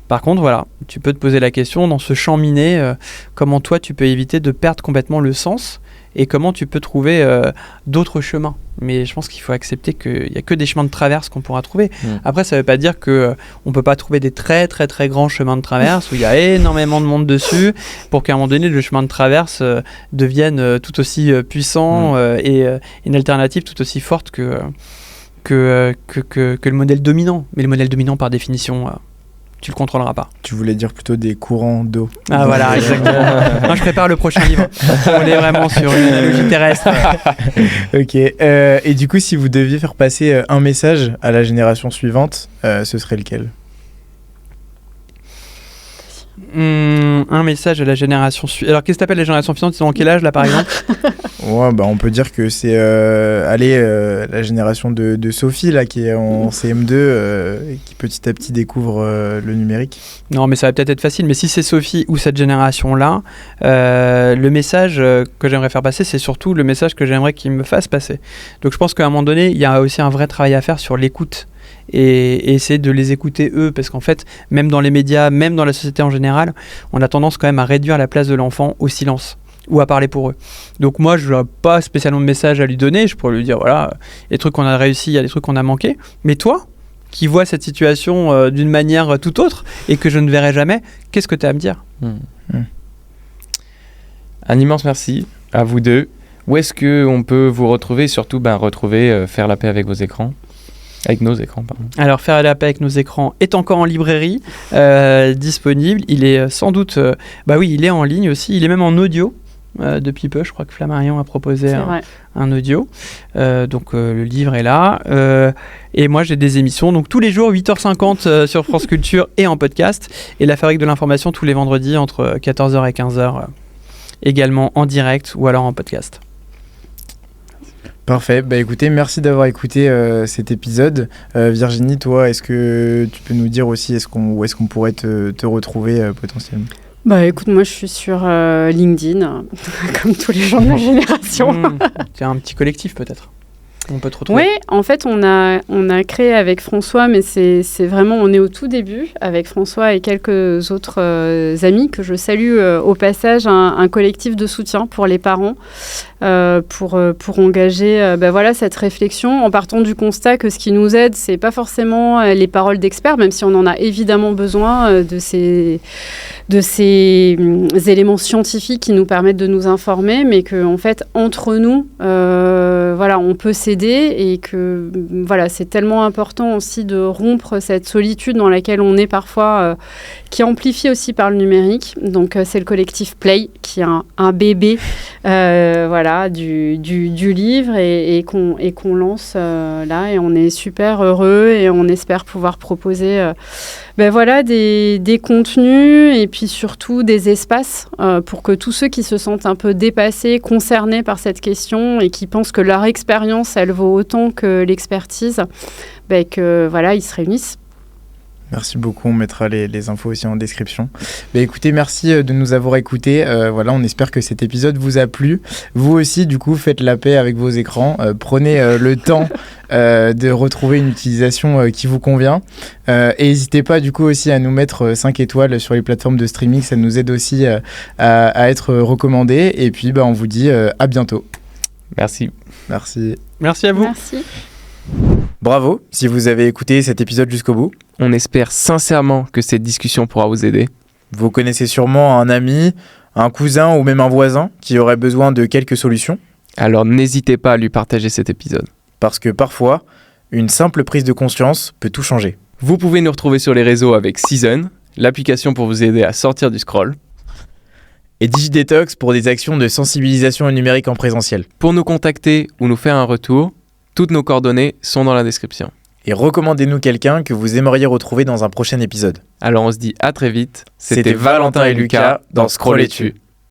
Par contre, tu peux te poser la question, dans ce champ miné, comment toi, tu peux éviter de perdre complètement le sens et comment tu peux trouver d'autres chemins. Mais je pense qu'il faut accepter qu'il n'y a que des chemins de traverse qu'on pourra trouver. Après, ça ne veut pas dire qu'on ne peut pas trouver des très très très grands chemins de traverse où il y a énormément de monde dessus pour qu'à un moment donné, le chemin de traverse devienne tout aussi puissant et une alternative tout aussi forte que le modèle dominant. Mais le modèle dominant, par définition... tu le contrôleras pas. Tu voulais dire plutôt des courants d'eau. Ah voilà, exactement. Moi, je prépare le prochain livre. On est vraiment sur une analogie terrestre. Ok. Et du coup, si vous deviez faire passer un message à la génération suivante, ce serait lequel ? Un message à la génération suivante. Alors, qu'est-ce que t'appelles la génération suivante ? Ils sont en quel âge, là, par exemple ? On peut dire que c'est la génération de Sophie, là, qui est en CM2 et qui petit à petit découvre le numérique. Non, mais ça va peut-être être facile. Mais si c'est Sophie ou cette génération-là, le message que j'aimerais faire passer, c'est surtout le message que j'aimerais qu'ils me fassent passer. Donc, je pense qu'à un moment donné, il y a aussi un vrai travail à faire sur l'écoute. Et essayer de les écouter eux, parce qu'en fait, même dans les médias, même dans la société en général, on a tendance quand même à réduire la place de l'enfant au silence ou à parler pour eux. Donc moi, je n'aurais pas spécialement de message à lui donner, je pourrais lui dire, voilà, il y a des trucs qu'on a réussi, il y a des trucs qu'on a manqué, mais toi, qui vois cette situation d'une manière tout autre et que je ne verrai jamais, qu'est-ce que tu as à me dire ? Un immense merci à vous deux. Où est-ce qu'on peut vous retrouver, surtout retrouver Faire la paix avec vos écrans ? Avec nos écrans, pardon. Alors, Faire la paix avec nos écrans est encore en librairie, disponible. Il est sans doute... il est en ligne aussi. Il est même en audio depuis peu. Je crois que Flammarion a proposé un audio. Donc, le livre est là. Et moi, j'ai des émissions. Donc, tous les jours, 8h50 sur France Culture et en podcast. Et La Fabrique de l'Information tous les vendredis entre 14h et 15h. Également en direct ou alors en podcast. Parfait. Écoutez, merci d'avoir écouté cet épisode. Virginie, toi, est-ce que tu peux nous dire aussi où est-ce qu'on pourrait te retrouver potentiellement ? Écoute, moi je suis sur LinkedIn, comme tous les gens de ma génération. Tu as un petit collectif peut-être ? On peut te retrouver. Oui, en fait, on a créé avec François, mais c'est vraiment, on est au tout début, avec François et quelques autres amis que je salue au passage, un collectif de soutien pour les parents, pour engager cette réflexion, en partant du constat que ce qui nous aide, c'est pas forcément les paroles d'experts, même si on en a évidemment besoin de ces éléments scientifiques qui nous permettent de nous informer, mais qu'en fait, entre nous, on peut s'aider et que c'est tellement important aussi de rompre cette solitude dans laquelle on est parfois, qui est amplifiée aussi par le numérique. Donc, c'est le collectif Play qui est un bébé du livre et qu'on lance là, et on est super heureux et on espère pouvoir proposer des contenus et puis surtout des espaces pour que tous ceux qui se sentent un peu dépassés, concernés par cette question et qui pensent que leur expérience, elle vaut autant que l'expertise, que voilà, ils se réunissent. Merci beaucoup, on mettra les infos aussi en description. Écoutez, merci de nous avoir écoutés. Voilà, on espère que cet épisode vous a plu. Vous aussi, du coup, faites la paix avec vos écrans. Prenez le temps de retrouver une utilisation qui vous convient. Et n'hésitez pas, du coup, aussi à nous mettre 5 étoiles sur les plateformes de streaming. Ça nous aide aussi à être recommandés. Et puis, on vous dit à bientôt. Merci. Merci à vous. Merci. Bravo si vous avez écouté cet épisode jusqu'au bout. On espère sincèrement que cette discussion pourra vous aider. Vous connaissez sûrement un ami, un cousin ou même un voisin qui aurait besoin de quelques solutions. Alors n'hésitez pas à lui partager cet épisode. Parce que parfois, une simple prise de conscience peut tout changer. Vous pouvez nous retrouver sur les réseaux avec Season, l'application pour vous aider à sortir du scroll. Et DigiDetox pour des actions de sensibilisation au numérique en présentiel. Pour nous contacter ou nous faire un retour, toutes nos coordonnées sont dans la description. Et recommandez-nous quelqu'un que vous aimeriez retrouver dans un prochain épisode. Alors on se dit à très vite. C'était Valentin et Lucas dans Scroll et Tu.